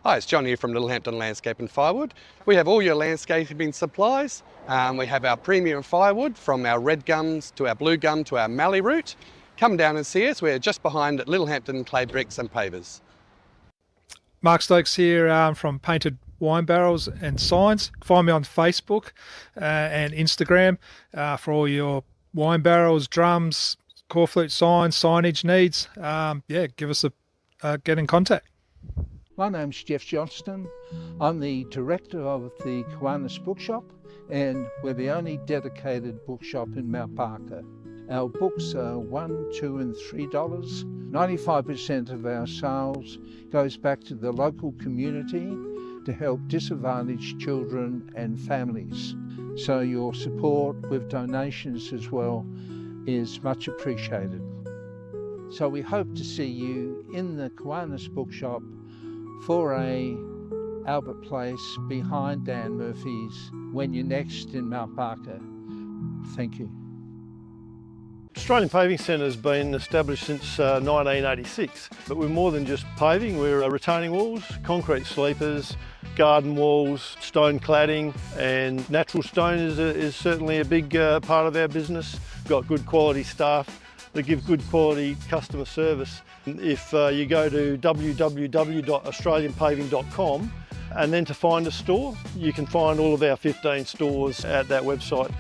Hi, it's John here from Littlehampton Landscape and Firewood. We have all your landscaping supplies. We have our premium firewood from our red gums to our blue gum to our mallee root. Come down and see us. We're just behind Littlehampton Clay Bricks and Pavers. Mark Stokes here from Painted Wine Barrels and Signs. Find me on Facebook and Instagram for all your wine barrels, drums, corflute signs, signage needs. Give us get in contact. My name's Jeff Johnston. I'm the director of the Kiwanis Bookshop, and we're the only dedicated bookshop in Mount Barker. Our books are $1, $2 and $3. 95% of our sales goes back to the local community to help disadvantaged children and families. So your support with donations as well is much appreciated. So we hope to see you in the Kiwanis Bookshop for Albert Place behind Dan Murphy's when you're next in Mount Barker. Thank you. Australian Paving Centre has been established since 1986, but we're more than just paving. We're retaining walls, concrete sleepers, garden walls, stone cladding, and natural stone is certainly a big part of our business. We've got good quality staff that give good quality customer service. If you go to www.australianpaving.com and then to find a store, you can find all of our 15 stores at that website.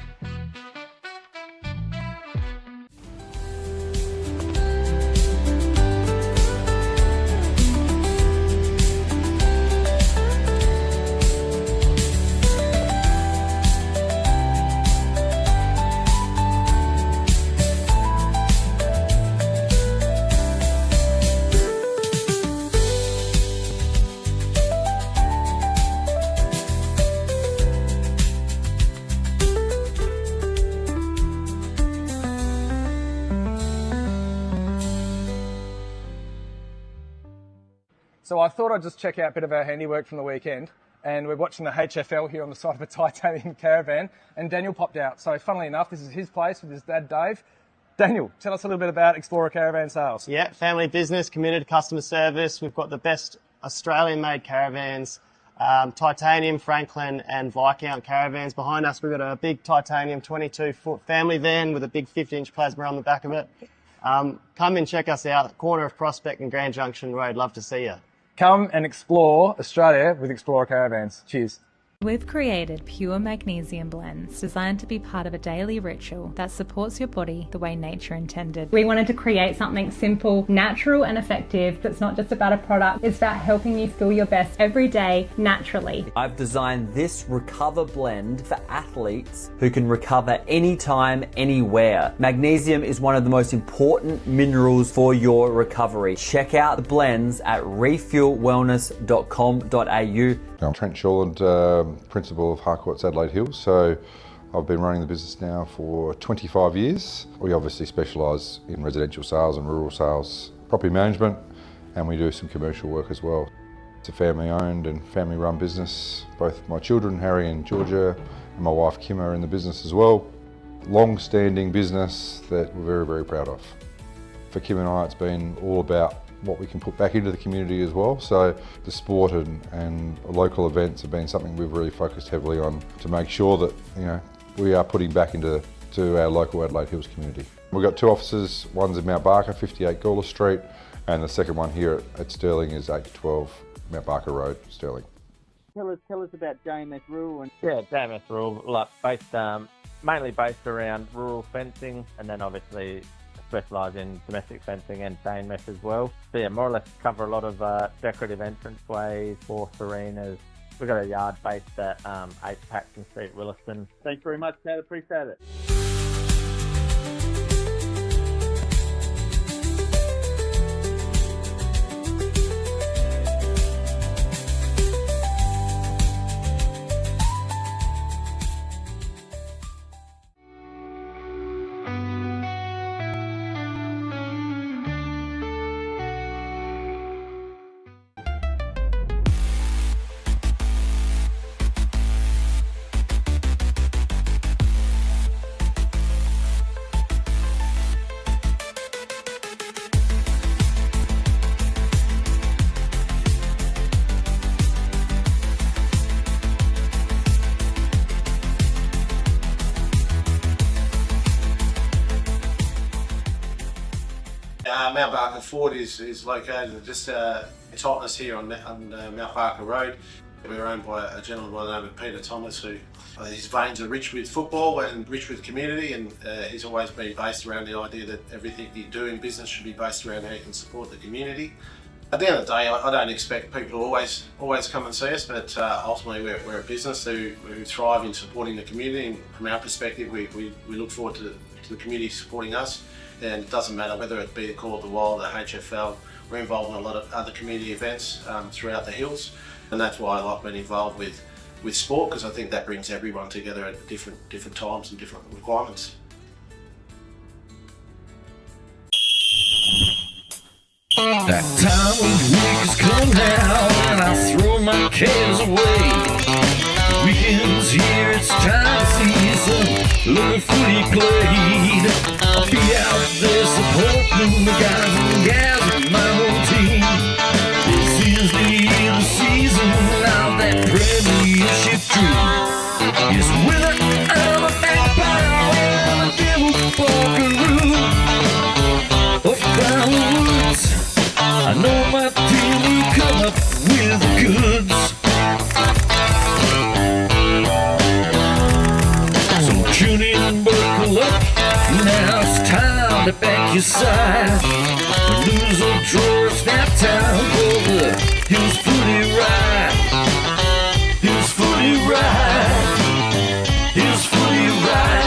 So I thought I'd just check out a bit of our handiwork from the weekend, and we're watching the HFL here on the side of a titanium caravan, and Daniel popped out. So funnily enough, this is his place with his dad Dave. Daniel, tell us a little bit about Explorer Caravan Sales. Yeah, family business, committed customer service. We've got the best Australian-made caravans, titanium, Franklin and Viscount caravans. Behind us we've got a big titanium 22-foot family van with a big 50-inch plasma on the back of it. Come and check us out, corner of Prospect and Grand Junction Road. Love to see you. Come and explore Australia with Explorer Caravans. Cheers. We've created pure magnesium blends designed to be part of a daily ritual that supports your body the way nature intended. We wanted to create something simple, natural and effective that's not just about a product, it's about helping you feel your best every day naturally. I've designed this Recover blend for athletes who can recover anytime, anywhere. Magnesium is one of the most important minerals for your recovery. Check out the blends at refuelwellness.com.au. I'm Trent Shawland, principal of Harcourt's Adelaide Hills. So I've been running the business now for 25 years. We obviously specialise in residential sales and rural sales, property management, and we do some commercial work as well. It's a family owned and family run business. Both my children, Harry and Georgia, and my wife Kim are in the business as well. Long standing business that we're very, very proud of. For Kim and I, it's been all about what we can put back into the community as well. So the sport and local events have been something we've really focused heavily on to make sure that we are putting back into our local Adelaide Hills community. We've got two offices, one's in Mount Barker, 58 Gawler Street, and the second one here at Stirling is 8 to 12 Mount Barker Road, Stirling. Tell us about JMS Rural. Yeah, JMS Rural, mainly based around rural fencing, and then obviously specialise in domestic fencing and chain mesh as well. So yeah, more or less cover a lot of decorative entranceways, horse arenas. We've got a yard based at 8 Paxton Street, Williston. Thanks very much, Ted. Appreciate it. Mount Barker Ford is located just Totnes here on Mount Barker Road. We're owned by a gentleman by the name of Peter Thomas, who his veins are rich with football and rich with community, and he's always been based around the idea that everything you do in business should be based around how you can support the community. At the end of the day, I don't expect people to always come and see us, but ultimately we're a business who thrive in supporting the community, and from our perspective we look forward to the community supporting us, and it doesn't matter whether it be the Call of the Wild, the HFL. We're involved in a lot of other community events throughout the hills, and that's why I like being involved with sport, because I think that brings everyone together at different times and different requirements. That time of week has come now, and I throw my cares away. Weekends here, it's time to see some little footy played. I'll be out there supporting the guys and gals of my own team. This is the season of that premiership dream. It's winter, I'm a magpie, and a devil buckaroo. Up by the woods, I know my team will come up with the goods. So tune in and buckle up, now it's time to back your side. Lose or draw, it's nap time for the Hills Footy Ride. Hills Footy Ride. Hills Footy Ride.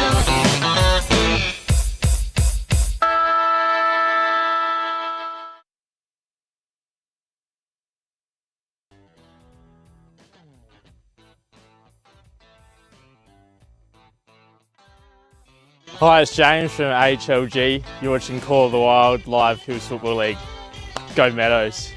Hi, it's James from HLG. You're watching Call of the Wild Live Hills Football League. Go Meadows.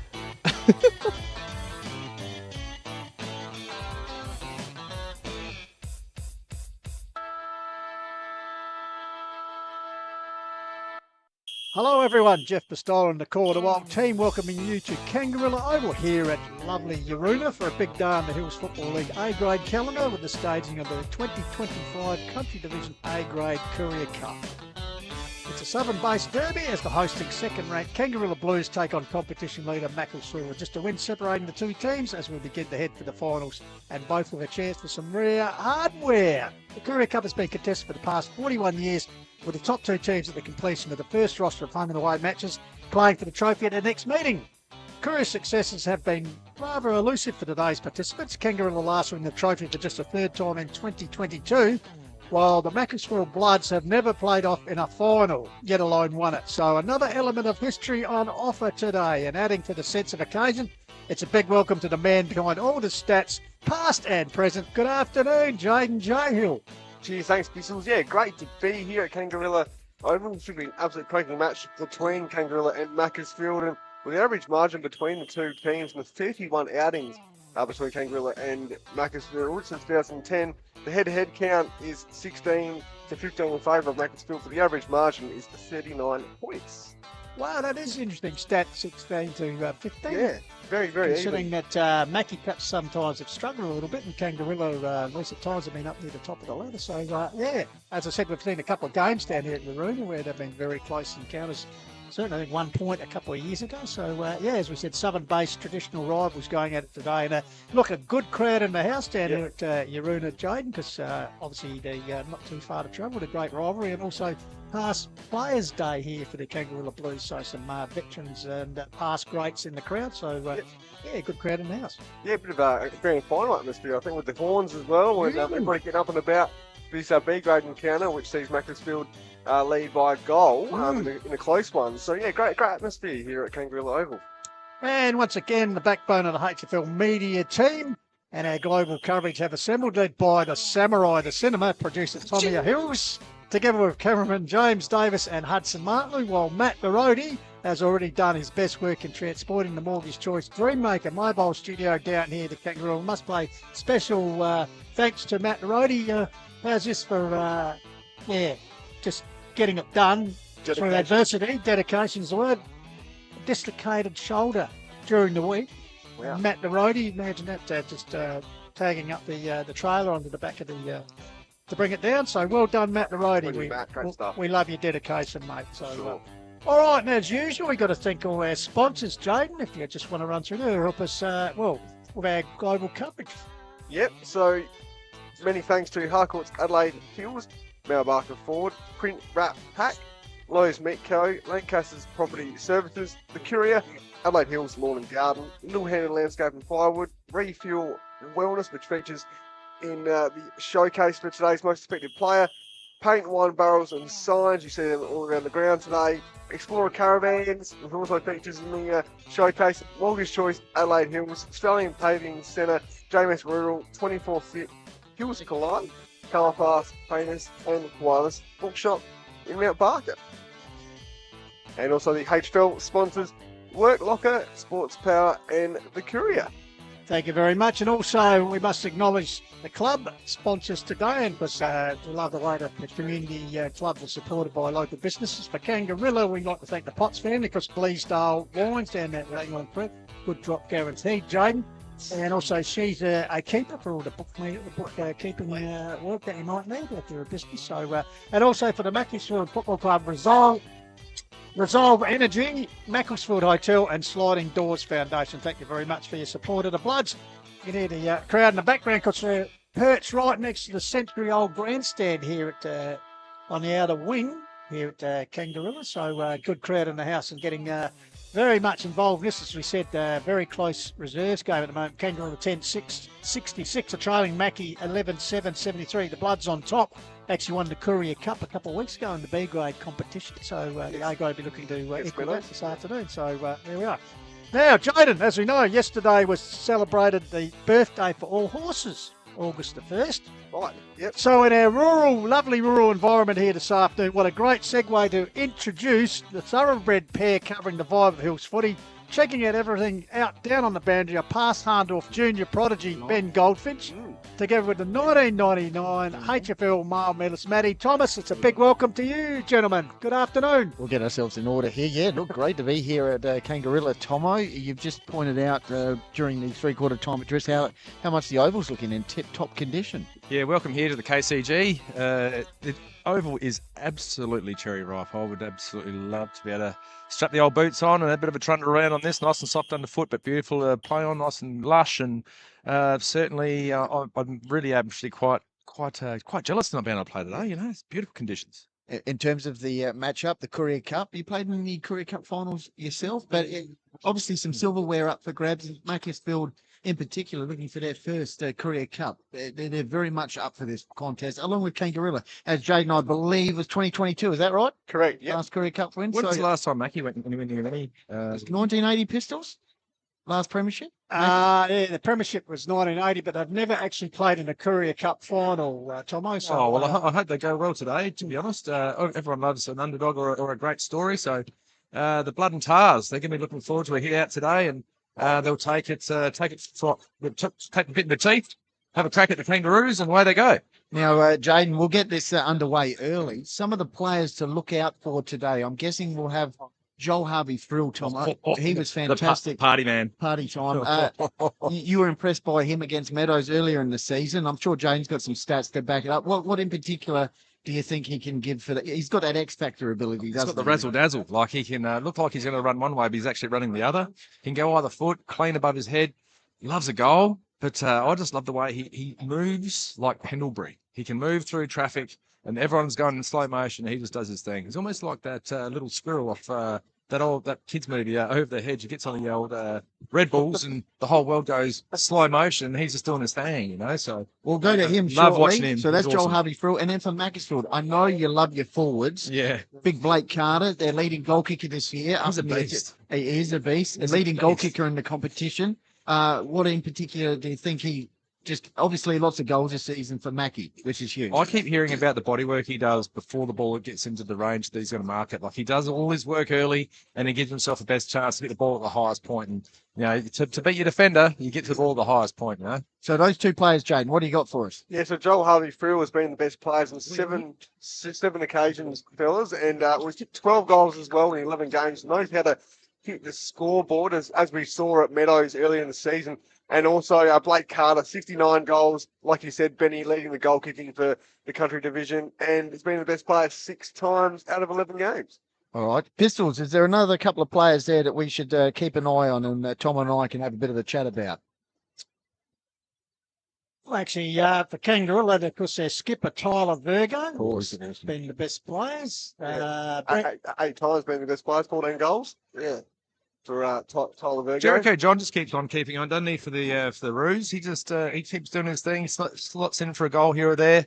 Hello everyone, Jeff Pistola and the Call of the Wild team welcoming you to Kangarilla Oval here at lovely Yaroona for a big day on the Hills Football League A-grade calendar with the staging of the 2025 Country Division A-grade Courier Cup. It's a southern-based derby as the hosting second-ranked Kangarilla Blues take on competition leader Macclesfield. Just a win separating the two teams as we begin to head for the finals, and both with a chance for some rare hardware. The Courier Cup has been contested for the past 41 years, with the top two teams at the completion of the first roster of home and away matches playing for the trophy at their next meeting. Courier's successes have been rather elusive for today's participants. Kangarilla last winning the trophy for just the third time in 2022, while the Macclesfield Bloods have never played off in a final, yet alone won it. So another element of history on offer today, and adding to the sense of occasion, it's a big welcome to the man behind all the stats, past and present. Good afternoon, Jaden Jahill. Cheers, thanks, Bissels. Yeah, great to be here at Kangarilla Oval. It should be an absolute cracking match between Kangarilla and Macclesfield, and with the average margin between the two teams and the 31 outings between Kangarilla and Macclesfield since 2010, the head-to-head count is 16 to 15 in favour of Macclesfield, but the average margin is 39 points. Wow, that is an interesting stat, 16 to 15. Yeah, very, very considering even. that Mackie perhaps sometimes have struggled a little bit, and Kangarilla recent times have been up near the top of the ladder. So, yeah, as I said, we've seen a couple of games down here at Nairne where they've been very close encounters. Certainly, I think 1 point a couple of years ago. So, yeah, as we said, southern-based traditional rivals going at it today. And look, a good crowd in the house down here at Yaroona, Jaden, because obviously they're not too far to travel. A great rivalry, and also past Players' Day here for the Kangarilla Blues. So some veterans and past greats in the crowd. So, yeah, good crowd in the house. Yeah, a bit of a grand final atmosphere, I think, with the horns as well. And everybody getting up and about this B-grade encounter, which sees Macclesfield lead by a goal in a close one. So, yeah, great atmosphere here at Kangarilla Oval. And once again, the backbone of the HFL media team and our global coverage have assembled, led by the Samurai, the cinema producer Tommy Hills, together with cameraman James Davis and Hudson Martley, while Matt Barodi has already done his best work in transporting the Mortgage Choice Dreammaker mobile studio down here to Kangaroo. Must play special thanks to Matt Barodi. How's this for, just getting it done through adversity? Dedication is the word. A dislocated shoulder during the week. Wow. Matt Barodi, imagine that, just tagging up the trailer onto the back of the to bring it down. So well done, Matt Barodi. Matt, great stuff. We love your dedication, mate. So sure. All right, and as usual, we've got to thank all our sponsors, Jaden, if you just want to run through there, help us, with our global coverage. Yep, so many thanks to Harcourt's Adelaide Hills, Mount Barker Ford, Print Wrap Pack, Lowe's Meat Co, Lancaster's Property Services, The Courier, Adelaide Hills Lawn and Garden, Little Hand and Landscape and Firewood, Refuel Wellness, which features in the showcase for today's most effective player, Paint, Wine Barrels and Signs, you see them all around the ground today, Explorer Caravans, which also features in the showcase, Walker's Choice, Adelaide Hills, Australian Paving Centre, JMS Rural, 24 Fit, Hills Collide, Colourfast, Painters and Wireless Bookshop in Mount Barker. And also the HFL sponsors, Work Locker, Sports Power and The Courier. Thank you very much. And also, we must acknowledge the club sponsors today, and because we love the way the community clubs are supported by local businesses. For Kangarilla, we'd like to thank the Potts family, because Bleasdale Wines down that Langland Creek, good drop guaranteed, Jaden. And also, she's a keeper for all the bookkeeping work that you might need if you're a business. So, and also for the Macclesfield Football Club, Resolve Energy, Macclesfield Hotel and Sliding Doors Foundation. Thank you very much for your support of the Bloods. You can hear the crowd in the background because we're perched right next to the century-old grandstand here at on the outer wing here at Kangarilla. So good crowd in the house and getting very much involved in this. As we said, very close reserves game at the moment. Kangarilla 10-66, a trailing Mackie 11-7-73. The Bloods on top. Actually won the Courier Cup a couple of weeks ago in the B grade competition. So the A grade will be looking to equal that this afternoon. So there we are. Now, Jaden, as we know, yesterday was celebrated the birthday for all horses, August the 1st. Right, yep. So in our lovely rural environment here this afternoon, what a great segue to introduce the thoroughbred pair covering the Viva Hills footy. Checking out everything out down on the boundary, a past Hahndorf junior prodigy, Ben Goldfinch, together with the 1999 HFL male medalist, Matty Thomas. It's a big welcome to you, gentlemen. Good afternoon. We'll get ourselves in order here. Yeah, look, great to be here at Kangarilla. Tomo, you've just pointed out during the three-quarter time address how much the Oval's looking in tip-top condition. Yeah, welcome here to the KCG. The Oval is absolutely cherry ripe. I would absolutely love to be able to strap the old boots on and a bit of a trundle around on this, nice and soft underfoot, but beautiful to play on, nice and lush. And certainly, I'm really actually quite jealous of not being able to play today. You know, it's beautiful conditions. In terms of the matchup, the Courier Cup, you played in the Courier Cup finals yourself, but obviously some silverware up for grabs. Macclesfield in particular looking for their first Courier Cup. They're very much up for this contest, along with Kangarilla, as Jaden, I believe, was 2022. Is that right? Correct, yeah. Last Courier Cup win. When was the last time Mackie went into any? 1980 Pistols? Last premiership? Yeah, the premiership was 1980, but they've never actually played in a Courier Cup final, Tomo. So, I hope they go well today, to be honest. Everyone loves an underdog or a great story. So the Blood and Tars, they're going to be looking forward to a hit out today, and they'll take it take the bit in the teeth, have a crack at the Kangaroos, and away they go. Now, Jaden, we'll get this underway early. Some of the players to look out for today, I'm guessing we'll have Joel Harvey-Frill, Tom. He was fantastic. Party man. Party time. You were impressed by him against Meadows earlier in the season. I'm sure Jaden's got some stats to back it up. What in particular do you think he can give for that? He's got that X factor ability, doesn't he? He's got the razzle dazzle. Like he can look like he's going to run one way, but he's actually running the other. He can go either foot, clean above his head. He loves a goal, but I just love the way he moves like Pendlebury. He can move through traffic, and everyone's going in slow motion. And he just does his thing. He's almost like that little squirrel off that kids movie, Over the Hedge. He gets on the old Red Bulls, and the whole world goes slow motion. And he's just doing his thing, you know. So we'll go to him. Love shortly. watching him. So that's He's Joel awesome. Harvey-Frill, and then for Macclesfield, I know you love your forwards. Yeah. Big Blake Carter, their leading goal kicker this year. He's a beast. He is a beast. He's a leading goal beast. kicker in the competition. What in particular do you think he? Just obviously lots of goals this season for Mackie, which is huge. I keep hearing about the body work he does before the ball gets into the range that he's going to mark it. Like he does all his work early, and he gives himself the best chance to get the ball at the highest point. And you know, to beat your defender, you get to the ball at the highest point. You know. So those two players, Jaden, what do you got for us? Yeah, so Joel Harvey-Frill has been the best players on seven occasions, fellas, and was 12 goals as well in 11 games. Knows how to hit the scoreboard, as we saw at Meadows earlier in the season. And also Blake Carter, 69 goals. Like you said, Benny leading the goal kicking for the country division. And he's been the best player 6 times out of 11 games. All right. Pistols, is there another couple of players there that we should keep an eye on and Tom and I can have a bit of a chat about? Well, actually, for Kangarilla, of course, their skipper, Tyler Virgo, Of course. has been the best players. Eight times been the best players, 14 goals. Yeah. For Tyler Virgo. Jericho John just keeps on keeping on, doesn't he, for the Roos? He just he keeps doing his thing, slots in for a goal here or there.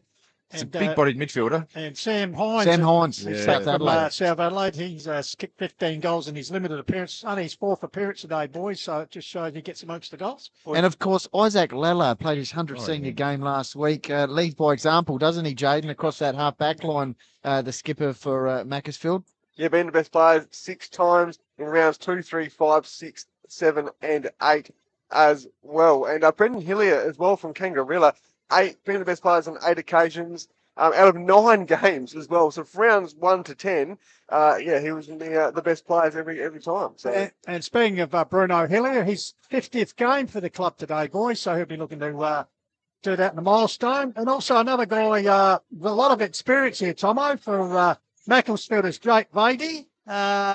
He's a big-bodied midfielder. And Sam Hines. Sam Hines, South Adelaide. South Adelaide. He's kicked 15 goals in his limited appearance. Only his 4th appearance today, boys, so it just shows he gets amongst the goals. And, of course, Isaac Lella played his 100th senior game last week. Leads by example, doesn't he, Jaden, across that half-back line, the skipper for Macclesfield? Yeah, been the best player 6 times in rounds 2, 3, 5, 6, 7, and 8 as well. And Brendan Hillier as well from Kangarilla, been the best players on 8 occasions out of 9 games as well. So from rounds 1 to 10, he was the best players every time. So. And speaking of Bruno Hillier, his 50th game for the club today, boys. So he'll be looking to do that in a milestone. And also another guy with a lot of experience here, Tomo, for Macclesfield is Jake Vady.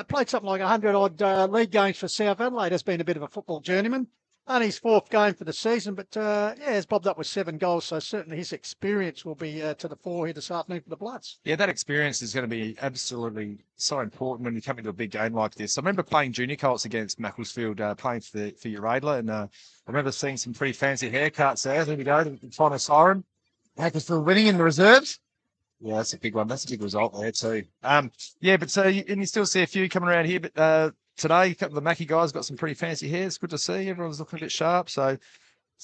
Played something like 100-odd league games for South Adelaide. Has been a bit of a football journeyman. Only his 4th game for the season, but has bobbed up with 7 goals, so certainly his experience will be to the fore here this afternoon for the Bloods. Yeah, that experience is going to be absolutely so important when you come into a big game like this. I remember playing junior colts against Macclesfield, playing for Uradla, and I remember seeing some pretty fancy haircuts there. There we go, the final siren. Macclesfield winning in the reserves. Yeah, that's a big one. That's a big result there too. You still see a few coming around here, but today, a couple of the Mackie guys got some pretty fancy hair. It's good to see. Everyone's looking a bit sharp. So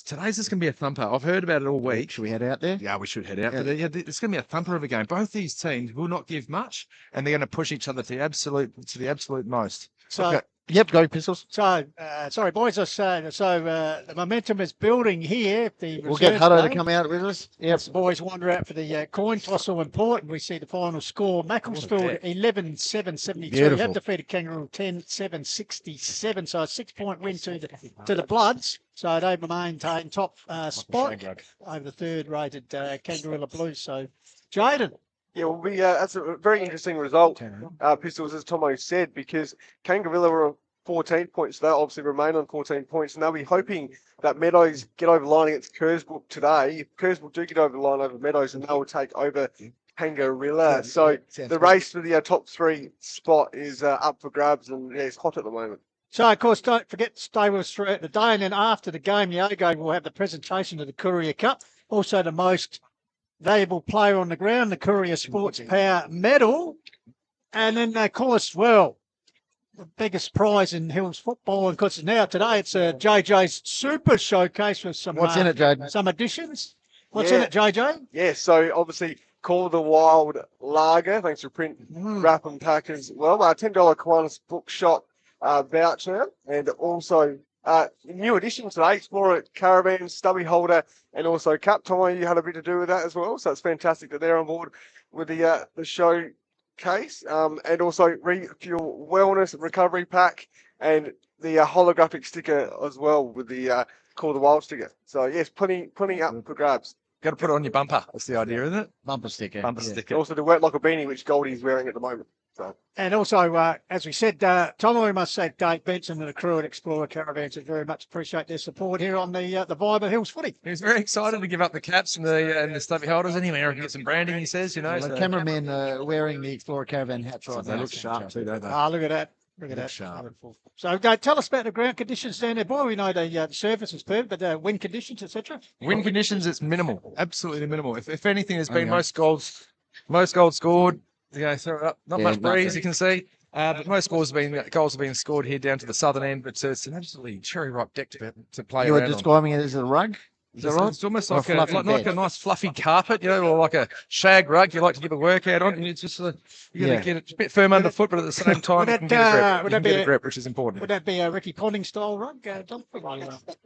today's just going to be a thumper. I've heard about it all week. Should we head out there? Yeah, we should head out there. Yeah, it's going to be a thumper of a game. Both these teams will not give much, and they're going to push each other to the absolute most. So, okay. Yep, go Pistols. So, sorry, boys, I was saying, the momentum is building here. We'll get Hutto to come out with us. Yep. The boys wander out for the coin toss, all important. We see the final score. Macclesfield 11-7-72. Beautiful. Have defeated Kangaroo 10-7-67. So a 6-point win to the Bloods. So they maintain top spot over the 3rd-rated Kangarilla Blues. So, Jaden. Yeah, that's a very interesting result, Pistols, as Tomo said, because Kangarilla were on 14 points. They'll obviously remain on 14 points, and they'll be hoping that Meadows get over the line against Kersbrook today. If Kersbrook do get over the line over Meadows, and they will take over Kangarilla. So the race for the top 3 spot is up for grabs, and it's hot at the moment. So, of course, don't forget to stay with us throughout the day, and then after the game, Yogo will have the presentation of the Courier Cup, also the most valuable player on the ground, the Courier Sports Power Medal. And then, of course, the biggest prize in Hills football, of course, now today, it's JJ's Super Showcase with some... What's in it, Jaden? Some additions. What's in it, JJ? Yeah, so obviously, Call the Wild Lager, thanks for print, wrap and pack as well. $10 Kiwanis Bookshop voucher, and also... new addition today, Explorer Caravan, Stubby Holder, and also Cap. Tomo, you had a bit to do with that as well, so it's fantastic that they're on board with the showcase. And also Refuel Wellness Recovery Pack, and the holographic sticker as well with the Call the Wild sticker. So yes, plenty up for grabs. Got to put it on your bumper. That's the idea, isn't it? Bumper sticker. Bumper sticker. Also the Work Like a Beanie, which Goldie's wearing at the moment. So. And also, as we said, Tom, we must say Dave Benson and the crew at Explorer Caravans very much appreciate their support here on the Viber Hills footy. He was very excited to give up the caps and the stubby holders anyway. He can get some branding, he says, The cameramen wearing the Explorer Caravan hats right now. They look sharp too, don't they? Look at that. Look at that. Sharp. So tell us about the ground conditions down there, boy. We know the surface is perfect, but wind conditions, etc. Wind conditions, it's minimal. Absolutely minimal. If anything, there's been most goals scored. Not much breeze, you can see. But most goals have been scored here down to the southern end. But it's an absolutely cherry ripe deck to play around. You were describing it as a rug. Is that right? It's almost like a nice fluffy carpet, or like a shag rug you like to give a workout on. And it's just you got to get it a bit firm underfoot, but at the same time you can get a grip, which is important. Would that be a Ricky Ponting style rug, John?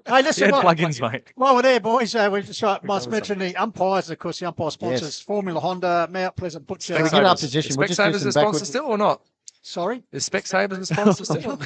Hey, listen, plug-ins, mate. While we're there, boys, we just must mention the umpires. Of course, the umpire sponsors Formula Honda, Mount Pleasant Butcher. Can we get our position? Specsavers the sponsor still or not? Sorry? Is Specsavers the sponsor still?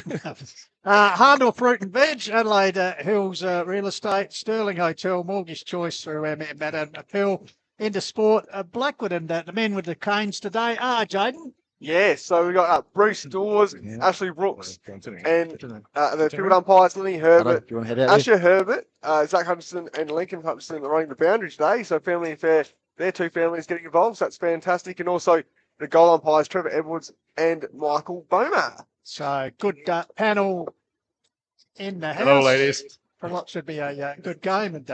Harndorf Fruit and Veg, Adelaide Hills Real Estate, Sterling Hotel, Mortgage Choice through our man Matt Phil, into sport, Blackwood, and the men with the canes today are Jaden. Yeah, so we got Bruce Dawes, Ashley Brooks, and the field umpires, Lenny Herbert, do you want to head out there? Asher Herbert, Zach Hutchinson, and Lincoln Hutchinson are running the boundary today. So family affair, their two families getting involved. So that's fantastic. And also the goal umpires, Trevor Edwards and Michael Bomer. So good panel in the house. Hello, ladies. For what should be a good game. And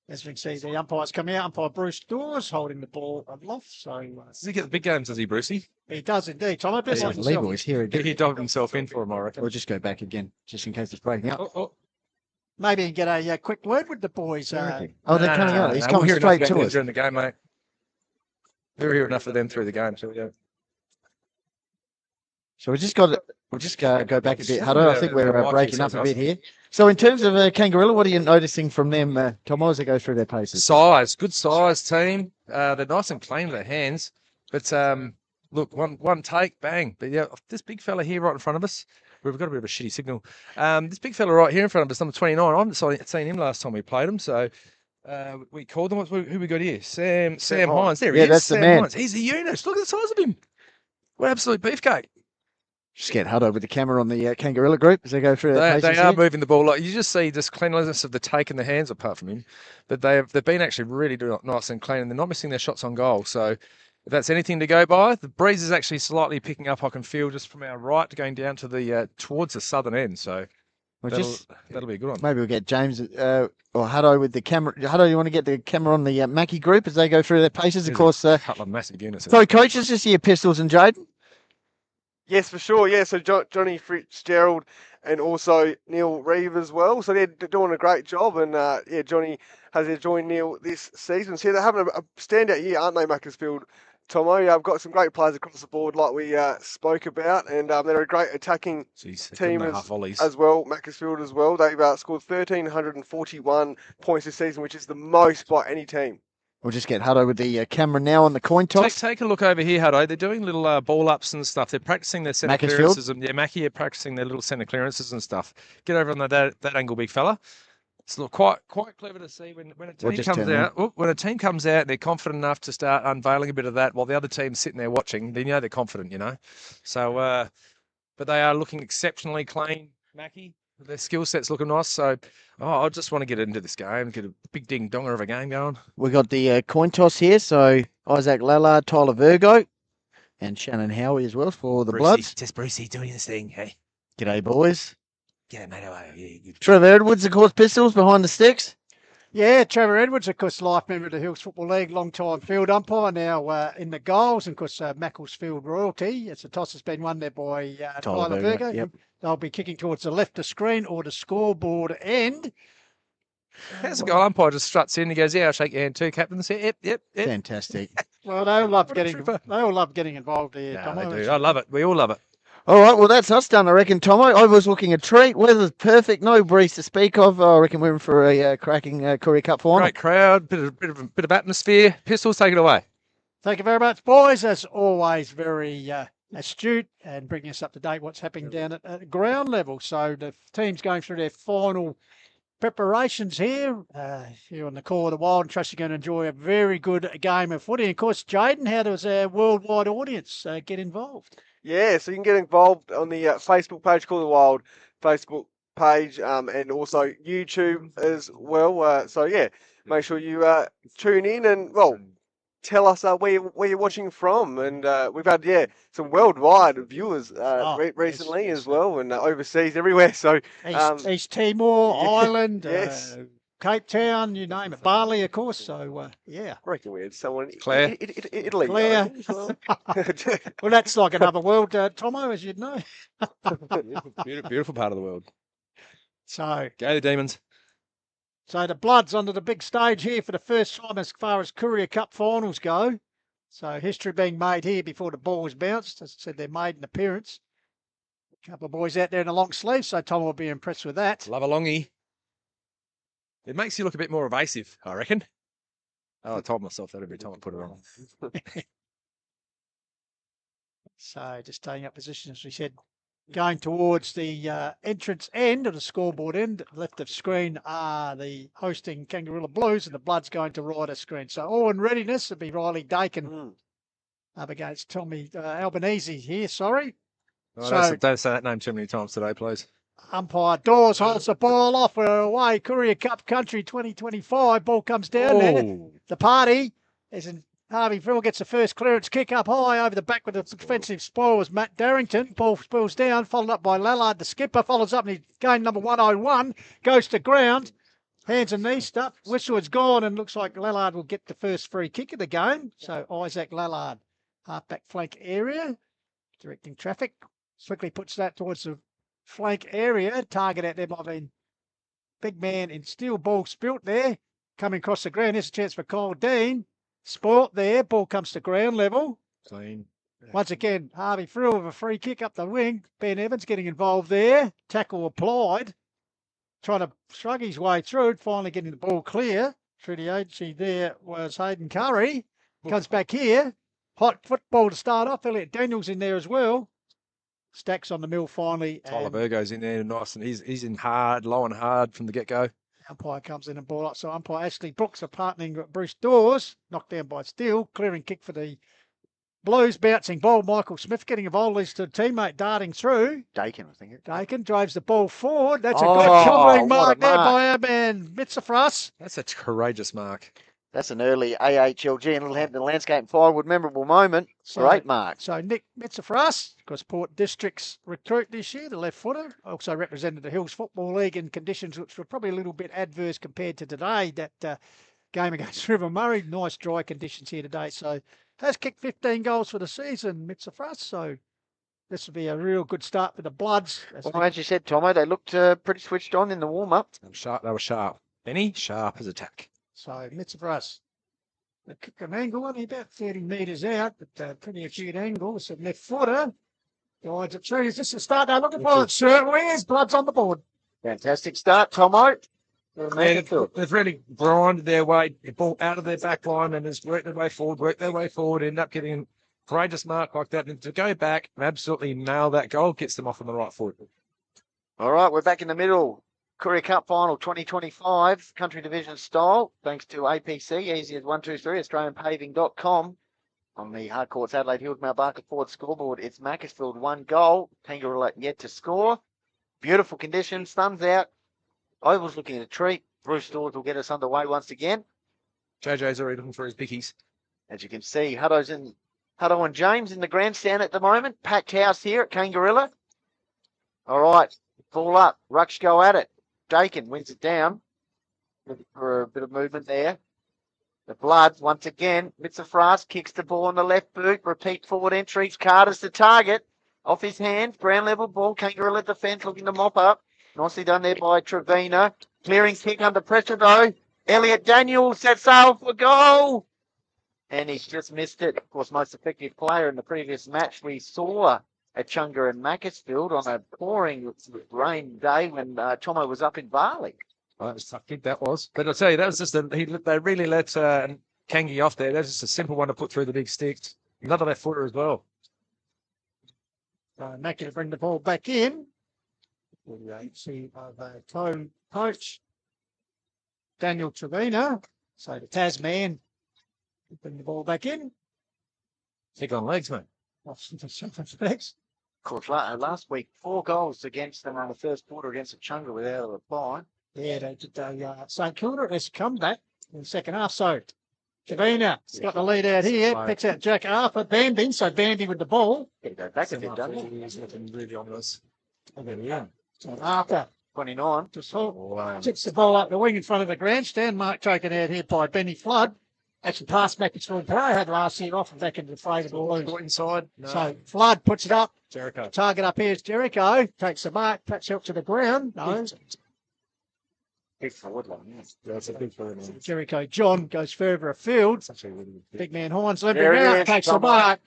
as we can see, the umpires come out. Umpire Bruce Dawes holding the ball aloft. So Does he get the big games, does he, Brucey? he does indeed. Tom, I bet like Lee boys here again. He dived himself in for him, I reckon. We'll just go back again, just in case it's breaking up. maybe you can get a quick word with the boys. They're coming out. He's We'll coming hear straight enough to about them us. during the game, mate. We'll hear enough of them through the game, so yeah. So we'll just go back a bit, Hutto. I think we're breaking up a bit here. So in terms of Kangarilla, what are you noticing from them, Tomo, as they go through their paces? Size, good size team. They're nice and clean with their hands. But look, one take, bang. But yeah, this big fella here right in front of us, we've got a bit of a shitty signal. This big fella right here in front of us, number 29, I haven't seen him last time we played him, so we called him. Who we got here? Sam Hines. There he is. That's the Sam man. Hines. He's a unit. Look at the size of him. What absolute beefcake. Just get Hutto with the camera on the Kangarilla group as they go through their paces They are here. moving the ball. Like you just see this cleanliness of the take and the hands apart from him. But they've been actually really nice and clean, and they're not missing their shots on goal. So if that's anything to go by, the breeze is actually slightly picking up. I can feel just from our right going down to the towards the southern end. So that'll be a good one. Maybe we'll get James or Hutto with the camera. Hutto, you want to get the camera on the Mackie group as they go through their paces? Of course. A couple of massive units. So coaches this year, Pistols and Jaden. Yes, for sure. Yeah, so Johnny Fitzgerald and also Neil Reeve as well. So they're doing a great job. And Johnny has joined Neil this season. So they're having a standout year, aren't they, Macclesfield? Tomo, I've got some great players across the board, like we spoke about, and they're a great attacking team as well. Macclesfield as well. They've scored 1,341 points this season, which is the most by any team. We'll just get Hutto with the camera now on the coin toss. Take a look over here, Hutto. They're doing little ball ups and stuff. They're practicing their centre Macclesfield? clearances. Yeah, Mackie are practicing their little centre clearances and stuff. Get over on that angle, big fella. It's quite clever to see when a team comes out. When a team comes out, they're confident enough to start unveiling a bit of that, while the other team's sitting there watching. They know they're confident, you know. So, but they are looking exceptionally clean, Mackie. Their skill set's looking nice. So, I just want to get into this game, get a big ding donger of a game going. We got the coin toss here. So Isaac Lallard, Tyler Virgo, and Shannon Howie as well for the Bloods. Just Brucey doing his thing. Hey, g'day boys. G'day mate. How are you? Trevor Edwards, of course, Pistols behind the sticks. Yeah, Trevor Edwards, of course, life member of the Hills Football League, long-time field umpire, now in the goals, and of course, Macclesfield royalty. It's a toss that's been won there by Tyler Virgo. Yep. They'll be kicking towards the left of screen or the scoreboard end. How's the goal umpire just struts in? He goes, "Yeah, I'll shake your hand too, captain." Say, "Yep." Fantastic. Well, they all love getting involved here. Yeah, they do. I love it. We all love it. All right, well, that's us done, I reckon, Tomo. I was looking a treat. Weather's perfect, no breeze to speak of. I reckon we're in for a cracking Courier Cup final. Great crowd, bit of atmosphere. Pistols, take it away. Thank you very much, boys. As always, very astute and bringing us up to date what's happening down at ground level. So the team's going through their final preparations here on the Call of the Wild. Trust you're going to enjoy a very good game of footy. And of course, Jaden, how does our worldwide audience get involved? Yeah, so you can get involved on the Facebook page, Call the Wild Facebook page, and also YouTube as well. So yeah, make sure you tune in and tell us where you're watching from. And we've had some worldwide viewers recently as well, and overseas everywhere. So East Timor, Ireland, yes. Cape Town, you name it, Bali, of course. So I reckon we had someone Claire. Italy. Claire. Well, that's like another world, Tomo, as you'd know. Beautiful part of the world. So go the Demons. So the Bloods onto the big stage here for the first time as far as Courier Cup finals go. So history being made here before the ball was bounced. As I said, they made an appearance. A couple of boys out there in the long sleeves, so Tom will be impressed with that. Love a longie. It makes you look a bit more evasive, I reckon. I told myself that every time I put it on. So just taking up position, as we said, going towards the entrance end of the scoreboard end. Left of screen are the hosting Kangarilla Blues, and the Bloods going to right of screen. So all in readiness. It'll be Riley Dakin up against Tommy Albanese here, sorry. Oh, So don't say that name too many times today, please. umpire Dawes holds the ball off. We're away. Courier Cup Country 2025. Ball comes down there. The party is in. Harvey Frill gets the first clearance kick up high over the back with the defensive spoil was Matt Darrington. Ball spills down, followed up by Lallard, the skipper, follows up and game number 101, goes to ground. Hands and knees stuff. Whistle is gone and looks like Lallard will get the first free kick of the game. So Isaac Lallard, half-back flank area, directing traffic. Quickly puts that towards the flank area. Target out there by the big man in steel. Ball spilt there. Coming across the ground. Here's a chance for Kyle Dean. Sport there. Ball comes to ground level. Clean. Once again, Harvey Frill with a free kick up the wing. Ben Evans getting involved there. Tackle applied. Trying to shrug his way through. Finally getting the ball clear. Through the agency there was Hayden Curry. Comes back here. Hot football to start off. Elliot Daniels in there as well. Stacks on the mill finally. Tyler Burgo's in there nice, and he's in hard, low and hard from the get-go. Umpire comes in and ball up. So umpire Ashley Brooks are partnering with Bruce Dawes. Knocked down by Steele. Clearing kick for the Blues. Bouncing ball. Michael Smith getting involved. Leads to a teammate darting through. Dakin, I think. Dakin drives the ball forward. That's a good tumbling mark there by our man Mitsafras. That's a courageous mark. That's an early AHLG and Littlehampton Landscape and Firewood memorable moment. Great mark. So Nick Mitsafras, because Port District's recruit this year, the left footer, also represented the Hills Football League in conditions which were probably a little bit adverse compared to today. That game against River Murray, nice dry conditions here today. So has kicked 15 goals for the season, Mitsafras. So this will be a real good start for the Bloods. Well, as you said, Tomo, they looked pretty switched on in the warm-up. They were sharp. Benny, sharp as a tack. So Mitsafras, the kick an angle, only about 30 metres out, but pretty acute angle. Some left footer. Guides it through. Is this a start now? Looking for it, certainly is. Blood's on the board. Fantastic start, Tomo. Yeah, they've really grinded their way, ball out of their back line and has worked their way forward, end up getting a courageous mark like that. And to go back and absolutely nail that goal gets them off on the right foot. All right, we're back in the middle. Courier Cup Final 2025, Country Division style, thanks to APC, easy as 123, AustralianPaving.com. On the Hardcourts Adelaide Hills Mount Barker Ford scoreboard, it's Macclesfield 1 goal, Kangarilla yet to score. Beautiful conditions, thumbs out. Oval's looking at a treat. Bruce Dawes will get us underway once again. JJ's already looking for his pickies. As you can see, Hutto and James in the grandstand at the moment. Packed house here at Kangarilla. All right, ball up. Rucks go at it. Dakin wins it down. Looking for a bit of movement there. The Bloods, once again, Mitsafras kicks the ball on the left boot. Repeat forward entries. Carter's the target. Off his hands. Ground level ball. Kangarilla defence looking to mop up. Nicely done there by Trevina. Clearing kick under pressure though. Elliot Daniels sets sail for goal. And he's just missed it. Of course, most effective player in the previous match we saw at Chunga and Macclesfield on a pouring rain day when Tomo was up in Bali. Oh, that was a tough kick, that was. But I'll tell you, that was just they really let Kangi off there. That was just a simple one to put through the big sticks. Another left footer as well. Mackie to bring the ball back in. The see coach Daniel Trevina. So the Tasman bring the ball back in. Kick on legs, mate. Legs. Of course, last week, 4 goals against them in the first quarter against the Chunga without a reply. Yeah, they did. St Kilda has come back in the second half. So Trevina's got the lead out here. Picks out Jack Arthur. Bambi. So Bambi with the ball. Go back a bit, doesn't he? He's looking really on this. So Arthur 29. just tips the ball up the wing in front of the grandstand. Mark taken out here by Benny Flood. Actually passed back to Play had last year off and back into the favourable loose. Inside. No. So Flood puts it up. Jericho. Target up here is Jericho. Takes the mark. Touch out to the ground. No. Big forward line. That's a big forward line. Jericho John goes further afield. Big man Hines limping There he out. is, Takes the mark.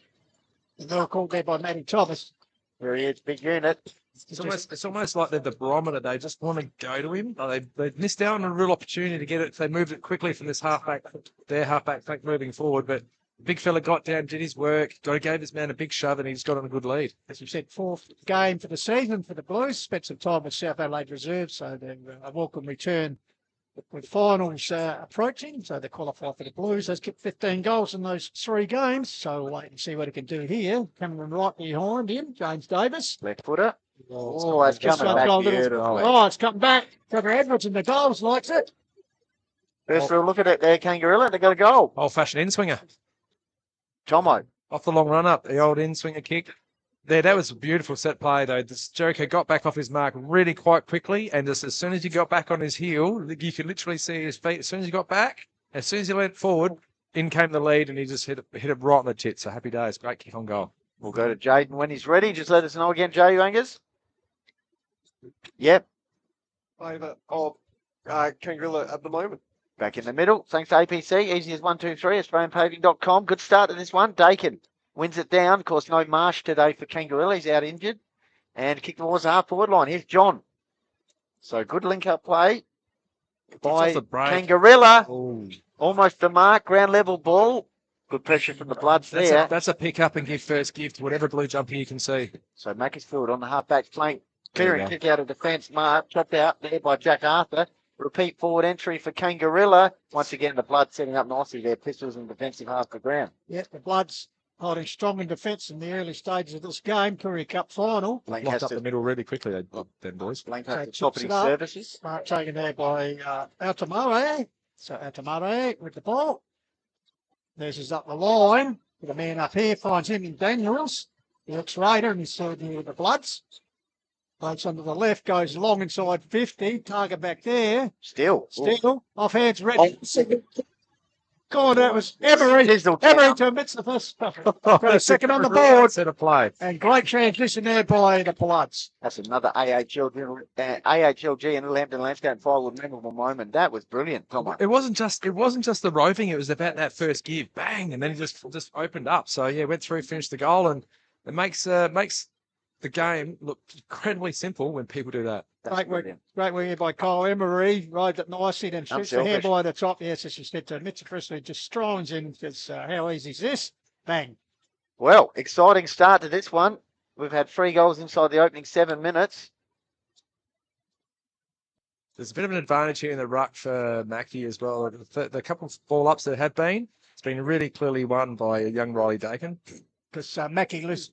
Well called there by Matty Thomas. There he is, big unit. It's almost like they're the barometer. They just want to go to him. They missed out on a real opportunity to get it. They moved it quickly from this their halfback flank moving forward. But the big fella got down, did his work, gave this man a big shove, and he's got on a good lead. As you said, 4th game for the season for the Blues. Spent some time with South Adelaide Reserve, so they're a welcome return with finals approaching, so they qualify for the Blues. They've kicked 15 goals in those 3 games, so we'll wait and see what he can do here. Coming right behind him, James Davis. Left footer. Oh, it's coming back beautifully. Oh, it's coming back. Trevor Edwards in the goals likes it. First real look at it there, Kangarilla. They got a goal. Old-fashioned in-swinger. Tomo. Off the long run-up, the old in-swinger kick. There, that was a beautiful set play, though. Jericho got back off his mark really quite quickly, and just as soon as he got back on his heel, you could literally see his feet. As soon as he got back, as soon as he leant forward, in came the lead, and he just hit it right on the tit. So happy days. Great kick on goal. We'll go to Jaden when he's ready. Just let us know again, Jay Wangers. Yep. Favour of Kangarilla at the moment. Back in the middle. Thanks to APC. Easy as 1, 2, 3. AustralianPaving.com. Good start to this one. Dakin wins it down. Of course, no Marsh today for Kangarilla. He's out injured. And kick towards the half-forward line. Here's John. So good link-up play by Kangarilla. Almost the mark. Ground level ball. Good pressure from the Bloods there. That's a pick-up and give first gift, whatever blue jumper you can see. So Macclesfield on the half-back flank. Clearing kick out of defence. Mark chopped out there by Jack Arthur. Repeat forward entry for Kangarilla. Once again, the Bloods setting up nicely there. Pistols in defensive half the ground. Yeah, the Bloods holding strong in defence in the early stages of this game. Courier Cup final. Locked up the middle really quickly, then boys. Lancaster chopping services. Mark taken there by Altamare. So Altamare with the ball. There's his up the line. The man up here finds him in Daniels. He looks Raider and he's serving with the Bloods. Floats under the left, goes long inside 50. Target back there. Still. Off hands, ready. God, that was Emery. Emery to admits the first stuff. Got a second on the board. Set of play. And great transition there by the Bloods. That's another AHLG and Lambton Landscape Firewood memorable moment. That was brilliant, Tom. It wasn't just the roving. It was about that first give, bang, and then he just opened up. So yeah, went through, finished the goal, and it makes the game look incredibly simple when people do that. Great work here by Kyle Emery. Rides it nicely, then shoots the hair by the top. Yes, as you said to Mitsubishi, just strolls in because how easy is this? Bang. Well, exciting start to this one. We've had 3 goals inside the opening 7 minutes. There's a bit of an advantage here in the ruck for Mackie as well. The couple of ball-ups that have been, it's been really clearly won by young Riley Dakin. Because Mackie is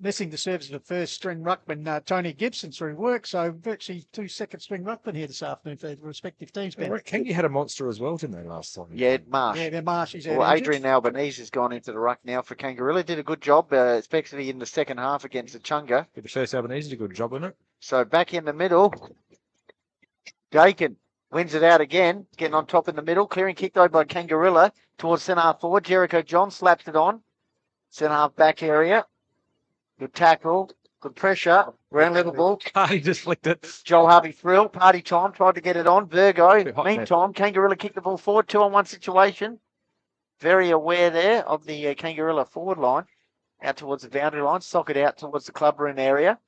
missing the service of the first string ruckman, Tony Gibson, through work. So virtually 2 second string ruckmen here this afternoon for the respective teams. Kangi had a monster as well, didn't they, last time? Yeah, Marsh. Yeah, Marsh. Well, Adrian Albanese has gone into the ruck now for Kangarilla. Did a good job, especially in the second half against the Chunga. The first Albanese did a good job in it. So back in the middle, Dakin wins it out again, getting on top in the middle. Clearing kick though by Kangarilla towards centre half forward. Jericho John slaps it on. Centre half back area. Good tackle. Good pressure. Round level ball. Party just flicked it. Joel Harvey Frill. Party time. Tried to get it on. Virgo. Meantime, Kangarilla kicked the ball forward. 2-on-1 situation. Very aware there of the Kangarilla forward line. Out towards the boundary line. Sock it out towards the clubroom area.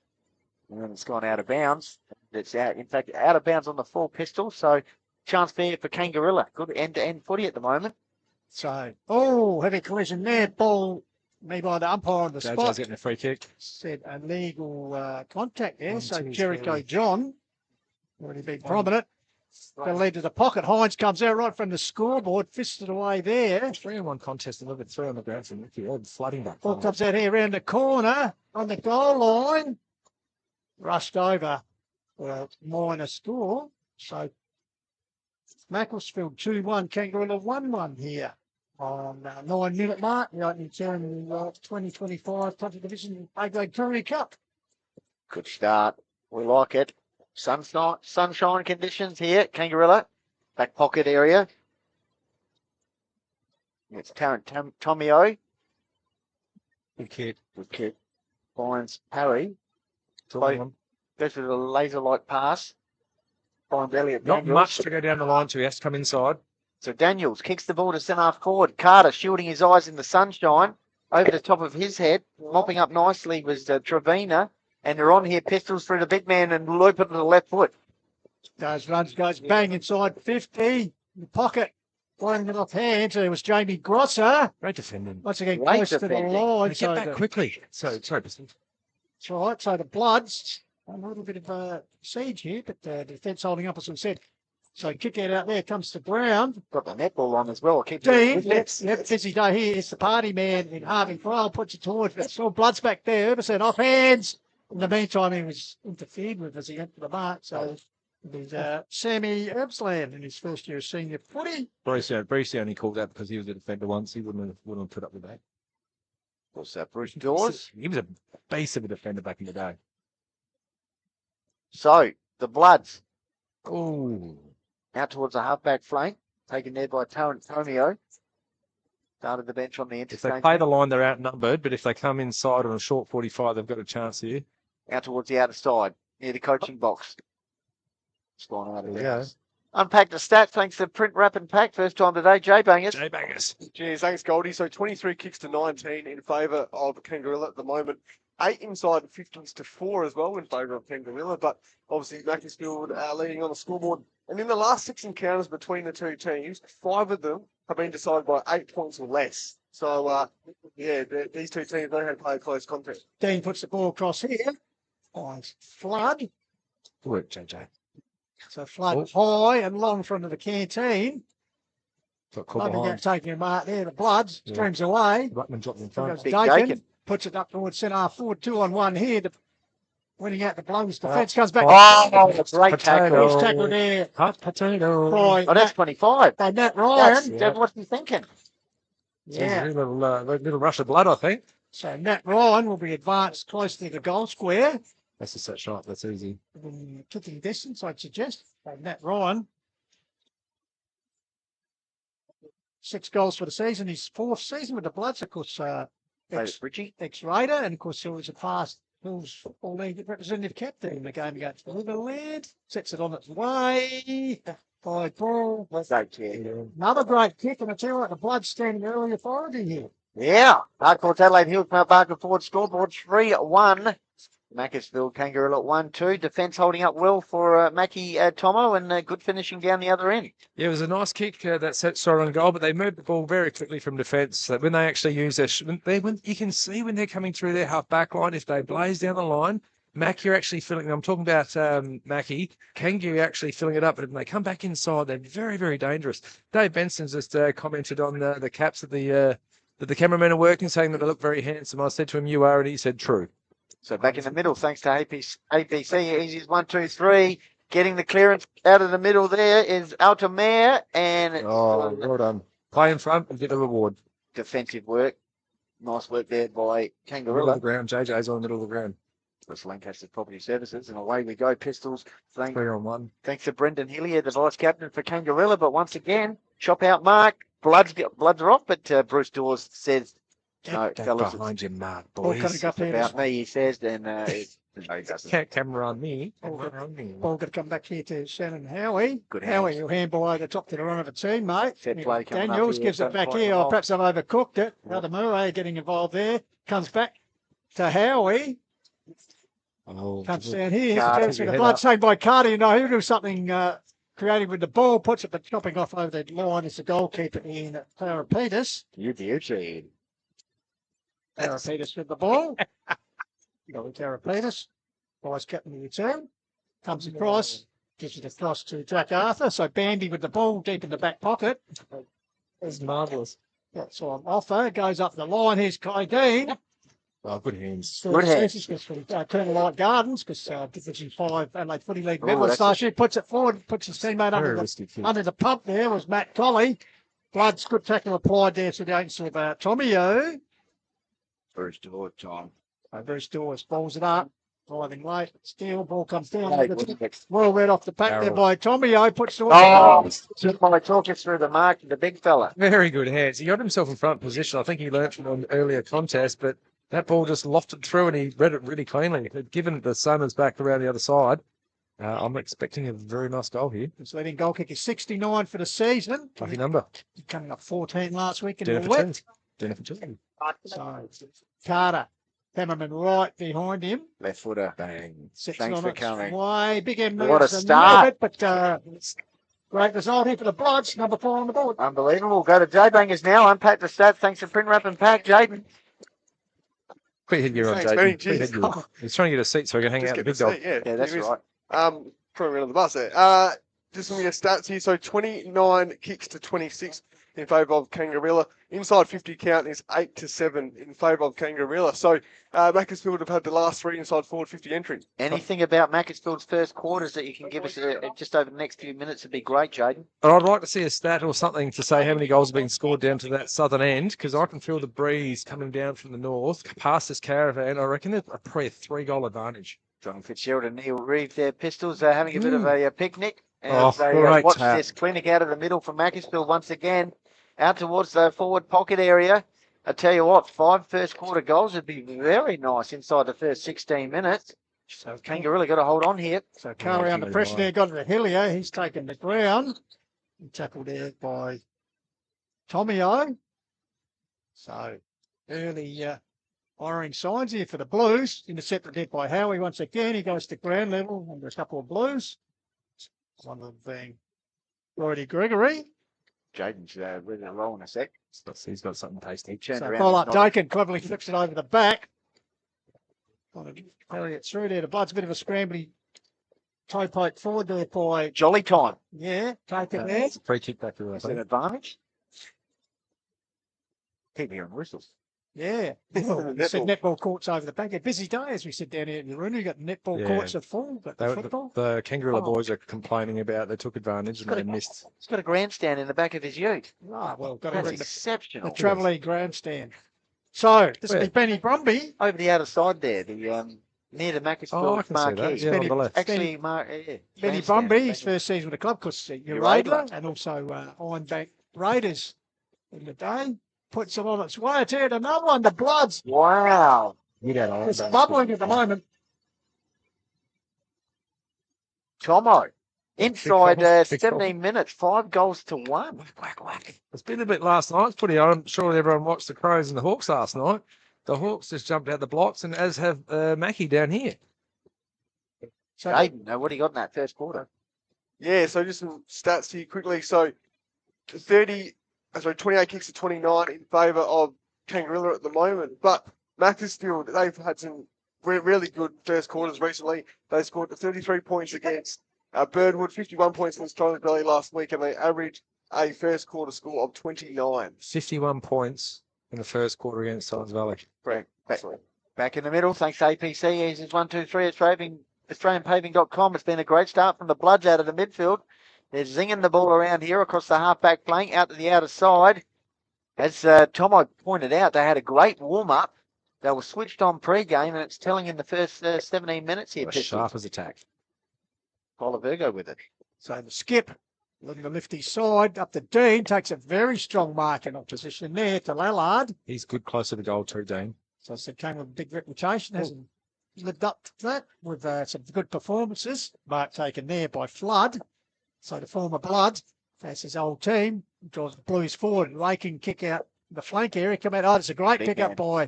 And then it's gone out of bounds. It's out. In fact, out of bounds on the 4 pistol. So chance fair for Kangarilla. Good end-to-end footy at the moment. So, heavy collision there. Ball made by the umpire on the spot. Jojo's getting a free kick. Said illegal contact there. So Jericho John, already been prominent. Going to lead to the pocket. Hines comes out right from the scoreboard, fisted away there. 3-on-1 contest, and look at 3 on the ground from Mickey. Flooding back. Ball comes out here around the corner on the goal line. Rushed over for a minor score. So Macclesfield 2-1, Kangarilla 1-1 here on 9-minute mark. The opening ceremony of 2025 Country Division A-Grade Courier Cup. Good start. We like it. Sunshine conditions here, Kangarilla. Back pocket area. It's Tarrant Tomio. Good kid. Good kid. Finds Harry. Goes with a laser-like pass. Finds Elliot Not Daniels. much to go down the line to. He has to come inside. So Daniels kicks the ball to centre half forward. Carter shielding his eyes in the sunshine. Over the top of his head. Mopping up nicely was Trevina. And they're on here, pistols through the big man and loop it to the left foot. Goes bang inside 50. In the pocket. Blowing it off hands. There was Jamie Grosser. Great defending. Once again, close to the line. Get back quickly. Sorry, Piston. That's right. So the Bloods, a little bit of a siege here, but the defence holding up, as we said. So kick out there, comes to ground. Got the netball on as well. Keep Dean, it. yep, busy day here. It's the party man in Harvey Crowell, puts it towards, but still Blood's back there. Everson off hands. In the meantime, he was interfered with as he went to the mark. So it was Sammy Erbsland in his first year of senior footy. Brucey only called that because he was a defender once. He wouldn't have put up with that. What's that, Bruce Dawes? He was a base of a defender back in the day. So, the Bloods. Oh. Out towards the halfback flank. Taken there by Tomio. Started the bench on the If they interchange. play the line, they're outnumbered, but if they come inside on a short 45, they've got a chance here. Out towards the outer side, near the coaching box. It's gone out of There there. we go. Unpack the stats thanks to Print Wrap and Pack. First time today, Jay Bangers. Jay Bangers. Cheers, thanks, Goldie. So 23 kicks to 19 in favour of Kangarilla at the moment. 8 inside 50s to 4 as well in favour of Kangarilla, but obviously Macclesfield leading on the scoreboard. And in the last 6 encounters between the two teams, 5 of them have been decided by 8 points or less. So, these two teams know how to play a close contest. Dean puts the ball across here. Finds Flood. Good work, JJ. So Flood high and long front of the canteen. Loving that taking a mark there. The Bloods streams away. Ruckman dropped in Goes front. Dakin. Puts it up towards centre half forward. 2-on-1 here. Winning out the Blues. Defence comes back. Great tackle. Nice tackle there. Hot potato. Oh, that's 25. By Nat Ryan. What's he thinking? Yeah. A little rush of blood, I think. So Nat Ryan will be advanced close to the goal square. That's a set shot. That's easy. Kicking distance, I'd suggest. Nat Ryan. 6 goals for the season. His 4th season with the Bloods, of course. Ex-Raider, and of course he was a past Hills Football League representative captain in the game against Riverland. Sets it on its way. By ball. Another great kick, and I tell you what, the Bloods standing early authority here. Yeah. Harcourt's Adelaide Hills, Mount Barker forward scoreboard 3-1. Macclesfield Kangaroo at 1-2. Defence holding up well for Mackie Tomo, and good finishing down the other end. Yeah, it was a nice kick that set Sorrel on goal, but they moved the ball very quickly from defence. When they actually use their, you can see when they're coming through their half back line, if they blaze down the line, Mackie are actually filling. I'm talking about Mackie. Kangaroo actually filling it up, but when they come back inside, they're very, very dangerous. Dave Benson's just commented on the caps that the cameramen are working, saying that they look very handsome. I said to him, "You are," and he said, "True." So back in the middle, thanks to APC. Easy's 1, 2, 3. Getting the clearance out of the middle there is Altamare, and well done. Play in front and get a reward. Defensive work. Nice work there by Middle Kangarilla. of the ground. JJ's on the middle of the ground. That's Lancaster Property Services, and away we go. Pistols. 3-on-1. Thanks to Brendan Hillier, the vice captain for Kangarilla. But once again, chop out mark. Bloods are off, but Bruce Dawes says, "No, Get fellas, behind your mark, Ball boys." coming up it's here. about me," he says. And no, he doesn't. Can't camera on me. Camera on me. Ball going to come back here to Shannon Howie. Good Howie, hands. will handball over the top to the run of a team, mate. Set play coming up Daniels here, gives it don't back quite here. know. Or perhaps I've overcooked it. Another Murray getting involved there. Comes back to Howie. Comes down here. Carter, Here's the blood saved by Carter. You know, he'll do something creative with the ball. Puts it, but chopping off over the line is the goalkeeper in Tarapetis. Beauty. Tarapetis with the ball. Tarapetis. Vice captain of the team. Comes across. Gives it across to Jack Arthur. So Bambi with the ball deep in the back pocket. That's marvellous. That's on offer. Goes up the line. Here's Kai Dean. Oh, good hands. Good hands. Colonel Light Gardens, because Division 5 Adelaide Footy League Oh, medalist that's last year. Puts it forward, puts his teammate Very risky kick. under the pump there was Matt Colley. Blood's good tackle applied there to the agents of Tomio. Bruce Dawes, Tom. Bruce Dawes balls it up. Driving late. Steal. Ball comes down. Hey, Well read off the pack there by Tomio. Puts the I talk us through the mark to the big fella. Very good hands. He got himself in front position. I think he learnt from an earlier contest, but that ball just lofted through and he read it really cleanly. Given the Summers back around the other side, I'm expecting a very nice goal here. His leading goal kick is 69 for the season. Lucky number. Coming up 14 last week in Dinner the for wet. two. Dinner for two. So Carter, cameraman right behind him. Left footer. Bang. Thanks for coming. Way big M. What a moves start. Bit, but great result here for the Bloods. Number 4 on the board. Unbelievable. Go to J Bangers now. Unpack the stats. Thanks to Print Wrap and Pack. Jaden. Quick headgear on, Thanks, Jaden. Benny. Quick Cheers. headgear. He's trying to get a seat so he can hang out the big dog. Yeah, that's right. Probably rid of the bus there. just some of your stats here. So 29 kicks to 26 in favour of Kangarilla. Inside 50 count is 8-7 in favour of Kangarilla. So Macclesfield have had the last 3 inside forward 50 entries. Anything about Macclesfield's first quarters that you can give us just over the next few minutes would be great, Jaden. I'd like to see a stat or something to say how many goals have been scored down to that southern end, because I can feel the breeze coming down from the north past this caravan. I reckon it's probably a 3-goal advantage. John Fitzgerald and Neil Reeve, their Pistols, are having a bit of a picnic as they great watch tap. this clinic out of the middle from Macclesfield once again, out towards the forward pocket area. I tell you what, 5 first quarter goals would be very nice inside the first 16 minutes. So Kangarilla got to hold on here. So Carey under pressure there, got to Hillier. He's taken the ground. Tackled there by Tommy O. So early firing signs here for the Blues. Intercepted there by Howie once again. He goes to ground level under a couple of Blues. One of them being Roddy Gregory. Jaden's ready to roll in a sec. He's got something tasty. Turned So around. ball up Dakin, cleverly flips it over the back. Trying to carry it through there. The Blood's a bit of a scrambly toe poke forward there by Jolly time. Yeah, take it there. It's a free kick back to Is it an advantage? Keep hearing whistles. Yeah. Well, we said netball courts over the back. A busy day as we sit down here in the room. You've got netball courts at full, but the football. The Kangarilla boys are complaining about they took advantage and they missed. He's got a grandstand in the back of his ute. Right, well, got That's to exceptional. the Travelling grandstand. So, this will be Benny Brumby. Over the outer side there, the near the Macclesfield marquee. Yeah, on the left. Actually, Benny Brumby, his first season with the club, because you're Radler and also Ironbank Raiders in the day. Puts it on its way. It's here, another one, the Bloods. Wow. It's bubbling at the moment. Tomo. Inside 17 goal. minutes, 5 goals to 1. It's been a bit last night. It's pretty. I'm sure everyone watched the Crows and the Hawks last night. The Hawks just jumped out the blocks, and as have Mackie down here. So, Aiden, what do you got in that first quarter? Yeah, so just some stats here quickly. So 28 kicks to 29 in favour of Kangarilla at the moment. But Macclesfield, they've had some really good first quarters recently. They scored 33 points against Birdwood, 51 points against Torrens Valley last week, and they averaged a first quarter score of 29. 51 points in the first quarter against Torrens Valley. Correct. Back in the middle, thanks to APC. Here's his 1, 2, 3. It's AustralianPaving.com. It's been a great start from the Bloods out of the midfield. They're zinging the ball around here across the half-back flank out to the outer side. As Tomo pointed out, they had a great warm-up. They were switched on pre-game, and it's telling in the first 17 minutes here. Sharp as attack. Virgo with it. So the skip, looking to lift his side up to Dean, takes a very strong mark in opposition there to Lallard. He's good closer to goal too, Dean. So it came with a big reputation, hasn't lived up to that with some good performances. Mark taken there by Flood. So the former Blood, that's his old team, draws the Blues forward. Raking kick out the flank area. Come out. Oh, it's a great pick up by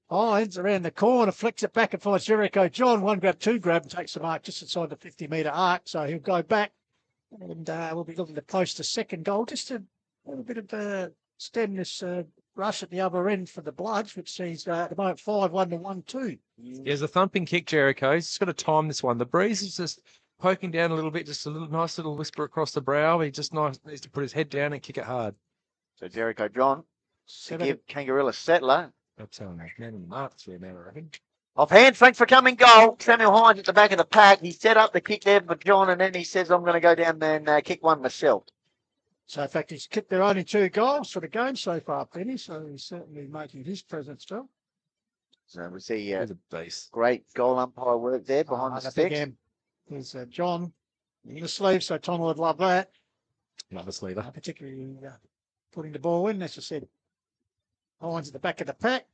Hines around the corner, flicks it back and finds Jericho John. 1 grab, 2 grab, and takes the mark just inside the 50-metre arc. So he'll go back, and we'll be looking to post a second goal. Just a little bit of stem this rush at the other end for the Bloods, which sees at the moment 5-1 to 1-2. There's a thumping kick, Jericho. He's just got to time this one. The breeze is just poking down a little bit, just a little nice little whisper across the brow. He just needs to put his head down and kick it hard. So Jericho John to give Kangarilla settler. That's man in the marks there, man, I reckon. Off hand, thanks for coming, goal. Samuel Hines at the back of the pack. He set up the kick there for John, and then he says, I'm going to go down and kick one myself. So, in fact, he's kicked their only 2 goals for the game so far, Penny, so he's certainly making his presence felt. So we see a base. Great goal umpire work there behind the sticks. There's John in the sleeve, so Tom would love that. Love a sleever. Particularly putting the ball in, as I said. Hines at the back of the pack.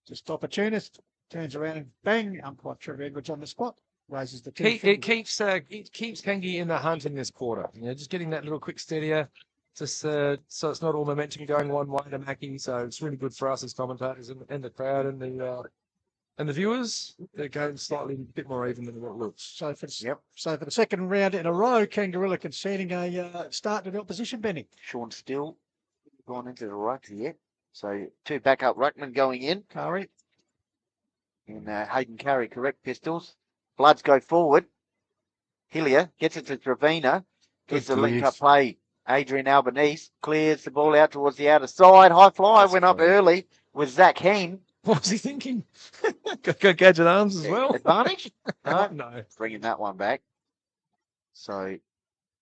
Just opportunist. Turns around and bang. Umpire Trevor Edwards on the spot. Raises the 2 It keeps Kangi in the hunt in this quarter. You know, just getting that little quick steadier. Just so it's not all momentum going one way to Mackie. So it's really good for us as commentators and the crowd and the viewers. They're going slightly a bit more even than what it looks. So for the second round in a row, Kangarilla conceding a start to the opposition, Benny. Sean Still gone into the ruck yet. So 2 backup ruckmen going in. Curry. And Hayden Curry, correct, Pistols. Bloods go forward. Hillier gets it to Trevina. Gets the Good link up grief. play. Adrian Albanese clears the ball out towards the outer side. High fly went up early with Zach Heen. What was he thinking? got gadget arms as well. Advantage? No. No. Bringing that one back. So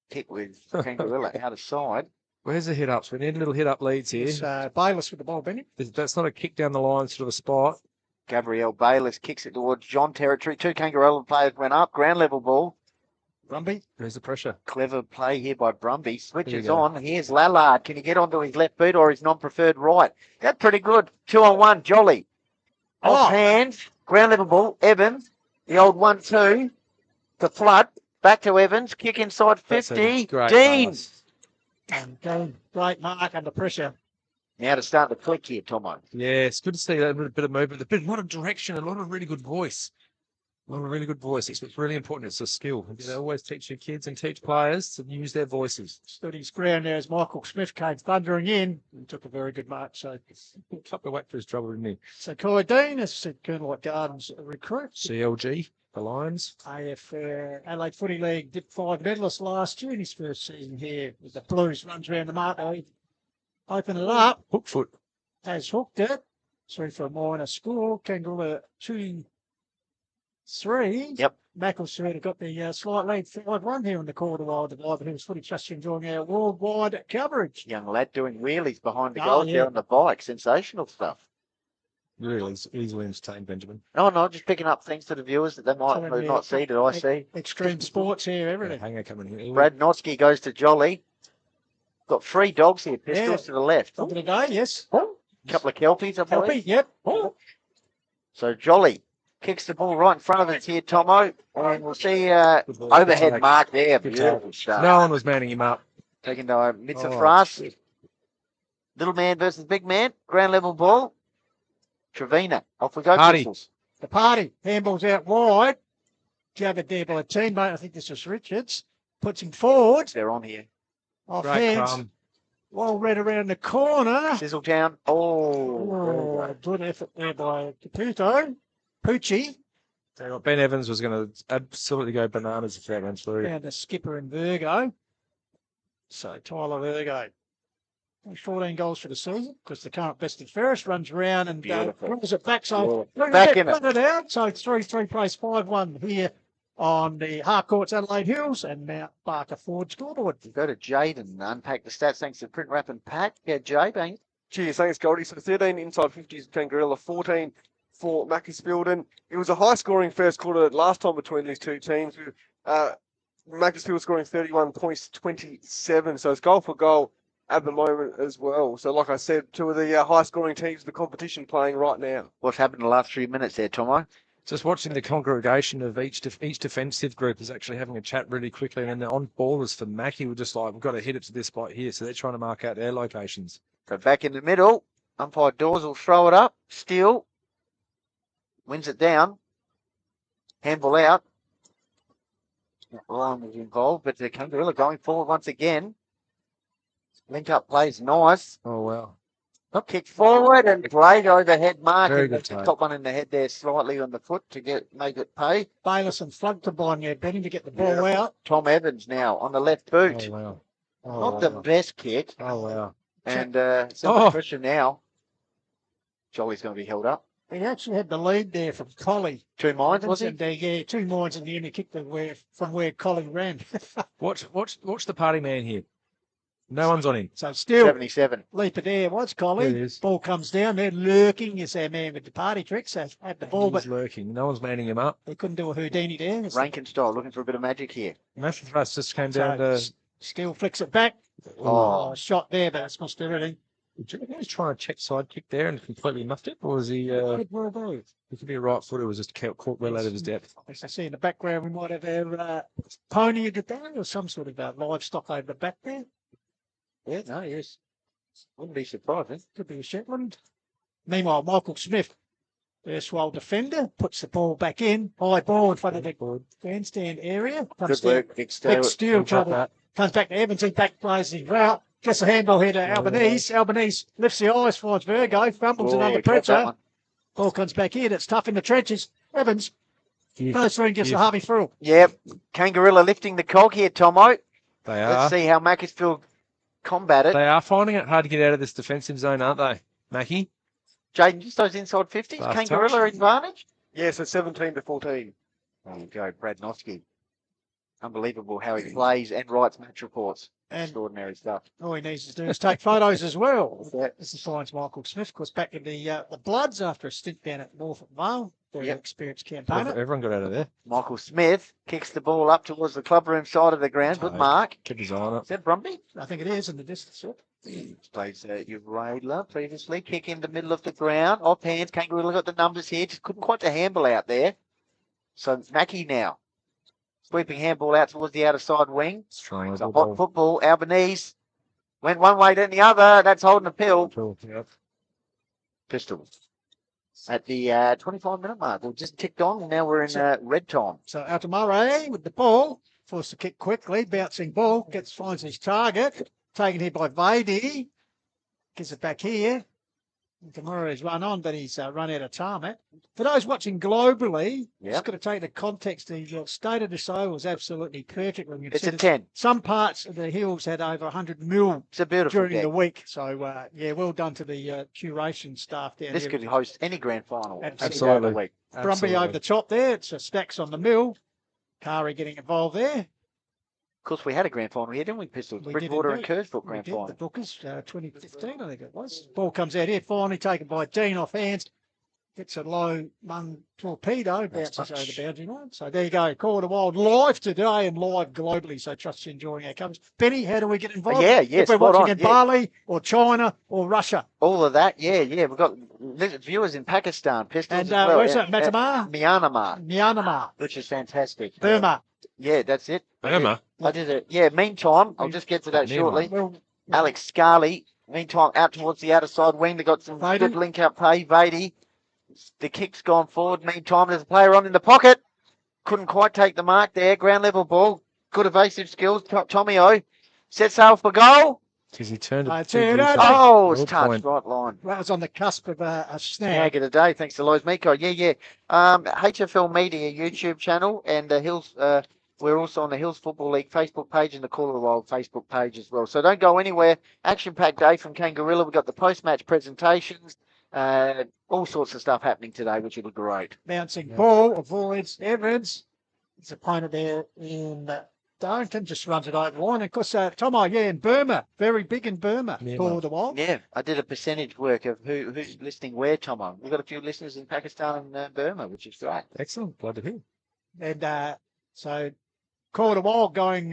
kick with Kangarilla out of side. Where's the hit ups? We need little hit up leads here. It's Bayless with the ball, Benny. That's not a kick down the line sort of a spot. Gabrielle Bayless kicks it towards John territory. 2 Kangarilla players went up. Ground level ball. Brumby. There's the pressure. Clever play here by Brumby. Switches go. on. Here's Lallard. Can he get onto his left boot or his non-preferred right? That's pretty good. 2-on-1. Jolly. Off hands. Ground level ball. Evans. The old 1-2. To Flood. Back to Evans. Kick inside 50. Dean. And great mark under pressure. Now to start the click here, Tomo. Yeah, it's good to see that bit of movement, a lot of direction, a lot of really good voice. A lot of really good voice. It's really important. It's a skill. You know, always teach your kids and teach players to use their voices. Stood his ground there as Michael Smith came thundering in and took a very good mark. So a couple of whack for his trouble, didn't he? So Coy Dean, as said Colonel Gardens recruit. CLG, the Lions. AFL Adelaide Footy League dip 5 medalist last year in his first season here with the Blues. Runs around the mark. Open it up. Hook foot. Has hooked it. 3 for a minor score. Kangaroo 2-3. Yep. Macclesfield have got the slight lead 5-1 here in the quarter while the Live Hills Footy Trust enjoying our worldwide coverage. Young lad doing wheelies behind the goal there on the bike. Sensational stuff. Really easily entertained, Benjamin. Oh, no, just picking up things to the viewers that they might not see that I see. Extreme sports here, everything. Hanger coming here. Brad Notsky goes to Jolly. Got 3 dogs here, pistols to the left. Top of the day, yes. Couple of Kelpies, I believe. Kelpie, yep. So Jolly kicks the ball right in front of us here, Tomo. And we'll see overhead mark there. Beautiful stuff. No one was manning him up. Taken to Mitza Fras. Little man versus big man. Ground level ball. Trevina. Off we go, Pistols. The party. Handball's out wide. Jagged there by a teammate. I think this is Richards. Puts him forward. They're on here. Off hands. Well read around the corner. Sizzletown. Oh, good effort there by Caputo. Poochie. Ben Evans was going to absolutely go bananas if that went through. And the skipper and Virgo. So Tyler Virgo. 14 goals for the season because the current best and fairest runs around and brings it back. So back in it out. So 3-3 place 5-1 here on the Harcourts Adelaide Hills and Mount Barker Ford scoreboard. We'll go to Jade and unpack the stats thanks to Print Wrap and Pack. Yeah, Jade, bang. Cheers, thanks, Goldie. So 13 inside 50s Kangarilla, 14 for Macclesfield. And it was a high-scoring first quarter last time between these two teams. Macclesfield scoring 31 points, 27. So it's goal for goal at the moment as well. So like I said, 2 of the high-scoring teams of the competition playing right now. What's happened in the last 3 minutes there, Tomo? Just watching the congregation of each defensive group is actually having a chat really quickly, and then the on-ballers for Mackie were just like, we've got to hit it to this spot here, so they're trying to mark out their locations. So back in the middle, umpire Dawes will throw it up, steal, wins it down, handball out. Ryan was involved, but the Kangarilla going forward once again. Link up plays nice. Oh, wow. Kick forward and great overhead mark. Very and good the time. top one in the head there slightly on the foot to make it pay. Bayless and Flood combined there, Benny, to get the ball out. Tom Evans now on the left boot. Oh, wow. Oh, Not the best kick. Oh, wow. And some pressure now. Jolly's going to be held up. He actually had the lead there from Collie. 2 mines, was he? Yeah, 2 mines in the end. He kicked from where Collie ran. Watch the party man here. No one's on him. So still 77. Leap of there was Collie. There it is. Ball comes down there, lurking is our man with the party tricks. So had the ball, He's but lurking. No one's manning him up. they couldn't do a Houdini there. Rankin style, looking for a bit of magic here. Matthew Thrust just came down to... Still flicks it back. Oh. Shot there, but it's must everything. Do you think he was trying to check side kick there and completely muffed it? Or was he... He could be a right footer, was just caught well out of his depth. As I see in the background, we might have our pony at the down or some sort of livestock over the back there. Yeah, no, yes. Wouldn't be surprising. Could be a Shetland. Meanwhile, Michael Smith, erstwhile defender, puts the ball back in. High ball in front of the grandstand area. Good work, big steal. Big steal trouble. Comes back to Evans. He back plays his route. Gets a handball here to Albanese. Albanese lifts the eyes, finds Virgo. Fumbles it under pressure. Ball comes back in. It's tough in the trenches. Evans First ring gets the Harvey through. Yep. Kangarilla lifting the cog here, Tomo. They are. Let's see how Macclesfield combat it. They are finding it hard to get out of this defensive zone, aren't they, Mackie? Jaden, just those inside 50s. Last Kangarilla advantage. Yeah, so 17-14. There you go, Brad Noski. Unbelievable how he plays and writes match reports. And extraordinary stuff. All he needs to do is take photos as well. Yeah. This is finds Michael Smith, of course, back in the Bloods after a stint down at Norfolk Vale. Very experienced campaigner. Everyone got out of there. Michael Smith kicks the ball up towards the clubroom side of the ground. Good mark. Kept his eye on it. Is that Brumby? I think it is in the distance. Plays Radler previously. Kick in the middle of the ground. Off hands. Kangarilla got the numbers here. Just couldn't quite the handball out there. So Mackie now. Sweeping handball out towards the outer side wing. Strong It's a hot football. Albanese went one way, then the other. That's holding a pill. Pistol. At the 25-minute mark. We've just ticked on, and now we're in red time. So Altamare with the ball. Forced to kick quickly. Bouncing ball. Finds his target. Taken here by Vady. Gets it back here. Tamura's run on, but he's run out of tarmac. For those watching globally, just got to take the context. The state of this oval was absolutely perfect. When you It's a 10. Some parts of the hills had over 100 mil it's a beautiful during gig. the week. So, yeah, well done to the curation staff down This here. could host any grand final. Absolutely. Any day of the week. Brumby over the top there. It's stacks on the mill. Kari getting involved there. Of course, we had a grand final here, didn't we, Pistols? We Bridgewater did and Kersbrook grand final. The Bookers, 2015, I think it was. Ball comes out here, finally taken by Dean off hands. Gets a low lung torpedo, bounces over the boundary line. So there you go. Call it a wild live today and live globally. So trust you enjoying our coverage. Benny, how do we get involved? Yeah, If we're watching in Bali or China or Russia. All of that, yeah. We've got viewers in Pakistan, Pistols And as well. where's that? Myanmar? Myanmar. Which is fantastic. Burma. Yeah, that's it. Burma? I did it. Yeah, meantime, I'll just get to that shortly. Alex Scarley, meantime, out towards the outer side wing. They've got some good link-up play. Vady. The kick's gone forward. Meantime, there's a player on in the pocket. Couldn't quite take the mark there. Ground level ball. Good evasive skills. Tommy O sets sail for goal. Because he turned it. Oh, it's touched right line. That was on the cusp of a Snag of the day, thanks to Lois Miko. Yeah. HFL Media YouTube channel and the Hills. We're also on the Hills Football League Facebook page and the Call of the Wild Facebook page as well. So don't go anywhere. Action-packed day from Kangarilla. We've got the post-match presentations. All sorts of stuff happening today, which will be great. Bouncing ball, avoids Evans. His opponent there in Darrington just runs it over line. Of course, Tomo, in Burma, very big in Burma. Call the Wild. Yeah, I did a percentage work of who's listening where, Tomo. We've got a few listeners in Pakistan and Burma, which is great. Excellent, glad to hear. And so, Call the Wild going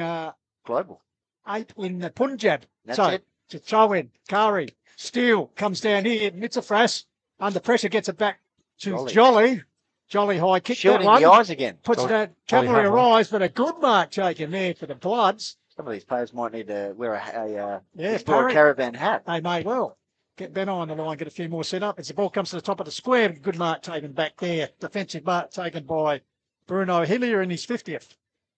global. 8 in the Punjab. That's so, it. To throw in, Kari, Steele comes down here. Mitzafras under pressure gets it back to Jolly. Jolly high kick. Shielding that one. the eyes again. Puts that cavalry rise, but a good mark taken there for the Bloods. Some of these players might need to wear a Parrot. caravan hat. They may well. Get Ben on the line, get a few more set up. As the ball comes to the top of the square, good mark taken back there. Defensive mark taken by Bruno Hillier in his 50th.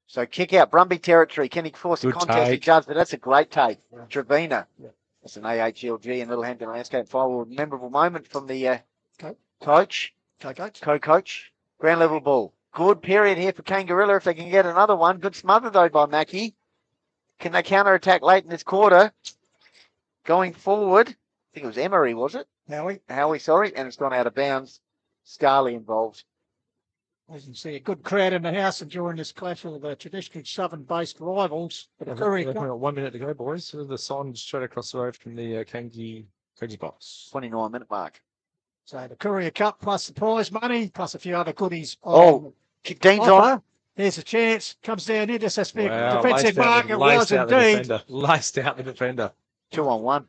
So kick out Brumby territory. Can he force a Good contest take. judge? But that's a great take. Trevina. That's an AHLG and Little Hampton Landscape Firewall. Memorable moment from the co-coach. Ground level ball. Good period here for Kangarilla if they can get another one. Good smother though by Mackie. Can they counter-attack late in this quarter? Going forward. I think it was Emery, was it? Howie, sorry. And it's gone out of bounds. Scarley involved. As you can see, a good crowd in the house enjoying this clash of the traditionally southern-based rivals. But We've got 1 minute to go, boys. So the sign straight across the road from the Kangi box. 29-minute mark. So the Courier Cup plus the prize money, plus a few other goodies. Dean's on. There's a chance. Comes down here. Just has to be Wow, defensive mark. It was indeed. Laced out the defender. 2-on-1.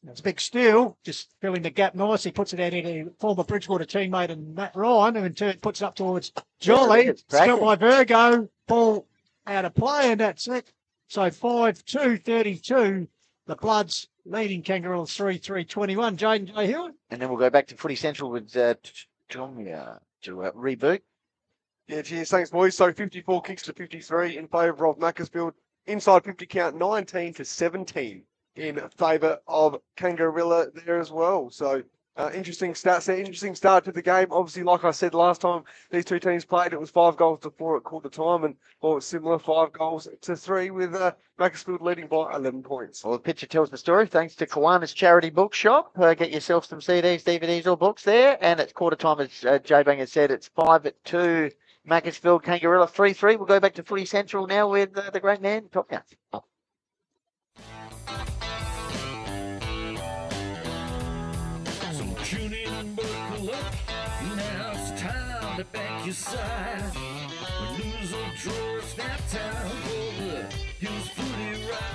It's Big Steele, just filling the gap nice. He puts it out into former Bridgewater teammate and Matt Ryan, who in turn puts it up towards Jolly. Still by Virgo. Ball out of play, and that's it. So 5-2-32. The Bloods leading Kangaroo 3-3-21. Jaden J. Hill. And then we'll go back to Footy Central with Tom to reboot. Yeah, cheers. Thanks, boys. So 54 kicks to 53 in favour of Macclesfield. Inside 50 count, 19-17 in favour of Kangarilla there as well. So Interesting stats there. Interesting start to the game. Obviously, like I said last time, these two teams played. It was 5 goals to 4 at quarter time, and it's similar 5 goals to 3 with Macclesfield leading by 11 points. Well, the picture tells the story. Thanks to Kiwanis Charity Bookshop. Get yourself some CDs, DVDs, or books there. And it's quarter time, as Jay Bang has said. It's 5-2. Macclesfield, Kangarilla 3-3. We'll go back to Footy Central now with the great man, Top Gun. Tune in and buckle up. Now it's time to back your side. When lose or draw, it's now time for the Hills Footy Ride.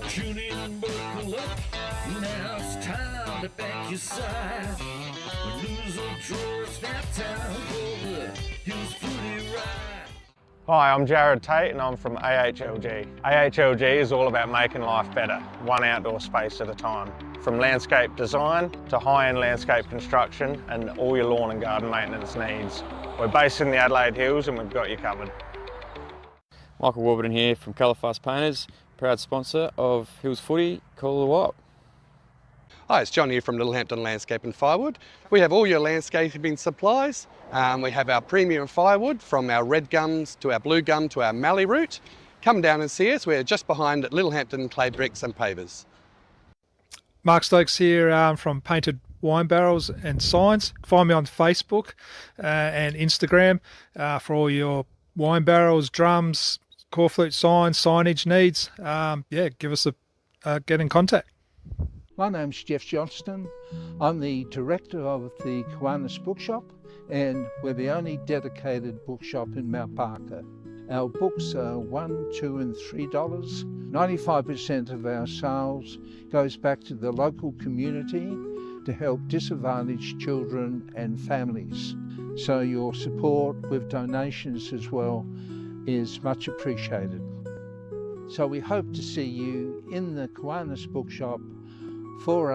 Tune in and buckle up. Now it's time to back your side. When lose or draw, it's now time for the Hills Footy Ride. Hi, I'm Jared Tate and I'm from AHLG. AHLG is all about making life better, one outdoor space at a time. From landscape design to high-end landscape construction and all your lawn and garden maintenance needs. We're based in the Adelaide Hills and we've got you covered. Michael Warburton here from Colourfast Painters, proud sponsor of Hills Footy, Call the Wild. Hi, it's John here from Littlehampton Landscape and Firewood. We have all your landscaping supplies. We have our premium firewood from our red gums to our blue gum to our mallee root. Come down and see us. We're just behind Littlehampton Clay Bricks and Pavers. Mark Stokes here from Painted Wine Barrels and Signs. Find me on Facebook and Instagram for all your wine barrels, drums, core flute signs, signage needs. Give us get in contact. My name's Jeff Johnston. I'm the director of the Kiwanis Bookshop, and we're the only dedicated bookshop in Mount Parker. Our books are $1, $2 and $3. 95% of our sales goes back to the local community to help disadvantaged children and families. So your support with donations as well is much appreciated. So we hope to see you in the Kiwanis Bookshop for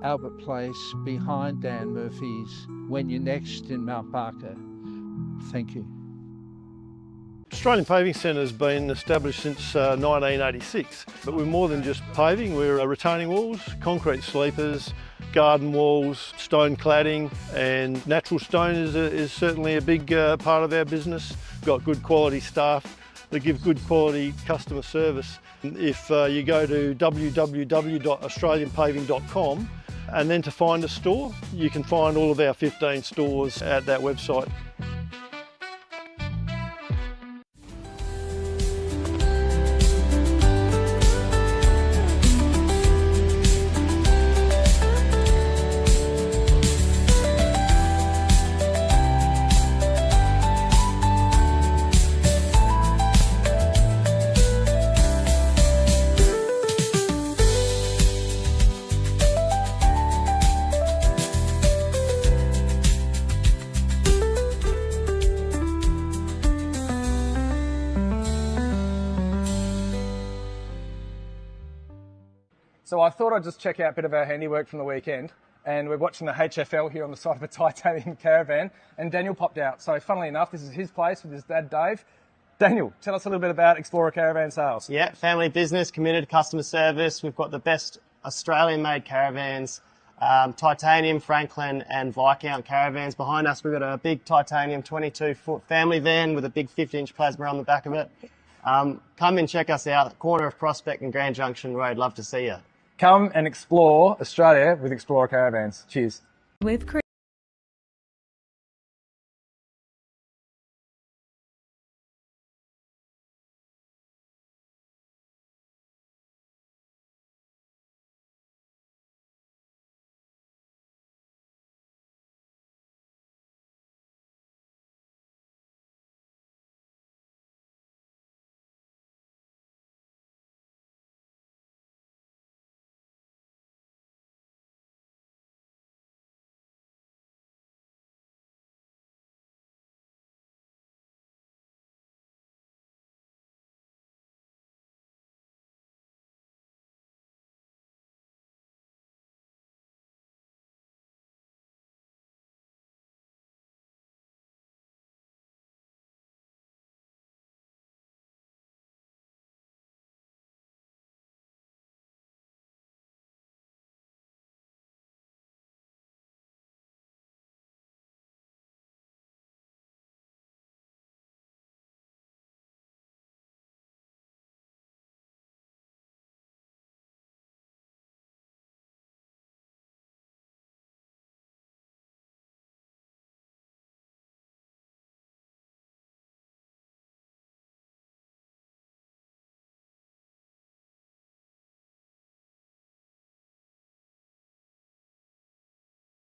Albert Place behind Dan Murphy's when you're next in Mount Parker. Thank you. Australian Paving Centre has been established since 1986, but we're more than just paving. We're retaining walls, concrete sleepers, garden walls, stone cladding, and natural stone is certainly a big part of our business. We've got good quality staff that give good quality customer service. If you go to www.australianpaving.com and then to find a store, you can find all of our 15 stores at that website. So I thought I'd just check out a bit of our handiwork from the weekend, and we're watching the HFL here on the side of a titanium caravan, and Daniel popped out. So funnily enough, this is his place with his dad, Dave. Daniel, tell us a little bit about Explorer Caravan Sales. Yeah, family business, committed customer service. We've got the best Australian-made caravans, titanium, Franklin and Viscount caravans. Behind us, we've got a big titanium 22-foot family van with a big 50-inch plasma on the back of it. Come and check us out, corner of Prospect and Grand Junction Road. Love to see you. Come and explore Australia with Explorer Caravans. Cheers. With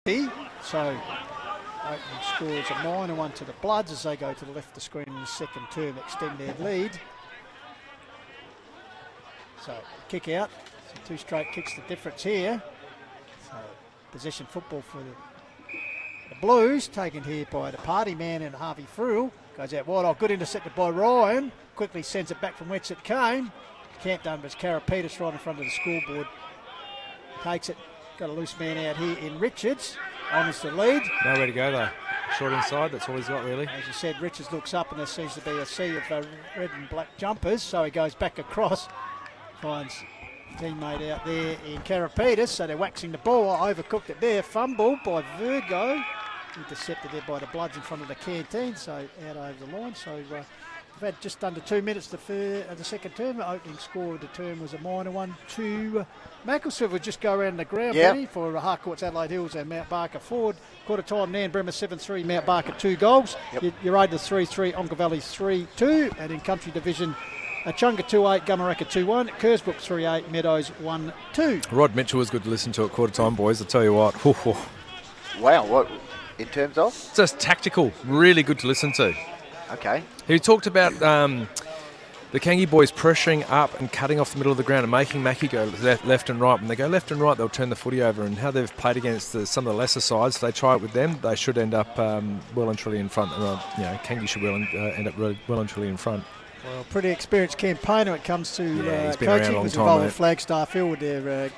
So opening score is a minor one to the Bloods as they go to the left of the screen in the second term, extend their lead. So kick out, so 2 straight kicks the difference here. So possession football for the Blues, taken here by the party man and Harvey Frill. Goes out wide, good intercepted by Ryan, quickly sends it back from whence it came. Can't done, but it's Karapetis right in front of the scoreboard. Takes it, got a loose man out here in Richards. Honours the lead. Nowhere to go though. Short inside, that's all he's got really. As you said, Richards looks up and there seems to be a sea of red and black jumpers, so he goes back across, finds teammate out there in Karapetis, so they're waxing the ball, overcooked it there, fumble by Virgo, intercepted there by the Bloods in front of the canteen, so out over the line. So we've had just under 2 minutes the second term. The opening score of the term was a minor one to Macclesfield. Will just go around the ground, Benny, for Harcourt's Adelaide Hills and Mount Barker forward. Quarter time, Nairne-Bremer 7-3, Mount Barker 2 goals. Uraidla 3-3, Ongar Valley 3-2, and in country division, Chunga 2-8, Gumaraka 2-1, Kersbrook 3-8, Meadows 1-2. Rod Mitchell was good to listen to at quarter time, boys. I'll tell you what. Wow, what in terms of? Just tactical, really good to listen to. Okay. He talked about the Kangi boys pressuring up and cutting off the middle of the ground and making Mackie go left and right. When they go left and right, they'll turn the footy over, and how they've played against some of the lesser sides, if they try it with them, they should end up well and truly in front. Kangi should end up well and truly in front. Well, pretty experienced campaigner when it comes to he's been coaching. around a long Was time, involved mate. with Flagstaff Hill with their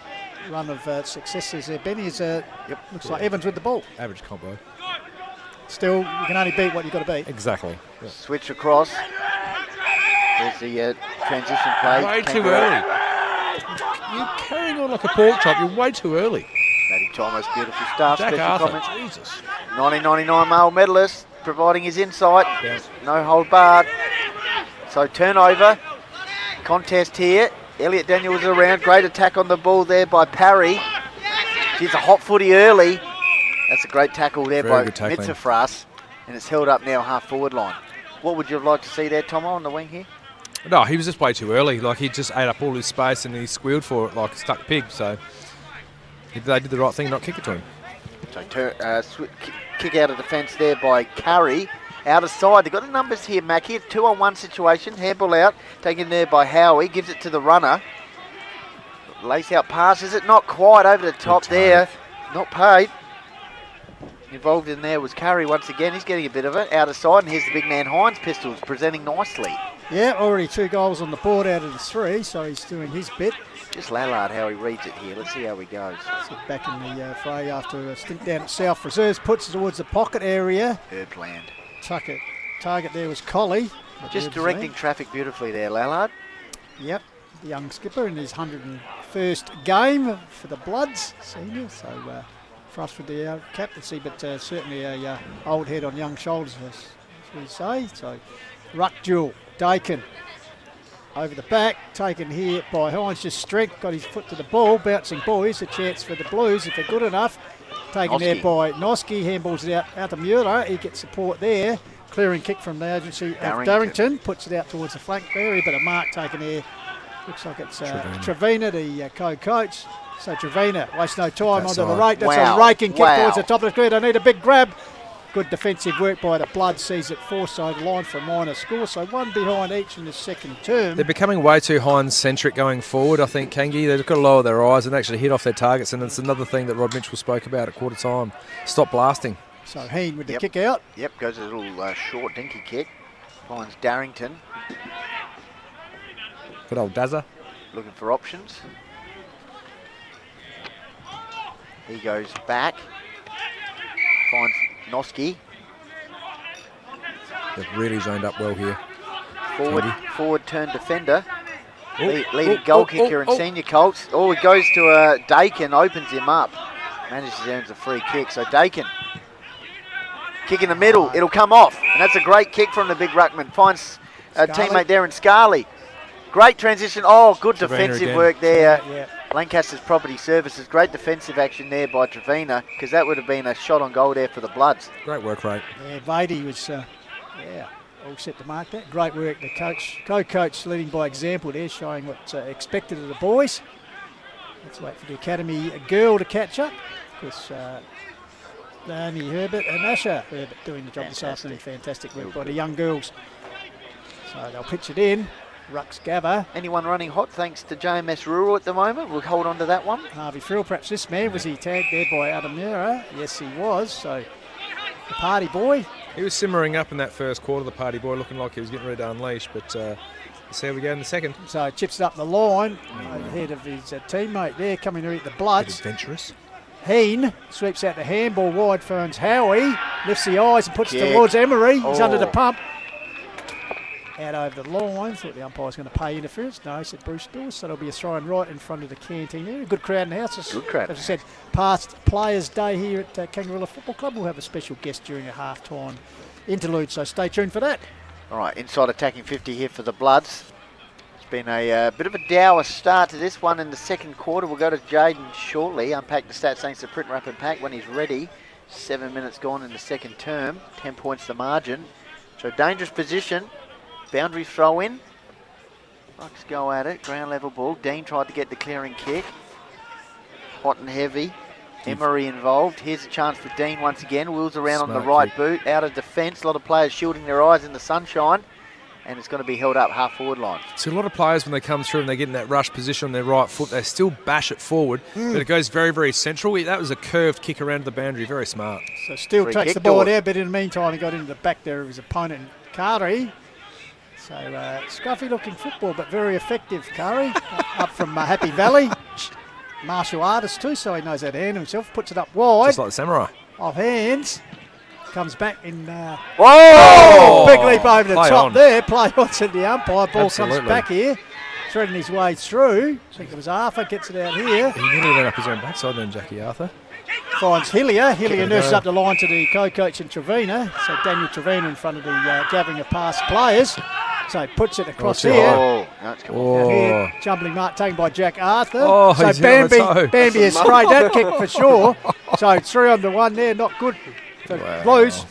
run of successes there. Benny is looks like Evans with the ball. Average combo. Still, you can only beat what you've got to beat. Exactly. Yeah. Switch across. There's the transition play. Way too early. You're carrying on like a pork chop. You're way too early. Matty Thomas, beautiful stuff. Jack Special Arthur, comments. Jesus. 1999 male medalist, providing his insight. No hold barred. So turnover. Contest here. Elliot Daniels around. Great attack on the ball there by Parry. She's a hot footy early. That's a great tackle there by Mitzafras. And it's held up now half forward line. What would you like to see there, Tomo, on the wing here? No, he was just way too early. Like, he just ate up all his space and he squealed for it like a stuck pig. So they did the right thing, not kick it to him. So kick out of defence there by Curry. Out of side. They've got the numbers here, Mackie. 2-on-1 situation. Handball out. Taken there by Howie. Gives it to the runner. Lace out pass. Is it not quite over the top there? Not paid. Involved in there was Curry once again. He's getting a bit of it. Out of side. And here's the big man Hines Pistols presenting nicely. Yeah, already 2 goals on the board out of the 3, so he's doing his bit. Just Lallard how he reads it here. Let's see how he goes. So back in the fray after a stint down at South Reserves. Puts it towards the pocket area. Herbland. Target there was Collie. Just directing traffic beautifully there, Lallard. Yep, the young skipper in his 101st game for the Bloods, senior. So for us with the captaincy, but certainly a old head on young shoulders, as we say. So ruck duel, Dakin over the back, taken here by Hines, just strength, got his foot to the ball, bouncing boys, a chance for the Blues if they're good enough. Taken there by Noski, handballs it out to Mueller, he gets support there. Clearing kick from the agency of Darrington, puts it out towards the flank area, but a mark taken here. Looks like it's Trevina, the co-coach. So Trevina wastes no time onto the rake. That's a raking kick towards the top of the screen. I need a big grab. Good defensive work by the Blood, sees it forced over the line for a minor score. So 1 behind each in the second term. They're becoming way too Hines-centric going forward, I think, Kangi. They've got to lower their eyes and actually hit off their targets, and it's another thing that Rod Mitchell spoke about at quarter time. Stop blasting. So Heen with the kick out. Yep, goes a little short dinky kick. Finds Darrington. Good old Dazza. Looking for options. He goes back. Finds Noski. They've really zoned up well here. Forward turn defender. Leading goal kicker and senior Colts. Oh, he goes to Dakin, opens him up. Manages to earn a free kick. So Dakin. Kick in the middle. It'll come off. And that's a great kick from the big ruckman. Finds a teammate there in Scarley. Great transition. Oh, good defensive work there. Yeah. Lancaster's Property Services. Great defensive action there by Trevina, because that would have been a shot on goal there for the Bloods. Great work rate. Yeah, Vady was all set to mark that. Great work. The co-coach leading by example there, showing what's expected of the boys. Let's wait for the academy girl to catch up, because Naomi Herbert and Asher Herbert doing the job this afternoon. Fantastic work by the young girls. So they'll pitch it in. Rux Gabba. Anyone running hot thanks to JMS Rural at the moment? We'll hold on to that one. Harvey Frill, perhaps this man, was he tagged there by Adamira? Yes, he was. So the party boy. He was simmering up in that first quarter, the party boy, looking like he was getting ready to unleash, but let's see how we go in the second. So chips it up the line, ahead of his teammate there, coming to eat the Bloods. Adventurous. Heen sweeps out the handball wide, Ferns Howie, lifts the eyes and puts it towards Emery. He's under the pump. Out over the line. Thought the umpire was going to pay interference. No, said Bruce Dawes. So there'll be a throw in right in front of the canteen area. Good crowd in the house. Good crowd. As I said, past Players' Day here at Kangarilla Football Club. We'll have a special guest during a half-time interlude, so stay tuned for that. All right, inside attacking 50 here for the Bloods. It's been a bit of a dour start to this one in the second quarter. We'll go to Jaden shortly. Unpack the stats thanks to Print Wrap and Pack when he's ready. 7 minutes gone in the second term. 10 points the margin. So dangerous position. Boundary throw in. Bucks go at it. Ground level ball. Dean tried to get the clearing kick. Hot and heavy. Emery involved. Here's a chance for Dean once again. Wheels around on the right boot. Out of defence. A lot of players shielding their eyes in the sunshine. And it's going to be held up half forward line. So a lot of players, when they come through and they get in that rush position on their right foot, they still bash it forward, but it goes very, very central. That was a curved kick around the boundary. Very smart. So Steele takes the ball there, but in the meantime he got into the back there of his opponent, Kari. So scruffy looking football, but very effective, Kari. Up from Happy Valley. Martial artist too, so he knows how to handle himself. Puts it up wide. Just like the samurai. Off hands. Comes back in. Whoa! Big leap over the top there. Play on to the umpire. Ball comes back here. Threading his way through. I think it was Arthur. Gets it out here. He nearly went up his own backside then, Jackie Arthur. Finds Hillier. Hillier nurses up the line to the co-coach in Trevena. So Daniel Trevena in front of the gathering of past players. So puts it across here. No, it's come off. Here, jumbling mark taken by Jack Arthur. So Bambi has sprayed that kick for sure. So 3 on the 1 there, not good for Blues.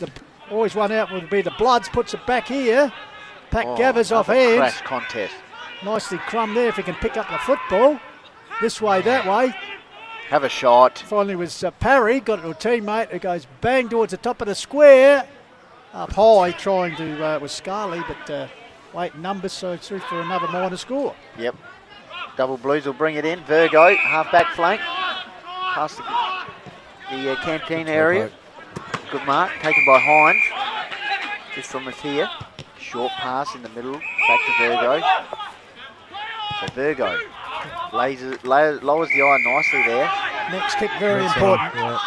Always one out would be the Bloods. Puts it back here. Pat Gathers off hands. Crash contest. Nicely Crumb there if he can pick up the football. This way, that way. Have a shot. Finally was Parry, got it to a teammate who goes bang towards the top of the square. Up high, trying to, was Scarley, but late numbers, so through for another minor score. Yep. Double Blues will bring it in. Virgo, half-back flank. Past the canteen area. Good mark, taken by Hines. Just from us here. Short pass in the middle, back to Virgo. So Virgo lowers the eye nicely there. Next kick, very important. Yeah.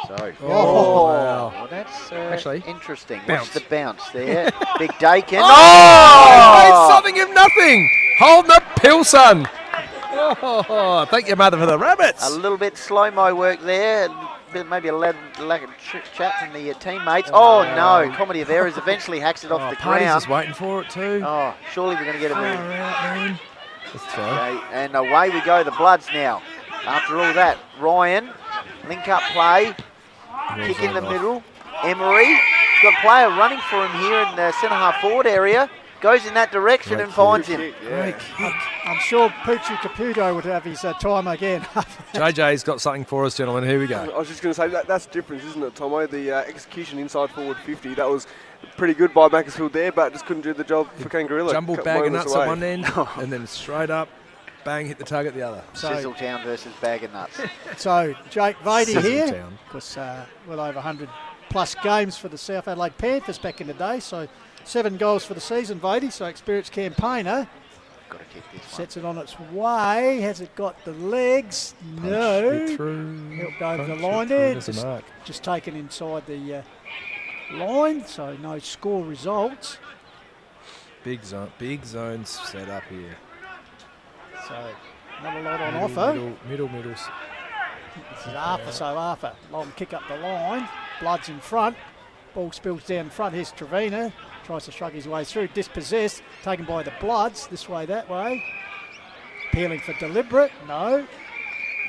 So, wow. That's actually interesting. Bounce. Watch the bounce there. Big Dakin. Oh! Something of nothing. Hold the pill, son. Oh, thank your mother for the rabbits. A little bit slow-mo work there. Maybe a lack of chat from the teammates. Oh, no. Comedy of errors. Eventually hacks it off the Party's ground. just waiting for it too. Oh, surely we're going to get a move. Man. Okay, and away we go, the Bloods now. After all that, Ryan, link-up play, kick in the middle. Emery, got a player running for him here in the centre-half forward area. Goes in that direction and finds him. I'm sure Poochie Caputo would have his time again. JJ's got something for us, gentlemen. Here we go. I was just going to say, that's the difference, isn't it, Tomo? The execution inside forward 50, that was pretty good by Macclesfield there, but just couldn't do the job for Kangarilla. Jumble bag of nuts at one end, and then straight up, bang, hit the target at the other. Sizzletown versus Bag of Nuts. So Jake Vady here, because well over 100 plus games for the South Adelaide Panthers back in the day, so 7 goals for the season, Vady, so experienced campaigner. Got to kick this one. Sets it on its way. Has it got the legs? No. Helped over the line there. Just taken inside the line, so no score results. Big zones set up here. So not a lot on offer. Middle. This is Arthur, so Arthur. Long kick up the line. Bloods in front. Ball spills down front. Here's Trevena. Tries to shrug his way through. Dispossessed. Taken by the Bloods. This way, that way. Appealing for deliberate. No.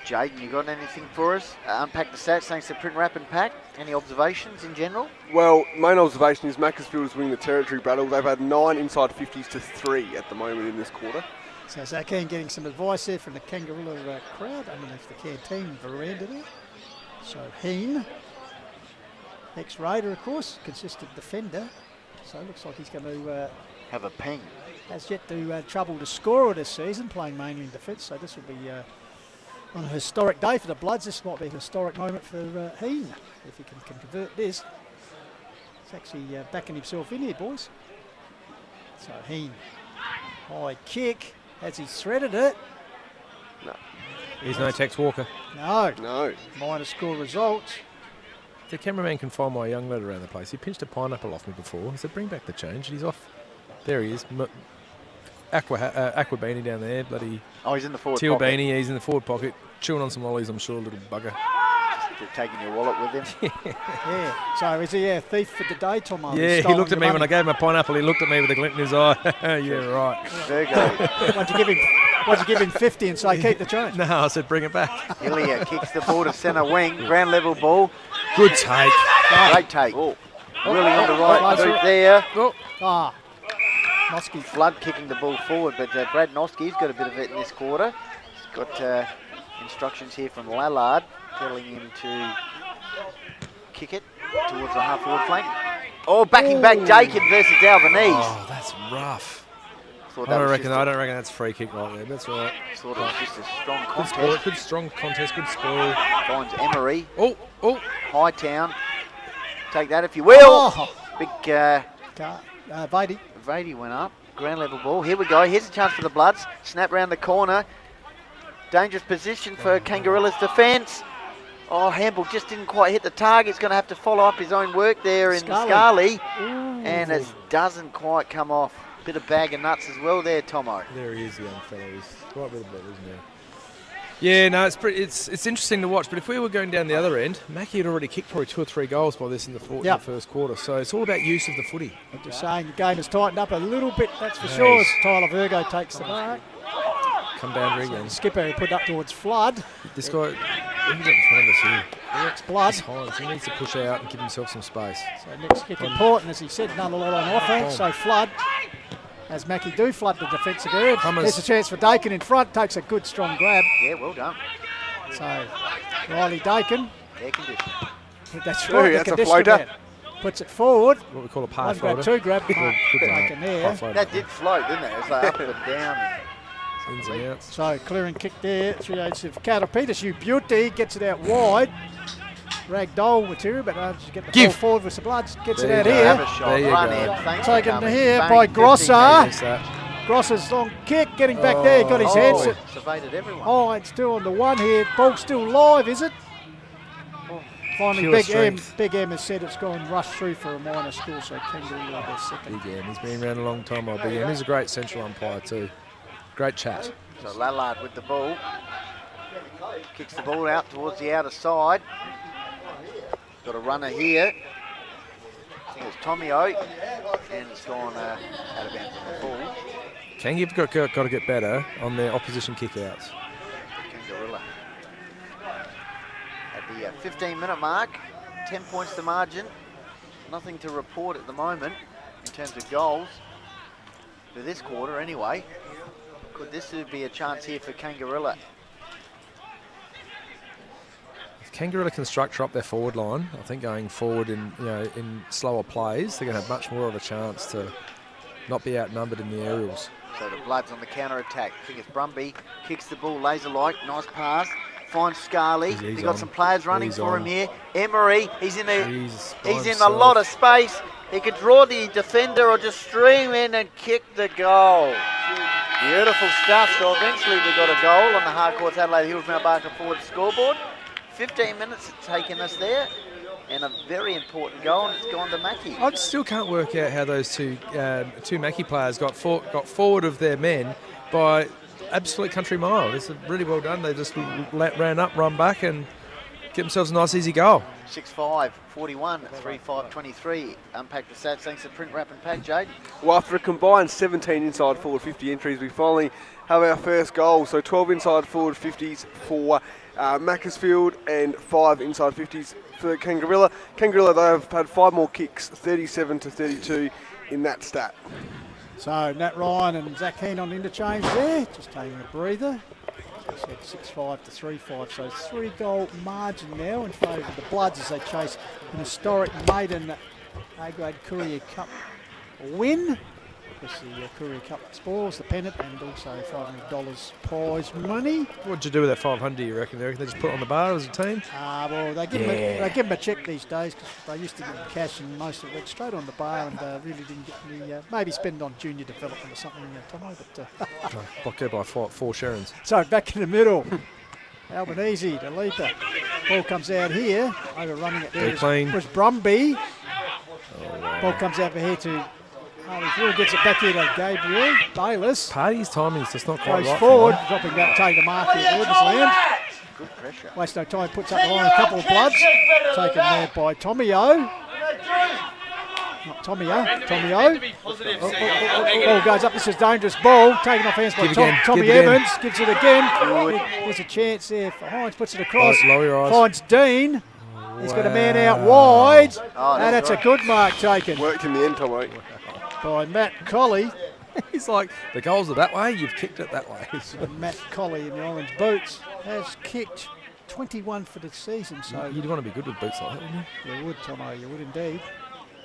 Jaden, you got anything for us? Unpack the stats thanks to Print Wrap and Pack. Any observations in general? Well, main observation is Macclesfield is winning the territory battle. They've had 9 inside 50s to 3 at the moment in this quarter. So Zakeen getting some advice there from the Kangarilla crowd underneath the canteen veranda there. So Heen Ex-Raider, of course, consistent defender. So it looks like he's going to have a ping. Has yet to trouble to score this season, playing mainly in defence. So this will be on a historic day for the Bloods. This might be a historic moment for Heen, if he can convert this. He's actually backing himself in here, boys. So Heen, high kick. Has he threaded it? No. He's no Tex Walker. No. No. Minor score results. The cameraman can find my young lad around the place. He pinched a pineapple off me before. He said, bring back the change. And he's off. There he is. Aqua beanie down there. Bloody. Oh, he's in the forward teal pocket. beanie. He's in the forward pocket. Chewing on some lollies, I'm sure, little bugger. Just taking your wallet with him. Yeah. So is he a thief for the day, Tom? Yeah, he looked at me when I gave him a pineapple. He looked at me with a glint in his eye. Yeah, right. Virgo. Why'd you give him 50 and say keep the change? No, I said bring it back. Hillier kicks the ball to centre wing. Ground level ball. Good take. Great take. Really on the right boot there. Ah. Noski. Flood kicking the ball forward, but Brad Noski's got a bit of it in this quarter. He's got instructions here from Lallard telling him to kick it towards the half-forward flank. Oh, backing back Dakin versus Albanese. Oh, that's rough. I don't reckon that's a free kick right there. That's right. Sort of just a strong Good contest. sport, good strong contest, good spoil. Finds Emery. Oh. Hightown. Take that if you will. Oh. Big Vady. Vady went up. Ground level ball. Here we go. Here's a chance for the Bloods. Snap round the corner. Dangerous position for Kangarilla's defence. Oh, Hamble just didn't quite hit the target. He's going to have to follow up his own work there in Scarley. And it doesn't quite come off. Bit of bag of nuts as well there, Tomo. There he is, the young fellow. He's right with the ball, isn't he? Yeah, no, it's interesting to watch. But if we were going down the other end, Mackie had already kicked probably 2 or 3 goals by this in the first quarter. So it's all about use of the footy. I'm just saying the game has tightened up a little bit, that's for sure, as Tyler Virgo takes the mark. Come boundary again. Skipper put up towards Flood. This guy, he's in front of us here. It's Blood. He needs to push out and give himself some space. So next kick important, as he said, none a lot on offense. So Flood, as Mackie do flood the defensive area. There's a chance for Dakin in front, takes a good strong grab. Yeah, well done. So Riley Dakin. Air conditioning. That's right. That's a floater. Puts it forward. What we call a par floater. floater. 2 grab. Dakin there. That did float, didn't it? It was like up and down. Ins and outs. So clearing kick there, 3/8 of Carter Peters. You beauty, gets it out wide. Ragdoll material, but just get the ball forward with some Bloods. Gets it out here. Have a shot. Run in. Taken here by Grosser. Grosser's long kick, getting back there. Got his head. It's evaded everyone. Oh, it's 2 on the 1 here. Ball still live, is it? Finally, Big M has said it's gone rush through for a minor score, so Kangarilla has second. Big M, he's been around a long time, Big M. He's a great central umpire too. Great chat. So Lallard with the ball. Kicks the ball out towards the outer side. Got a runner here. I think it's Tommy O. And it's gone out of bounds on the ball. Kangi's got to get better on their opposition kick-outs. Kangarilla. At the 15-minute mark, 10 points to margin. Nothing to report at the moment in terms of goals for this quarter anyway. Could this be a chance here for Kangarilla? If Kangarilla can structure up their forward line, I think going forward in slower plays, they're going to have much more of a chance to not be outnumbered in the aerials. So the Bloods on the counter-attack. I think it's Brumby, kicks the ball laser-like, nice pass. Finds Scarley. They've got some players running for him here. Emery, he's in a lot of space. He could draw the defender or just stream in and kick the goal. Beautiful stuff. So eventually we got a goal on the Harcourts Adelaide Hills Mount Barker forward scoreboard. 15 minutes it's taken us there, and a very important goal, and it's gone to Mackie. I still can't work out how those two Mackie players got forward of their men by absolute country mile. It's really well done. They just ran up, run back, and get themselves a nice easy goal. 6-5, 41, 3-5, 23. Unpack the stats thanks to Print Wrap and Pack, Jade. Well, after a combined 17 inside forward 50 entries, we finally have our first goal. So 12 inside forward 50s for Macclesfield and 5 inside 50s for Kangarilla. Kangarilla, they have had 5 more kicks, 37-32 in that stat. So Nat Ryan and Zach Heen on interchange there, just taking a breather. said 6-5 to 3-5. So 3-goal margin now in favour of the Bloods as they chase an historic maiden A-grade Courier Cup win. Of course, the Courier Cup spoils the pennant and also $500 prize money. What'd you do with that 500? You reckon? They just put it on the bar as a team? Well, they give them a check these days because they used to give them cash and most of it went straight on the bar and really didn't get any. Maybe spend on junior development or something, Tomo. But Blocked out by four Sharons. so back in the middle, Albanese to Leaper. Ball comes out here, overrunning it there was Brumby. Ball comes out for here to Harvey gets it back here to Gabriel Bayless. Party's timing's just not quite Goes right. forward, dropping that, taking the mark here. Land. Good pressure. Waste no time, puts up the line a couple of Bloods. Taken there by Tommy O. Not Tommy O. Ball goes up. This is dangerous ball. Taken off hands by Tommy Evans. Gives it again. There's a chance there for Hines. Puts it across. Lower your eyes. Finds Dean. He's got a man out wide. And that's a good mark taken. Worked in the end, Tommy. By Matt Colley. He's like, the goals are that way, you've kicked it that way. Matt Colley in the orange boots has kicked 21 for the season. So you'd want to be good with boots like that, wouldn't you? You would, Tomo, you would indeed.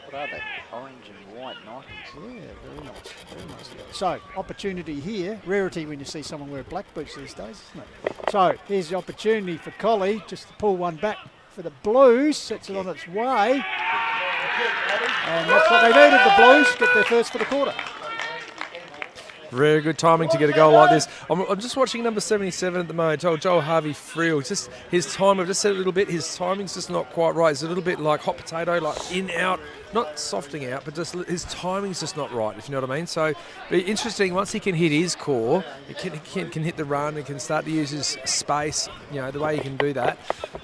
What are they? Orange and white Nikes. Yeah, very nice. Very nice. So, opportunity here. Rarity when you see someone wear black boots these days, isn't it? So, here's the opportunity for Colley just to pull one back for the Blues. Sets it on its way. And that's what they needed, the Blues, get their first for the quarter. Very good timing to get a goal like this. I'm just watching number 77 at the moment. Joel Harvey Friel. Just his time, I've just said a little bit, his timing's just not quite right. It's a little bit like hot potato, like in, out, not softening out, but just his timing's just not right, if you know what I mean. So, interesting, once he can hit his core, he can hit the run, and can start to use his space, the way he can do that,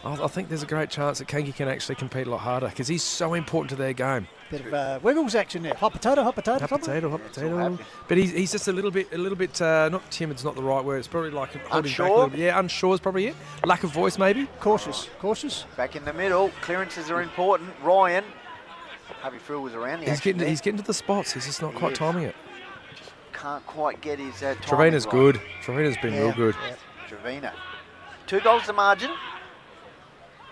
I think there's a great chance that Kangi can actually compete a lot harder because he's so important to their game. Bit of Wiggles action there. Hot potato. Hot potato. But he's just a little bit. Not timid's not the right word. It's probably like holding back a little bit. Yeah, unsure is probably it. Lack of voice, maybe. Cautious. Back in the middle. Clearances are important. Ryan. Harvey Friel was around the action. He's getting to the spots. He's just not quite timing it. Can't quite get his timing. Trevina's right. good. Trevina's been real good. Yeah. Trevina. 2 goals to margin.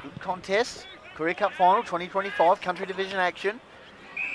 Good contest. Courier Cup final 2025 Country Division action.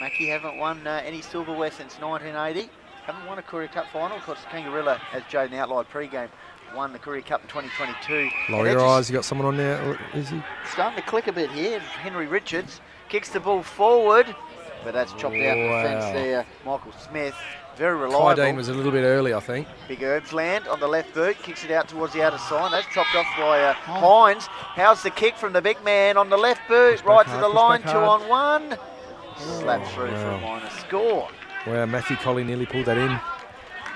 Mackie haven't won any silverware since 1980. Haven't won a Courier Cup final. Of course, Kangarilla, as Jaden outlined pre-game, won the Courier Cup in 2022. Lower your eyes. You got someone on there, or is he? Starting to click a bit here. Henry Richards kicks the ball forward, but that's chopped out the fence there. Michael Smith, very reliable. Tydane was a little bit early, I think. Big Herbs land on the left boot, kicks it out towards the outer side. That's chopped off by Hines. How's the kick from the big man on the left boot? Right to the line, 2-on-1. Slap through for a minor score. Wow, Matthew Colley nearly pulled that in.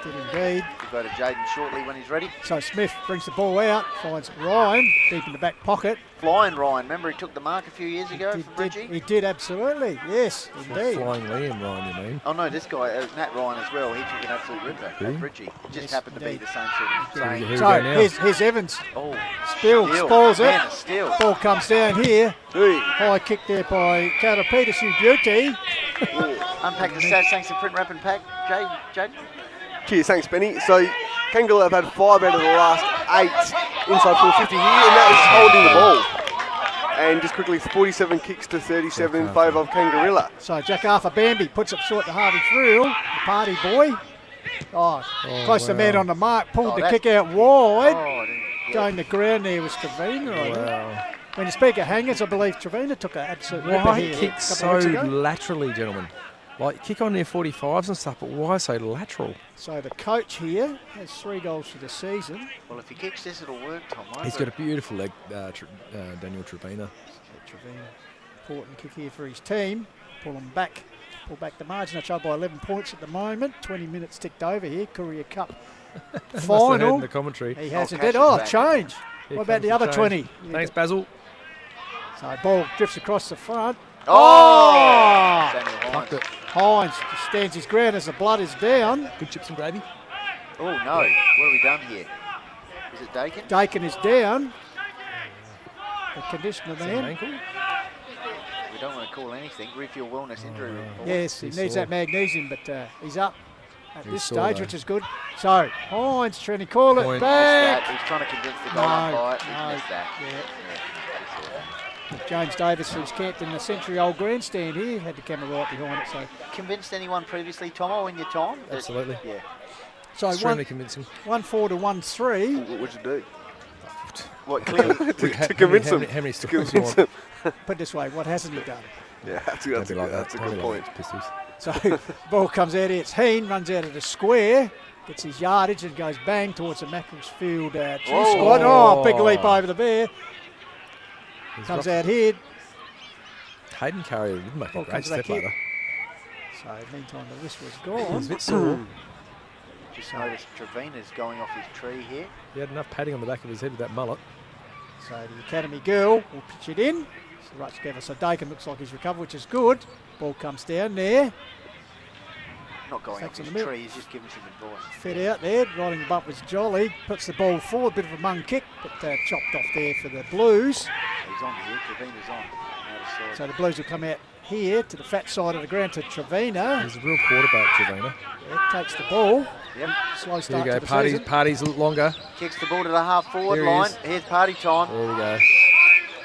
Did indeed. We'll go to Jaden shortly when he's ready. So Smith brings the ball out, finds Ryan deep in the back pocket. Flying Ryan, remember he took the mark a few years ago from Bridgie? He did, absolutely, yes, indeed. Flying Liam Ryan, you mean? Oh no, this guy, Nat Ryan as well, he took an absolute ripper at Bridgie. Just happened to be the same sort of thing. So here's Evans. Oh, spoils it. Steal. Ball comes down here. High kick there by Carter Peters, beauty. Unpack the stats, thanks to Print Wrap and Pack. Jaden? Cheers, thanks, Benny. So, Kangarilla have had 5 out of the last 8 inside 450 here, and that is holding the ball. And just quickly, 47 kicks to 37 in favour of Kangarilla. So, Jack Arthur Bambi puts up short to Harvey Friel, the party boy. Close to the man on the mark, pulled the kick out wide. Going the ground there was Trevina, When you speak of hangers, I believe Trevina took an absolute ripper here. Why kick so laterally, gentlemen? Like, kick on near 45s and stuff, but why so lateral? So the coach here has 3 goals for the season. Well, if he kicks this, it'll work, Tom. He's got a beautiful leg, Daniel Trevina. Trevina, important kick here for his team. Pull back the margin. They're trailed by 11 points at the moment. 20 minutes ticked over here. Courier Cup final. In the commentary. He has a change. What about the other 20? Thanks, Basil. So ball drifts across the front. Tucked it. Hines stands his ground as the blood is down. Good chips and gravy. Oh no, what have we done here? Is it Dakin? Dakin is down. The condition of the man. We don't want to call anything. Refuel wellness injury report. Yes, he needs that magnesium, but he's up. at He this saw stage, that. which is good. So, Hines trying to call it Point. back. He's trying to convince the goal umpire. He's missed that. James Davis, who's camped in the century-old grandstand here, had the camera right behind it. So, Convinced anyone previously, Tomo, in your time? Absolutely. Yeah. so Extremely convincing. 1-4 to 1-3. What'd you do? What, clearly? to convince him. How many To stories you convince want? him. Put it this way, what hasn't he done? Yeah, that's a good point. Pistols. So, ball comes out here. It's Heen, runs out of the square, gets his yardage and goes bang towards the Macclesfield squad. Oh, big leap over the bear. Comes out here. Hayden Curry would make a Ball great comes back step here. ladder. So, meantime, the wrist was gone. He's a bit sore. Just noticed Trevina's going off his tree here. He had enough padding on the back of his head with that mullet. So the Academy girl will pitch it in. So right together. So Dakin looks like he's recovered, which is good. Ball comes down there. Not going off Stacks in his the middle. tree, he's just giving some advice. Fed out there. Riding the bump was jolly. Puts the ball forward. Bit of a mung kick, but chopped off there for the Blues. He's on here. Trevina's on. So the Blues will come out here to the fat side of the ground to Trevina. He's a real quarterback, Trevina. Yeah, takes the ball. Yep. Slow Here start you go. to the season. Party's longer. Kicks the ball to the half-forward Here he line. is. Here's party time. There we go.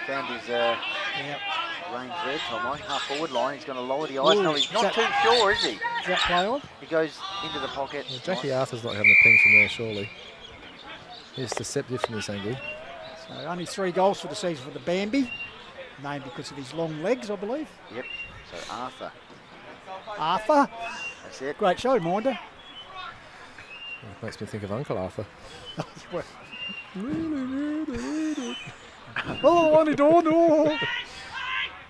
Found his range there, Tomo. Half-forward line. He's going to lower the eyes. Ooh, No, he's not is too sure, is he? Is that play on? He goes into the pocket. Well, Jackie Arthur's not having a ping from there, surely. He's deceptive from this angle. So only 3 goals for the season for the Bambi. Named because of his long legs, I believe. Yep. So Arthur. That's it. Great show, Minder. Makes me think of Uncle Arthur. Oh, I don't know.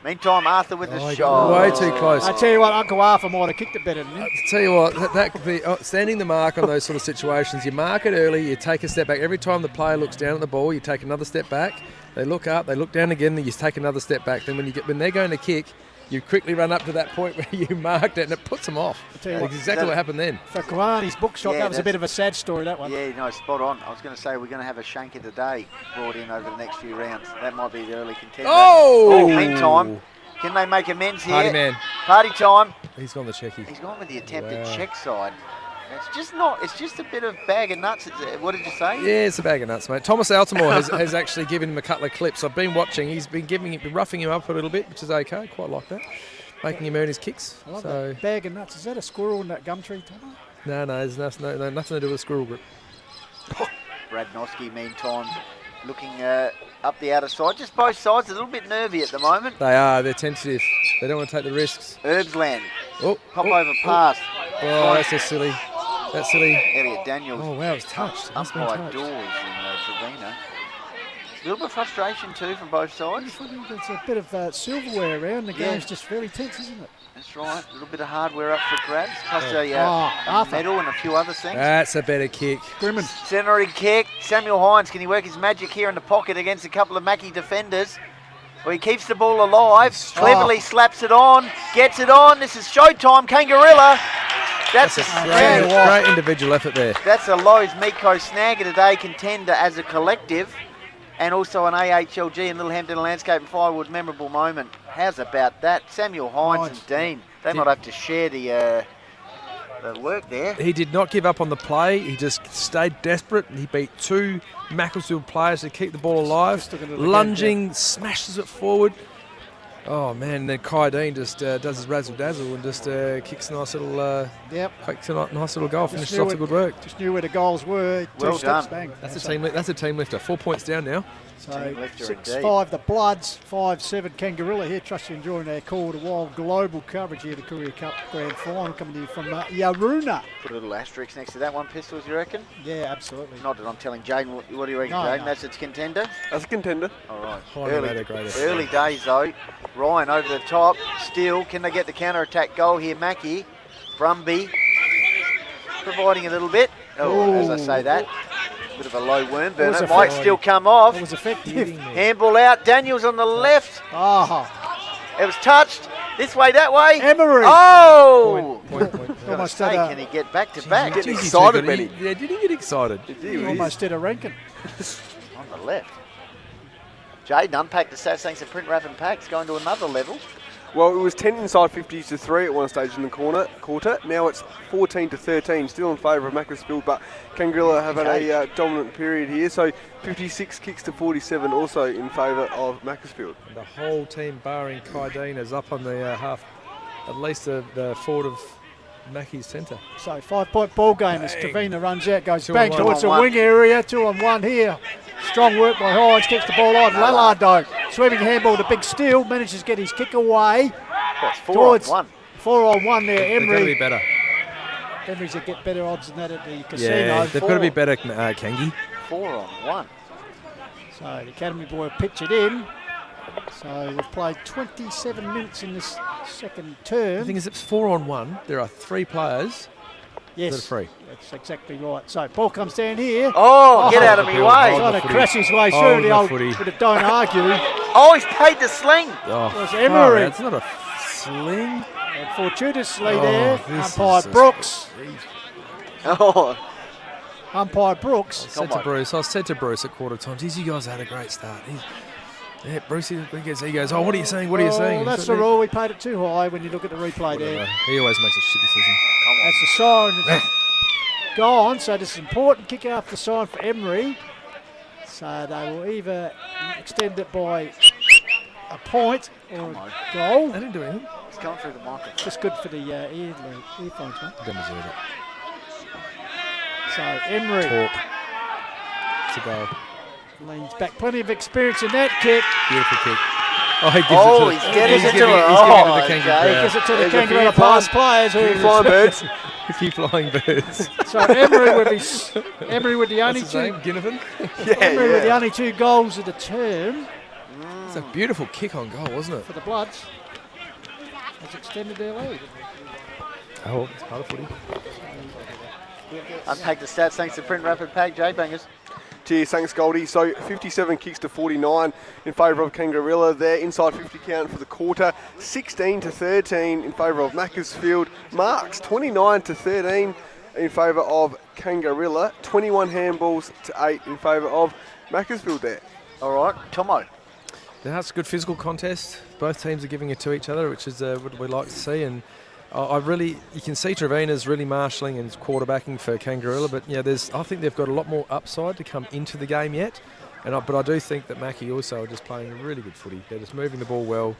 Meantime, Arthur with the he shot. got way too close. I tell you what, Uncle Arthur might have kicked it better than him. Tell you what, standing the mark on those sort of situations, you mark it early, you take a step back. Every time the player looks down at the ball, you take another step back. They look up, they look down again, then you take another step back. Then when they're going to kick, you quickly run up to that point where you marked it, and it puts them off. That's exactly what happened then. For Kalani's bookshop, that was a bit of a sad story, that one. Yeah, no, spot on. I was going to say we're going to have a shank of the day brought in over the next few rounds. That might be the early contender. Oh! Meantime, can they make amends here? Party man. Party time. He's gone the checkie. He's gone with the attempted Wow. check side. It's just a bit of bag of nuts. What did you say? Yeah, it's a bag of nuts, mate. Thomas Altamore has actually given him a couple of clips. I've been watching. He's been roughing him up a little bit, which is okay. Quite like that. Making him earn his kicks. I love that bag of nuts. Is that a squirrel in that gum tree, Tomo? No, there's nothing to do with squirrel grip. Brad Noski, meantime, looking up the outer side. Just both sides a little bit nervy at the moment. They are. They're tentative. They don't want to take the risks. Herbsland. Oh, Pop over pass. Oh, that's just silly. That's silly. Elliot Daniels. Oh, wow, it's touched. It must have been Umpire touched. doors in Trevina. A little bit of frustration too from both sides. There's a bit of silverware around. The game's just fairly tense, isn't it? That's right. A little bit of hardware up for grabs, plus a Arthur. medal and a few other things. That's a better kick. Grimmin. Centering kick. Samuel Hines, can he work his magic here in the pocket against a couple of Mackie defenders? Well, he keeps the ball alive. Cleverly slaps it on. Gets it on. This is showtime. Kangarilla. That's a great individual effort there. That's a Lowe's Miko Snagger today contender as a collective, and also an AHLG and Littlehampton Landscape and Firewood memorable moment. How's about that? Samuel Hines and Dean. They might have to share the work there. He did not give up on the play. He just stayed desperate. He beat 2 Macclesfield players to keep the ball alive. Lunging, smashes it forward. Oh man! Then Kai Dean just does his razzle dazzle and just kicks a nice little, kicks a nice little goal. Finishes off the good work. Just knew where the goals were. Well 2 steps done. bang. That's a team lifter. 4 points down now. So Team lifter 6-5 the Bloods, 5-7 Kangarilla here. Trust you're enjoying our Call to Wild global coverage here, the Courier Cup Grand Final coming to you from Yaruna. Put a little asterisk next to that one, Pistols, you reckon? Yeah, absolutely. Not that I'm telling Jaden. What do you reckon, No, Jaden? no. That's its contender? That's a contender. All right. Highly rated, great effort. Early days, though. Ryan over the top. Still, can they get the counter-attack goal here? Mackie. Brumby. Providing a little bit. Oh, as I say that. Bit of a low worm burn. It might still come off. It was effective. Handball out. Daniels on the left. Oh. It was touched. This way, that way. Emery. Oh! Almost Say, had can he get back to back? Getting excited, Benny. Yeah, did he get excited? almost did a ranking. On the left. Jaden unpacked the stats thanks to print wrap and packs, going to another level. Well, it was 10 inside 50s to 3 at one stage in the quarter. Now it's 14 to 13, still in favour of Macclesfield, but Kangarilla have had a dominant period here. So 56 kicks to 47, also in favour of Macclesfield. And the whole team, barring Kaideen, is up on the half, at least the forward of Mackie's centre. So 5-point ball game as Trevina runs out, goes Two bang on one. towards the wing area, 2-on-1 here. Strong work by Hines, kicks the ball on. Lallard though, sweeping handball to Big Steele, manages to get his kick away. That's 4-on-1. 4-on-1 there, They've got to Emery. be better. Emery's will get better odds than that at the casino. Yeah, they've got to be better, Kangi. 4-on-1. So the Academy boy will pitch it in. So we've played 27 minutes in this second term. The thing is, it's 4-on-1. There are 3 players that are free. That's exactly right. So ball comes down here. Oh, get out of me way. Trying to crash his way through the old bit of don't argue. Oh, he's paid the sling. Oh, Was Emery. It's not a sling. And fortuitously there, this umpire is Brooks. Oh. Umpire Brooks. I said to Bruce at quarter time, geez, you guys had a great start. Yeah, Bruce, he goes, oh, what are you saying? What are you saying? Well, that's the rule. We paid it too high when you look at the replay there. He always makes a shit decision. That's the siren. It's gone. So this is important. Kick out the sign for Emery. So they will either extend it by a point or a goal. They didn't do anything. It's going through the microphone. Just good for the earphones, mate. Don't deserve it. So Emery. Talk. It's a goal. Leans back. Plenty of experience in that kick. Beautiful kick. Oh, he gives it to he's getting it to giving it. it to the Kangaroo Okay. crowd. He gives it to the There's a few Kangaroo past players. few flying birds. A few flying birds. So Emery with the only What's his two. name? Ginnivan? Emery with the only 2 goals of the term It's a beautiful kick on goal, wasn't it? for the Bloods. Has extended their lead. Oh, it's part of footy. Unpack the stats thanks to Print Rapid Pack, J-Bangers. Cheers, thanks Goldie. So 57 kicks to 49 in favour of Kangarilla. Their inside 50 count for the quarter. 16 to 13 in favour of Macclesfield. Marks 29 to 13 in favour of Kangarilla. 21 handballs to 8 in favour of Macclesfield there. All right, Tomo. That's a good physical contest. Both teams are giving it to each other, which is what we like to see. And you can see Trevina's really marshalling and quarterbacking for Kangarilla, but yeah, I think they've got a lot more upside to come into the game yet. But I do think that Mackie also are just playing really good footy. They're just moving the ball well.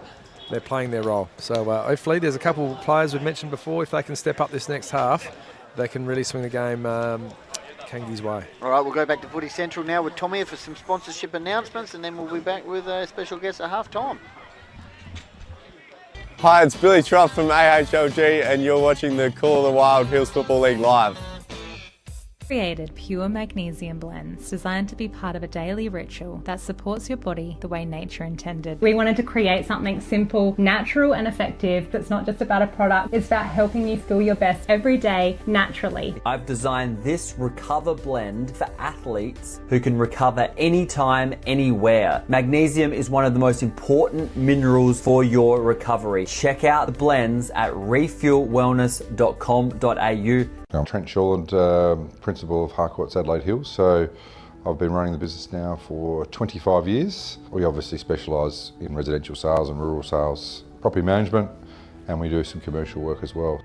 They're playing their role. So hopefully there's a couple of players we've mentioned before. If they can step up this next half, they can really swing the game Kangi's way. All right, we'll go back to Footy Central now with Tommy for some sponsorship announcements, and then we'll be back with a special guest at half-time. Hi, it's Billy Trump from AHLG and you're watching the Call of the Wild Hills Football League live. Created pure magnesium blends designed to be part of a daily ritual that supports your body the way nature intended. We wanted to create something simple, natural and effective that's not just about a product, it's about helping you feel your best every day naturally. I've designed this Recover blend for athletes who can recover anytime, anywhere. Magnesium is one of the most important minerals for your recovery. Check out the blends at refuelwellness.com.au. I'm Trent Shawland, principal of Harcourt's Adelaide Hills. So I've been running the business now for 25 years. We obviously specialise in residential sales and rural sales, property management, and we do some commercial work as well.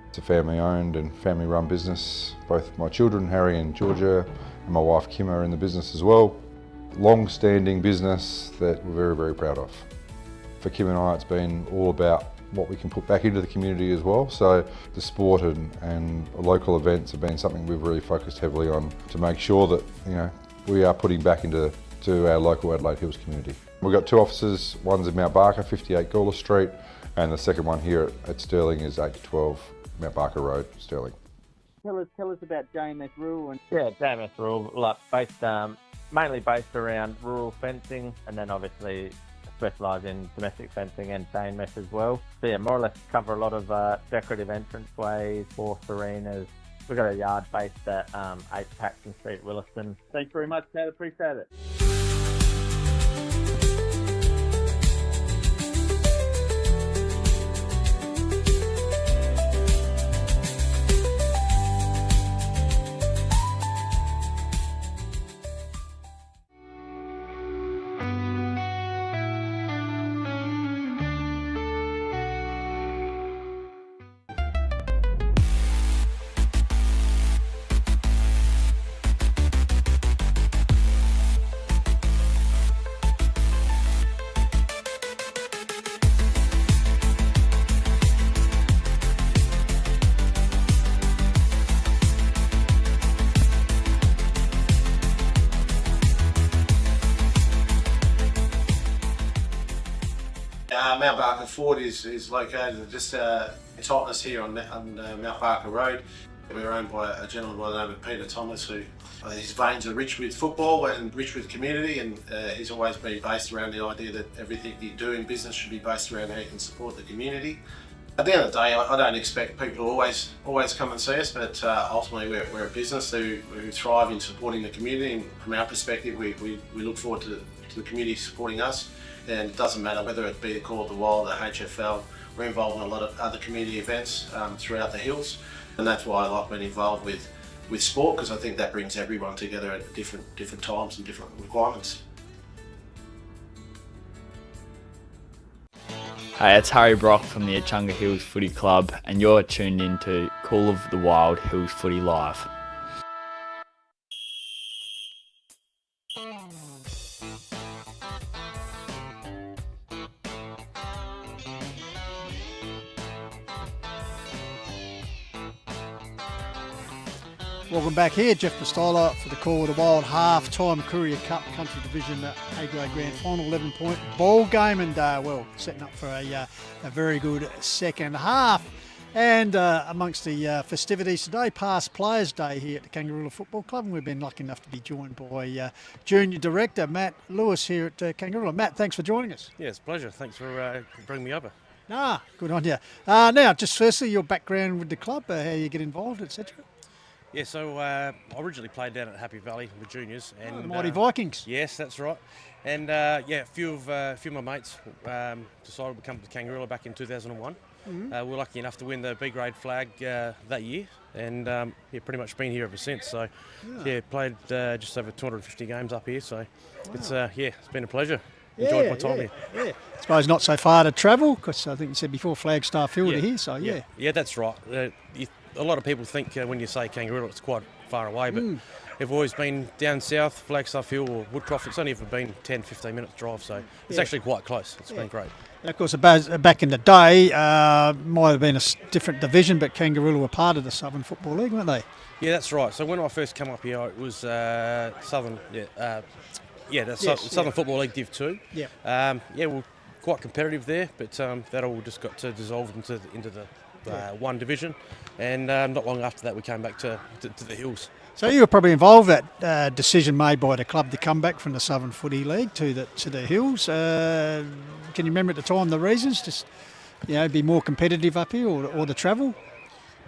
It's a family owned and family run business. Both my children, Harry and Georgia, and my wife Kim are in the business as well. Long-standing business that we're very, very proud of. For Kim and I, it's been all about what we can put back into the community as well. So the sport and local events have been something we've really focused heavily on to make sure that we are putting back into our local Adelaide Hills community. We've got 2 offices, one's in Mount Barker, 58 Gawler Street, and the second one here at Stirling is 8 to 12 Mount Barker Road, Stirling. Tell us about JMS Rural. Yeah, JMS Rural, mainly based around rural fencing, and then obviously specialise in domestic fencing and chain mesh as well. So yeah, more or less cover a lot of decorative entranceways, horse arenas. We've got a yard based at 8 Paxton Street, Williston. Thanks very much, Ted. Appreciate it. Mount Barker Ford is located just in Totnes here on Mount Barker Road. We're owned by a gentleman by the name of Peter Thomas, who his veins are rich with football and rich with community, and he's always been based around the idea that everything you do in business should be based around how you can support the community. At the end of the day, I don't expect people to always come and see us, but ultimately we're a business who thrive in supporting the community, and from our perspective we look forward to the community supporting us, and it doesn't matter whether it be the Call of the Wild, the HFL. We're involved in a lot of other community events throughout the hills, and that's why I like being involved with sport, because I think that brings everyone together at different times and different requirements. Hey, it's Harry Brock from the Echunga Hills Footy Club, and you're tuned in to Call of the Wild Hills Footy Live. Welcome back here, Jeff Pistola for the Call of the Wild half-time Courier Cup Country Division A-grade grand final, 11-point ball game, and setting up for a very good second half. And amongst the festivities today, past Players' Day here at the Kangarilla Football Club, and we've been lucky enough to be joined by Junior Director Matt Lewis here at Kangarilla. Matt, thanks for joining us. Yeah, it's a pleasure. Thanks for bringing me over. Good on you. Now, just firstly, your background with the club, how you get involved, etc. Yeah, so I originally played down at Happy Valley with juniors. And the Mighty Vikings. Yes, that's right. And a few of my mates decided to come to Kangarilla back in 2001. Mm-hmm. We were lucky enough to win the B-grade flag that year, and pretty much been here ever since. So played just over 250 games up here. So it's been a pleasure. Enjoyed my time here. Yeah. I suppose not so far to travel, because I think you said before Flagstaff Hill to here. So yeah, that's right. A lot of people think when you say Kangarilla it's quite far away, but we've always been down south, Flagstaff Hill or Woodcroft. It's only ever been 10-15 minutes drive, so it's actually quite close. It's been great. And of course, back in the day, might have been a different division, but Kangarilla were part of the Southern Football League, weren't they? Yeah, that's right. So when I first came up here, it was Southern, Southern Football League Div 2. Yeah. We're quite competitive there, but that all just got to dissolve into the one division, and not long after that we came back to the hills. So you were probably involved with that decision made by the club to come back from the Southern Footy League to the hills. Can you remember at the time the reasons? Just be more competitive up here, or the travel?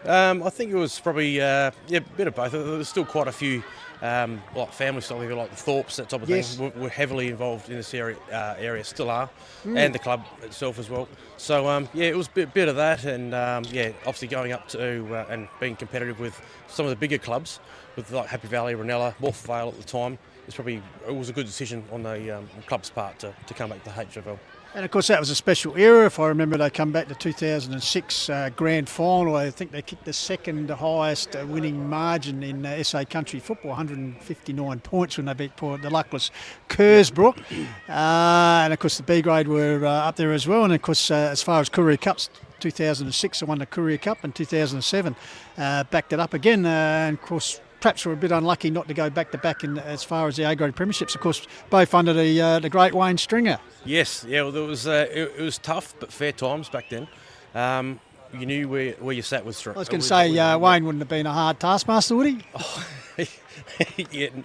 I think it was probably a bit of both. There was still quite a few like family style, like the Thorpes, that type of thing. We're heavily involved in this area, still are, and the club itself as well. So it was a bit of that, and obviously going up to and being competitive with some of the bigger clubs, with like Happy Valley, Ranella, Wolf Vale at the time. It was a good decision on the club's part to come back to HFL. And of course that was a special era. If I remember, they come back to 2006 grand final. I think they kicked the second highest winning margin in SA country football, 159 points when they beat the luckless Kersbrook. And of course the B grade were up there as well. And of course as far as Courier Cups, 2006 I won the Courier Cup, and 2007 backed it up again. And of course perhaps we're a bit unlucky not to go back-to-back in as far as the A-grade premierships. Of course, both under the great Wayne Stringer. Yes, well, it was tough, but fair times back then. You knew where you sat with Stringer. I was going to say Wayne wouldn't have been a hard taskmaster, would he?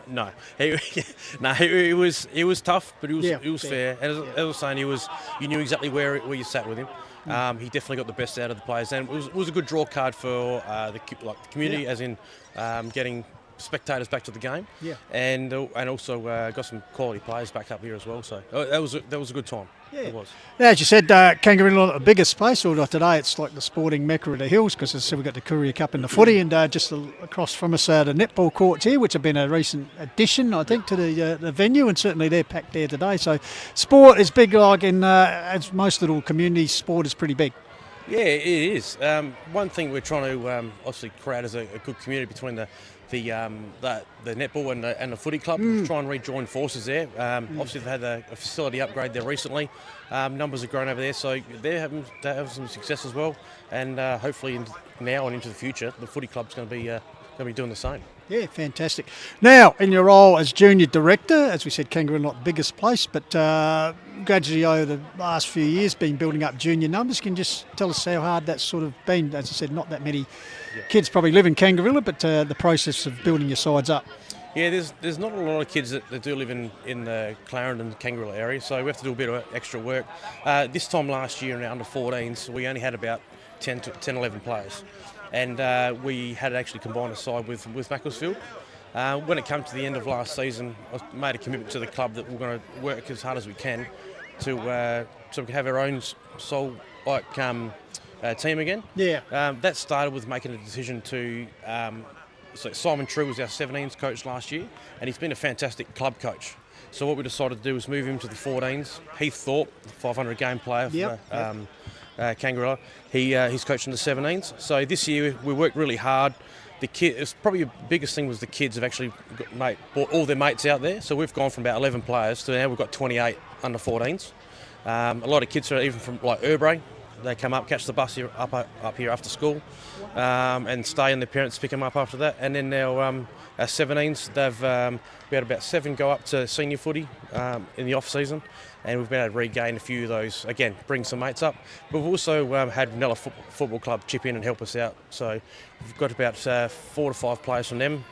No. It was tough, but it was fair. As I was saying, you knew exactly where you sat with him. He definitely got the best out of the players, and it was a good draw card for the community, as in getting spectators back to the game, and also got some quality players back up here as well. So that was a good time. Yeah. It was. Now, as you said, Kangarilla, a bigger space. Although today it's like the sporting mecca of the hills, because as I said, we've got the Courier Cup and the footy, and just across from us the netball courts here, which have been a recent addition, I think, to the venue, and certainly they're packed there today. So sport is big, like in as most little communities, sport is pretty big. Yeah, it is. One thing we're trying to obviously create is a good community between the netball and the footy club. Try and rejoin forces there. Obviously they've had a facility upgrade there recently. Numbers have grown over there, so they're having some success as well. And hopefully now and into the future, the footy club's going to be doing the same. Yeah, fantastic. Now, in your role as junior director, as we said, Kangarilla not the biggest place, but gradually over the last few years been building up junior numbers. Can you just tell us how hard that's sort of been? As I said, not that many kids probably live in Kangarilla, but the process of building your sides up. Yeah, there's not a lot of kids that do live in the Clarendon, Kangarilla area, so we have to do a bit of extra work. This time last year in our under-14s, we only had about 10, 11 players. And we had actually combined a side with Macclesfield. When it came to the end of last season, I made a commitment to the club that we're going to work as hard as we can to so we can have our own sole team again. Yeah. That started with making a decision to. So Simon True was our 17s coach last year, and he's been a fantastic club coach. So what we decided to do was move him to the 14s. Heath Thorpe, the 500 game player for Kangarilla, he's coaching the 17s. So this year we worked really hard. It's probably the biggest thing was the kids have actually brought all their mates out there. So we've gone from about 11 players to now we've got 28 under 14s. A lot of kids are even from like Urbray. They come up, catch the bus here, up here after school, and stay, and their parents pick them up after that. And then our 17s, we had about 7 go up to senior footy in the off season, and we've been able to regain a few of those. Again, bring some mates up. But we've also had Nella Football Club chip in and help us out. So we've got about 4 to 5 players from them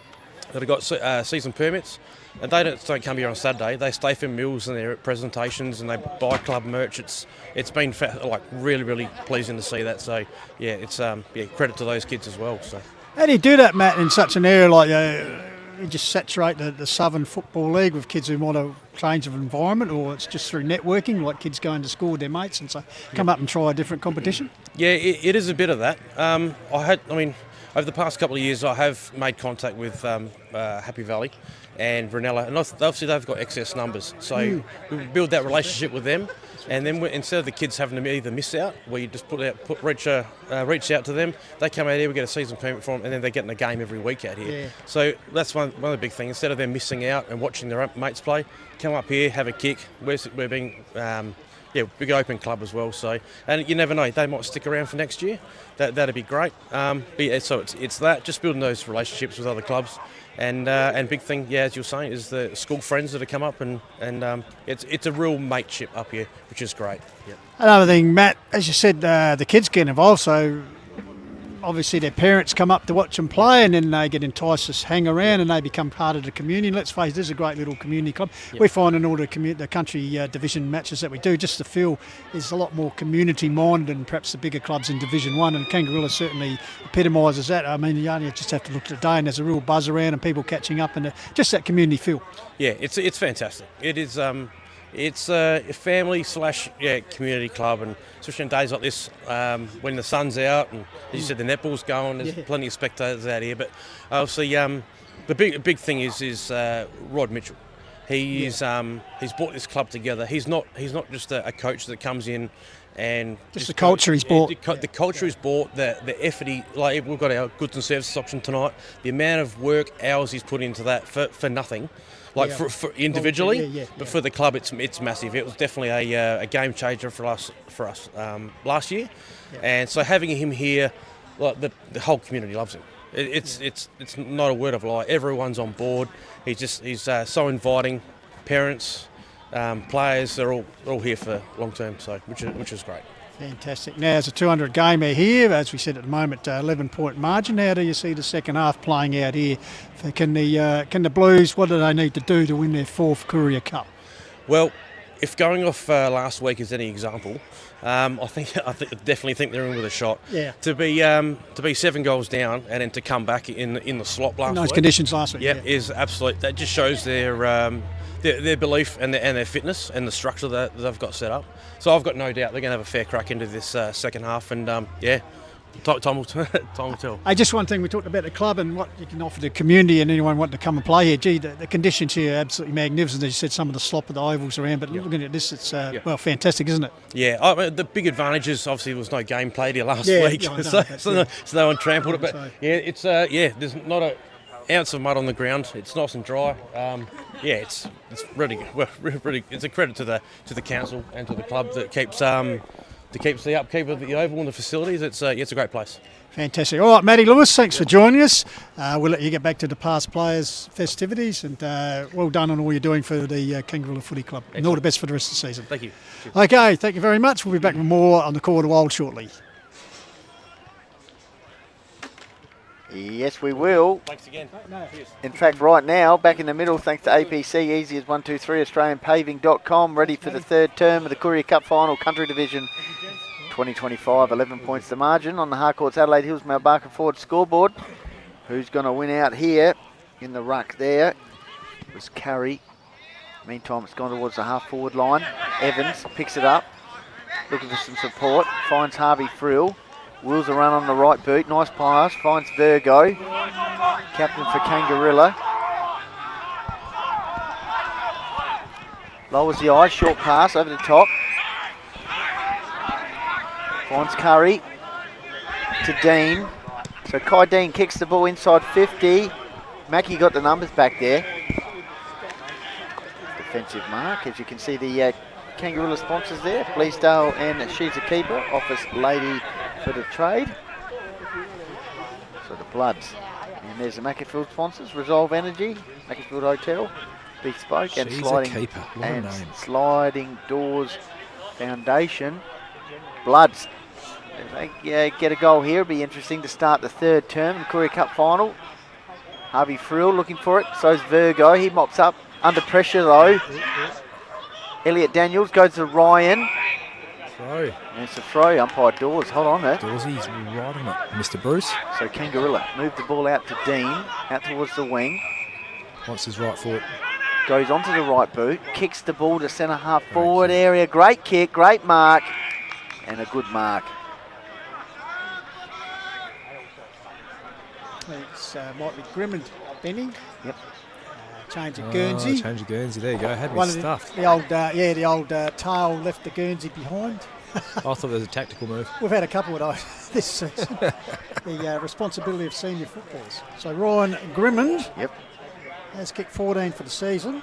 that have got season permits. And they don't come here on Saturday. They stay for meals and they're at presentations and they buy club merch. It's been really pleasing to see that. So yeah, it's credit to those kids as well. So how do you do that, Matt, in such an area like you just saturate the Southern Football League with kids who want a change of environment, or it's just through networking, like kids going to school with their mates and so come up and try a different competition? Yeah, it is a bit of that. Over the past couple of years, I have made contact with Happy Valley and Brunella, and obviously they've got excess numbers. So we build that relationship with them, and then instead of the kids having to either miss out, we just reach out to them. They come out here, we get a season permit for them, and then they get in a game every week out here. Yeah. So that's one of the big things. Instead of them missing out and watching their mates play, come up here, have a kick. We're being big open club as well. So, and you never know, they might stick around for next year. That'd be great. So it's that, just building those relationships with other clubs, and big thing, as you're saying, is the school friends that have come up, and it's a real mateship up here, which is great. Yep. Another thing, Matt, as you said, the kids get involved, so obviously their parents come up to watch them play, and then they get enticed to hang around and they become part of the community. And let's face it, this is a great little community club. Yep. We find in all the country division matches that we do, just the feel is a lot more community minded than perhaps the bigger clubs in Division 1, and Kangarilla certainly epitomises that. I mean, you only just have to look at the day and there's a real buzz around and people catching up, and just that community feel. Yeah, it's fantastic. It is. It's a family / community club, and especially on days like this when the sun's out and, as you said, the netball's going. There's plenty of spectators out here. But obviously, the big thing is Rod Mitchell. He's brought this club together. He's not just a coach that comes in and just the culture he's brought. The culture he's brought. The effort we've got our goods and services option tonight. The amount of work hours he's put into that for nothing. For individually, but for the club, it's massive. It was definitely a game changer for us last year, and so having him here, the whole community loves him. It's not a word of a lie. Everyone's on board. He's so inviting. Parents, players, they're all here for long term. So which is great. Fantastic. Now, it's a 200 gamer here, as we said at the moment, 11-point margin. How do you see the second half playing out here? Can the Blues, what do they need to do to win their 4th Courier Cup? Well, if going off last week is any example, I definitely think they're in with a shot. Yeah. To be 7 goals down and then to come back in the slot last week. Nice conditions last week. Is absolute. That just shows their belief and their fitness and the structure that they've got set up. So I've got no doubt they're going to have a fair crack into this second half, and time will tell. Just one thing, we talked about the club and what you can offer the community and anyone wanting to come and play here. Gee, the conditions here are absolutely magnificent. As you said, some of the slop of the ovals around, but looking at this, it's fantastic, isn't it? Yeah, the big advantage is obviously there was no game played here last week, so no one trampled it. But it's there's not an ounce of mud on the ground. It's nice and dry. It's really good. It's a credit to the council and to the club that keeps to keep the upkeep of the oval and the facilities. It's a great place. Fantastic. All right, Matty Lewis, thanks for joining us. We'll let you get back to the past players' festivities, and well done on all you're doing for the Kangarilla Footy Club. And all the best for the rest of the season. Thank you. Okay, thank you very much. We'll be back with more on the Call of the Wild shortly. Yes, we will. Thanks again. In fact, right now, back in the middle, thanks to APC, easy as 123, AustralianPaving.com, ready for the third term of the Courier Cup Final, Country Division 2025, 11 points the margin on the Harcourt's Adelaide Hills Mount Barker Ford scoreboard. Who's going to win out here in the ruck there? It was Curry. Meantime, it's gone towards the half-forward line. Evans picks it up, looking for some support, finds Harvey Frill. Wheels a run on the right boot, nice pass, finds Virgo, captain for Kangarilla. Lowers the eye, short pass over the top. Finds Curry to Dean. So Kai Dean kicks the ball inside 50. Mackie got the numbers back there. Defensive mark, as you can see the Kangarilla sponsors there, Bleasdale and She's a Keeper, Office Lady for the Trade. So the Bloods. And there's the Macclesfield sponsors, Resolve Energy, Macclesfield Hotel, Bespoke, and She's Sliding a Keeper. What a name. Sliding Doors Foundation. Bloods. If they get a goal here, it'll be interesting to start the third term in the Courier Cup Final. Harvey Frill looking for it, so's Virgo. He mops up under pressure though. Elliot Daniels goes to Ryan. Throw. And it's a throw, umpire Dawes. Hold on there. Dawsey's right on it. Mr. Bruce. So Kangarilla moved the ball out to Dean, out towards the wing. Wants his right foot. Goes onto the right boot, kicks the ball to centre half forward area. Great kick, great mark, and a good mark. It's might be Grimmond, Benny. Yep. Change of Guernsey. Change of Guernsey. There you go. Had me stuffed. The old tail left the Guernsey behind. I thought it was a tactical move. We've had a couple of those this season. The responsibility of senior footballers. So Ryan Grimmond has kicked 14 for the season.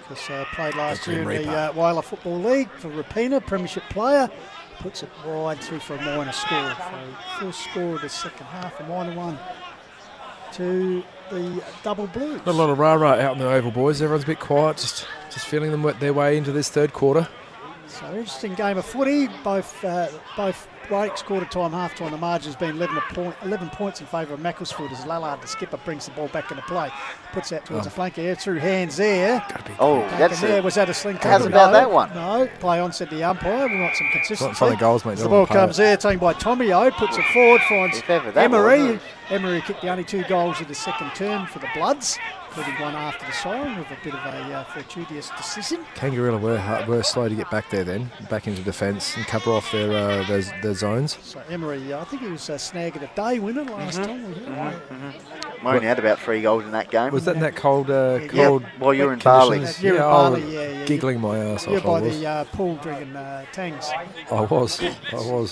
Because played last year in the Whaler Football League for Rapina, premiership player. Puts it wide through for a minor score. So first score of the second half, a minor one to the Double Blues. Not a lot of rah-rah out in the oval, boys. Everyone's a bit quiet, just feeling them their way into this third quarter. So interesting game of footy. Both breaks, quarter time, half time. The margin's been 11 points in favour of Macclesfield as Lallard, the skipper, brings the ball back into play. Puts out towards the flank here, through hands there. Was that a sling tackle? How's about that one? No, play on, said the umpire. We want some consistency. Not funny goals, mate. The ball comes there, taken by Tommy O, puts it forward, finds Emery. Emery kicked the only 2 goals of the second term for the Bloods, including one after the siren with a bit of a fortuitous decision. Kangarilla were slow to get back there then, back into defence and cover off their zones. So Emery, I think he was snagging a day winner last time. We only had about 3 goals in that game. Was that in that cold while you were in Bali. You were in Bali, giggling my ass off. You're by the pool drinking tangs. I was.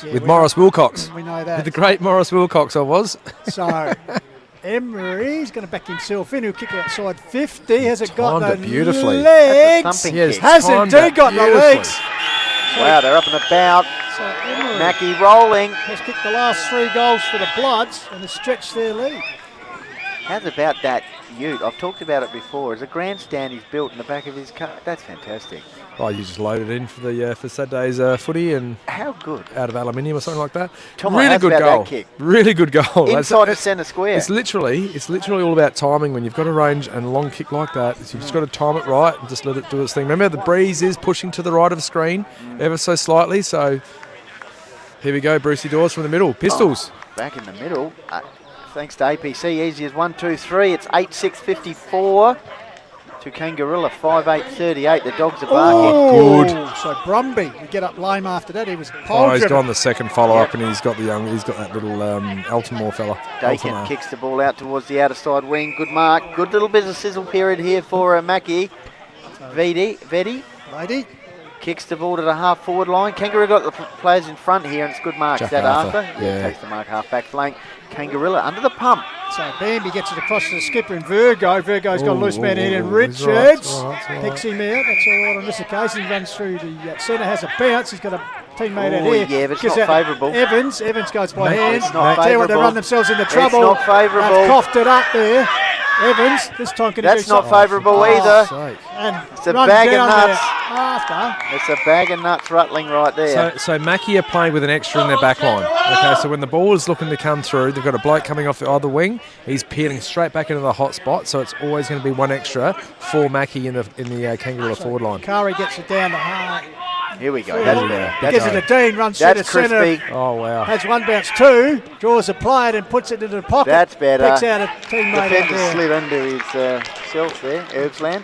With Morris Wilcox. We know that. With the great Morris Wilcox, I was. So Emery's going to back himself in. He'll kick outside 50. Has it got the beautifully. Legs? Yes, has indeed got the legs. Wow, they're up and about. So Emery Mackie rolling. has kicked the last 3 goals for the Bloods and has stretched their lead. How's about that ute? I've talked about it before. It's a grandstand he's built in the back of his car. That's fantastic. Oh, you just loaded in for the for Saturday's footy and how good out of aluminium or something like that. Really good goal. Really good goal. Inside the centre square. It's literally all about timing when you've got a range and a long kick like that. You've just got to time it right and just let it do its thing. Remember, the breeze is pushing to the right of the screen ever so slightly. So here we go, Brucey Dawes from the middle. Pistols. Back in the middle. Thanks to APC, easy as 1, 2, 3. It's 8-6-54 to Kangarilla, 5-8-38. The Dogs are barking. Good. So Brumby, we get up lame after that. He was he's gone the second follow-up and he's got that little Eltonmore fella. Dakin kicks the ball out towards the outer side wing. Good mark. Good little bit of sizzle period here for Mackie. Vetti. Lady. Kicks the ball to the half-forward line. Kangaroo got the players in front here, and it's good mark. Is that Arthur? Yeah. Takes the mark half-back flank. Kangarilla under the pump. So Bambi gets it across to the skipper and Virgo. Virgo's got a loose man in, and Richards picks him out. That's all right on this occasion. He runs through the centre, has a bounce. He's got a teammate out Oh, here. yeah, but it's Gives not out favourable. Evans goes by hand. It's not Tell you what, they favourable. run themselves into trouble. It's not favourable. They've coughed it up there. Evans, this time can he do That's not something? favourable either. And It's a run bag of down nuts. there after. It's a bag of nuts rattling right there. So Mackie are playing with an extra in their back line. Okay, so when the ball is looking to come through, they've got a bloke coming off the other wing. He's peeling straight back into the hot spot, so it's always going to be one extra for Mackie in the Kangarilla forward line. Kari gets it down the high. Here we go. That's better. Gives it to Dean, runs through the That's centre. crispy. Oh, wow. Has one bounce, two, draws a play and puts it into the pocket. That's better. Picks out a teammate out Defender there. slid under his self there, Herbsland.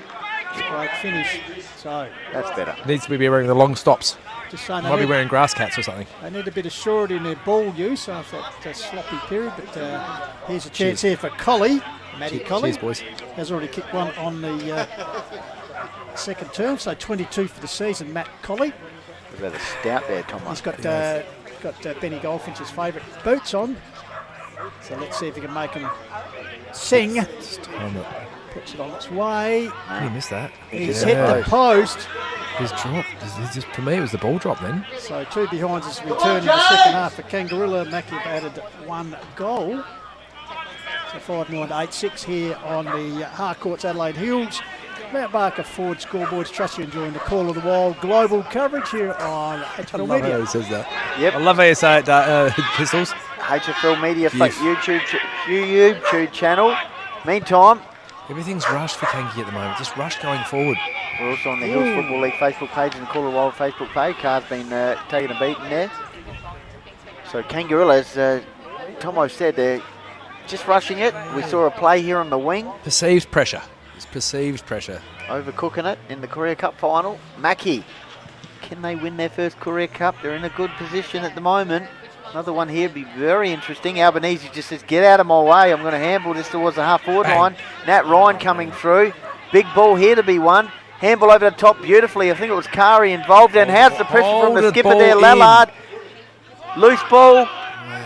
Great finish. So That's better. Needs to be wearing the long stops. just saying Might be wearing grass cats or something. they need a bit of surety in their ball use after that sloppy period. But here's a chance here for Colley. Matty Colley. Cheers, boys. Has already kicked one on the second term, so 22 for the season, Matt Colley. What about a stout there, Thomas? He's got Benny Goldfinch's favourite boots on. So let's see if he can make him sing. Puts it on its way. He missed that. He's hit the post. His drop. For me, it was the ball drop then. So two behinds as we return in the second half for Kangarilla. Mackie have added one goal. So 5-9 to 8-6 here on the Harcourts Adelaide Hills. Mount Barker Ford scoreboards. Trust you're enjoying the Call of the Wild global coverage here on HFL I love Media. how he says that. Yep. I love how you say it, Pistols. HFL Media Yes. YouTube channel. Meantime, everything's rushed for Kangi at the moment. Just rush going forward. we're also on the Hills Football League Facebook page and the Call of the Wild Facebook page. Car's been taking a beating there. So Kangarilla, as Tomo said, they're just rushing it. We saw a play here on the wing. Perceived pressure. It's perceived pressure. Overcooking it in the Courier Cup final. Mackie, can they win their first Courier Cup? They're in a good position at the moment. Another one here be very interesting. Albanese just says, get out of my way. I'm going to handball this towards the half-forward line. Nat Ryan coming through. Big ball here to be won. Handball over the top beautifully. I think it was Kari involved. And how's the pressure from the skipper there, Lallard? Loose ball.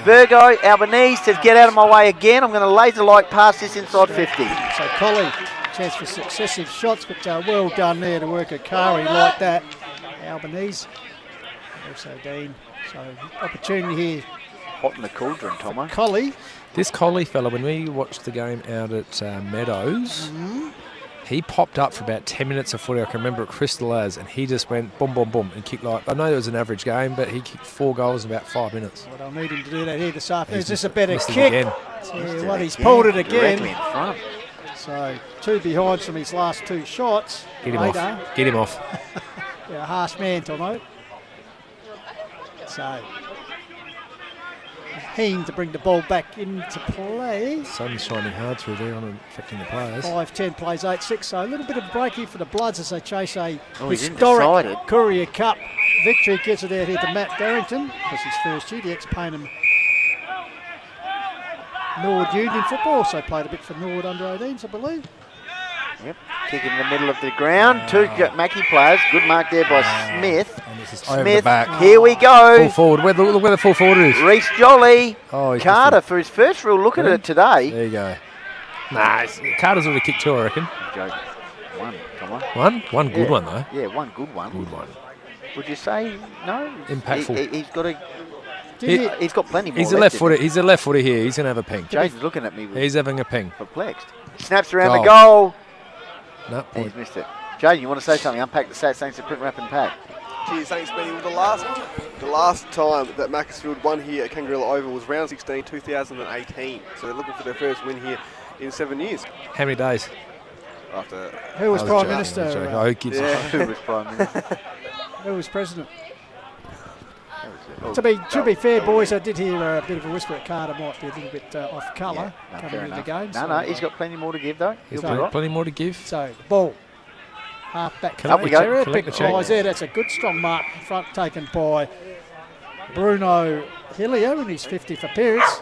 Virgo, Albanese says, get out of my way again. I'm going to laser-like pass this inside 50. So Colley, chance for successive shots, but well done there to work a Kari like that. Albanese, also Dean. So opportunity here. Hot in the cauldron, Tomo. Colley. This Colley fella, when we watched the game out at Meadows, he popped up for about 10 minutes of footy. I can remember at Crystal Az, and he just went boom, boom, boom, and kicked like, I know it was an average game, but he kicked 4 goals in about 5 minutes. Well, they'll need him to do that here this afternoon. Is this a better missed it kick? again. Yeah, he's pulled it again. Directly in front. So two behinds from his last two shots. Get him Radar. off. Get him off. Yeah, a harsh man, Tomo. So Heen to bring the ball back into play. Sun's shining hard through there on affecting the players. 5-10 plays 8-6. So a little bit of a break here for the Bloods as they chase a he's historic undecided. Courier Cup victory. Gets it out here to Matt Barrington. That's his first year. The ex-Paynham Nord Union football. Also played a bit for Nord under 18s, I believe. Yep, kick in the middle of the ground. Two Mackie players. Good mark there by Smith. Over the back. Here we go. Full forward. Look where the full forward is. Reece Jolly. Oh, he's Carter for his first real look at it today. There you go. Nah, Carter's already kicked 2, I reckon. One, come on. One? One good Yeah. one, though. Yeah, one good one. Good one. Would you say no? Impactful. He's got a. He- He's got plenty more. He's a left footer. He's a left footer here. He's going to have a ping. Jay's looking at me. He's having a ping. Perplexed. Snaps around the goal. No, And he's missed it. Jay, you want to say something? Unpack the stats thanks to Print Wrap and Pack. Cheers, thanks, Benny. Well, the last time that Macclesfield won here at Kangarilla Oval was round 16, 2018. So they're looking for their first win here in 7 years. How many days? After Who was I Prime joking, Minister? I was joking. Oh, who gives a Who was Prime Minister? Who was President? To be fair, boys, I did hear a bit of a whisper at Carter might be a little bit off colour coming fair into the enough. game. No, so, no, he's got plenty more to give though. He's He'll be right. plenty more to give. So the ball, half back. Up we go. Collect Big the check. eyes there. That's a good strong mark in front taken by Bruno Hillier in his 50 for Perez.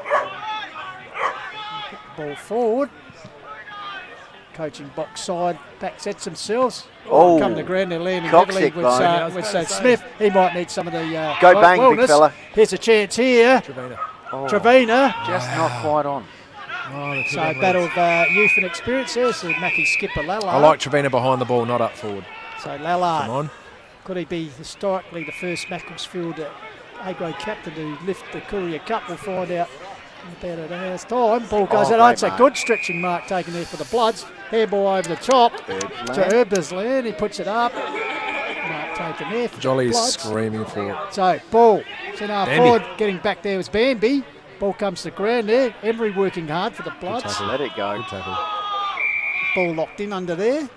Ball forward. Coaching box side. Pack sets themselves. Oh, come to ground. They're landing Cocksick heavily with Smith. He might need some of the Go bang, big wellness. fella. Here's a chance here. Trevina. Just not quite on. So battle of youth and experience there. So Mackie skipper Lallard. I like Trevina behind the ball, not up forward. So Lallard. Come on. Could he be historically the first Macclesfield A-grade captain to lift the Courier Cup? We'll find out in about an hour's time. Ball goes out. It's a good stretching mark taken there for the Bloods. Hairball over the top to Herber's land. He puts it up. Mark taken there for Jolly the is Bloods. screaming for it. So, ball. Centre Bambi. forward getting back there was Bambi. Ball comes to the ground there. Emery working hard for the Bloods. Let it go. Ball locked in under there.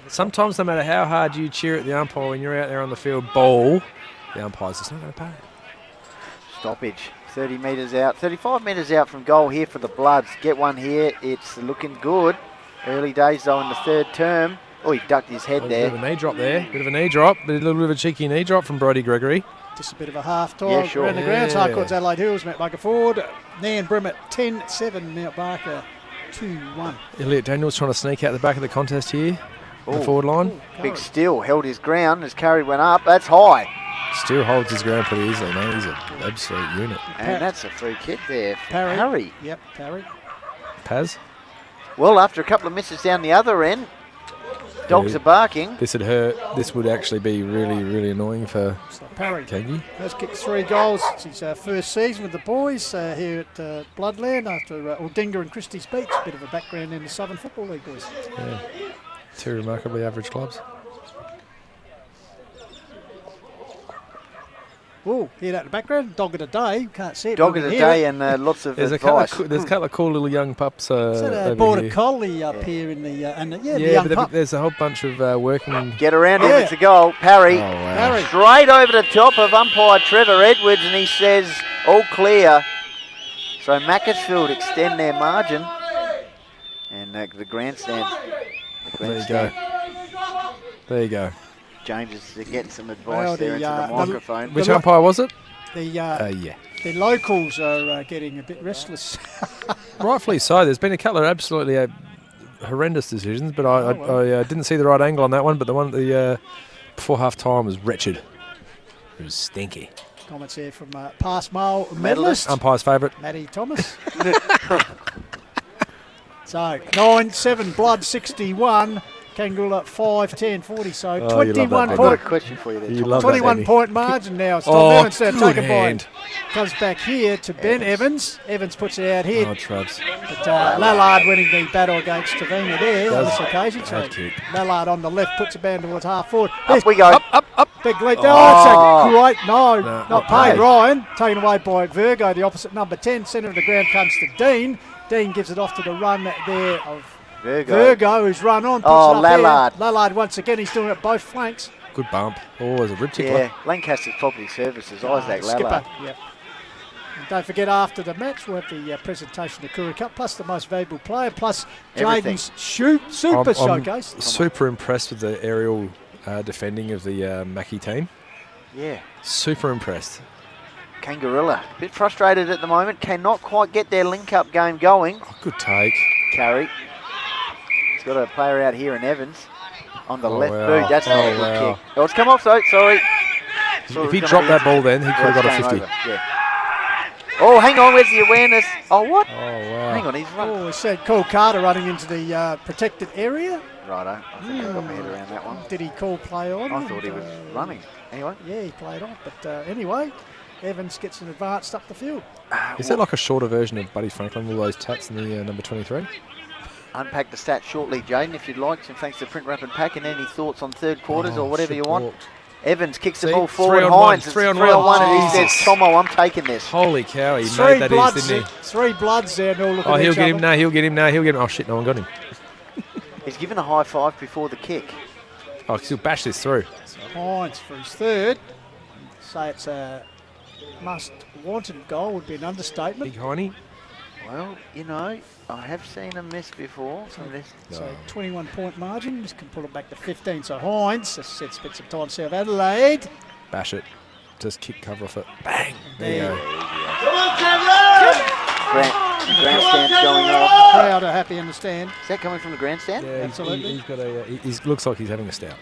Sometimes, no matter how hard you cheer at the umpire when you're out there on the field, ball, the umpire's just not going to pay. Stoppage. 30 metres out. 35 metres out from goal here for the Bloods. Get one here. It's looking good. Early days, though, in the third term. Oh, he ducked his head there. Bit of a knee drop there. Bit of a knee drop. A little bit of a cheeky knee drop from Brody Gregory. Just a bit of a half-time Yeah, sure. around the grounds. Yeah. Harcourt's Adelaide Hills, Mount Barker forward. Nairne-Bremer 10-7, Mount Barker 2-1. Elliot Daniels trying to sneak out the back of the contest here. The forward line. Big Steele held his ground as Curry went up. That's high. Still holds his ground pretty easily, mate. He's an absolute unit. And that's a free kick there. Parry. Yep, Parry. Paz? Well, after a couple of misses down the other end, dogs are barking. This would hurt. This would actually be really, really annoying for Parry Kangi. has kicked 3 goals since our first season with the boys here at Bloodland after Aldinga and Christie's Beach. Bit of a background in the Southern Football League, boys. Yeah. 2 remarkably average clubs. Oh, hear that in the background? Dog of the day. Can't see it. Dog of the day and lots of there's advice. There's a couple of cool little young pups. Is that a over border here. collie up here in the the Yeah, young but pup? there's a whole bunch of working. Get around him, it's a goal. Parry. Oh, wow. Straight over the top of umpire Trevor Edwards, and he says, all clear. So Macclesfield extend their margin. And the grandstand. There you go. There you go. James is getting some advice there into the microphone. Which umpire was it? The the locals are getting a bit restless. Rightfully so. There's been a couple of absolutely horrendous decisions, but I didn't see the right angle on that one. But the one before half time was wretched. It was stinky. Comments here from past mile medalist. Umpire's favourite. Matty Thomas. So 9-7 Blood 61. Kangarilla 5-10 40. So 21 I've got a point. question for you there. You Tom. love 21 that, point margin now. It's Tom Oh, Evans there, good taken hand. by. Comes back here to Ben Evans. Evans puts it out here. Oh, Trubs. But Lallard winning the battle against Tavina there on Does this occasion. So bad kick. Lallard on the left puts it down towards half forward. Up we go. Up. Big lead. Oh. Oh, it's a great No, not not paid. paid. Ryan taken away by Virgo, the opposite number 10. Centre of the ground comes to Dean. Dean gives it off to the run there of Virgo, who's run on. Puts Oh, it up Lallard. there. Lallard once again. He's doing it both flanks. Good bump. Oh, there's a rib tickler. Yeah, Lancaster's Property Services, Isaac Skipper. Lallard. Yep. And don't forget, after the match, we'll have the presentation of Courier Cup, plus the most valuable player, plus Everything. Jaden's super I'm showcase. super impressed with the aerial defending of the Mackie team. Yeah. Super impressed. Kangarilla, a bit frustrated at the moment, cannot quite get their link-up game going. Oh, good take. Carry. He's got a player out here in Evans on the left wow. boot. That's not a good wow. kick. Oh, it's come off, though. Sorry. If he dropped that ball then, he could have got a 50. Yeah. Oh, hang on. Where's the awareness? Oh, what? Oh, wow. Hang on. He's run. Oh, it said Cole Carter running into the protected area. Righto. I think I got my head around that one. Did he call play on? I thought he was running. Anyway. Yeah, he played on. But anyway, Evans gets an advance up the field. Is that like a shorter version of Buddy Franklin, all those tats in the number 23? Unpack the stats shortly, Jaden, if you'd like. And thanks to Print Wrap and Pack. And any thoughts on third quarters or whatever you want? Evans kicks the ball forward. Hines, it's 3 on 1. And he says, Tomo, I'm taking this. Holy cow, he made that easy, didn't he? 3 bloods there. And all looking Oh, at he'll each get him other. now, he'll get him now, he'll get him. Oh, shit, no one got him. He's given a high five before the kick. Oh, because he'll bash this through. Hines for his third. Say it's a must-wanted goal would be an understatement. Big Hiney. Well, you know, I have seen him miss before. So 21-point margin. Just can pull it back to 15. So Hines just spent some time South Adelaide. Bash it. Just kick cover off it. Bang. There you go. Come on, grandstand's going off. The crowd are happy in the stand. Is that coming from the grandstand? Yeah, Absolutely. He's got a. He looks like he's having a stout.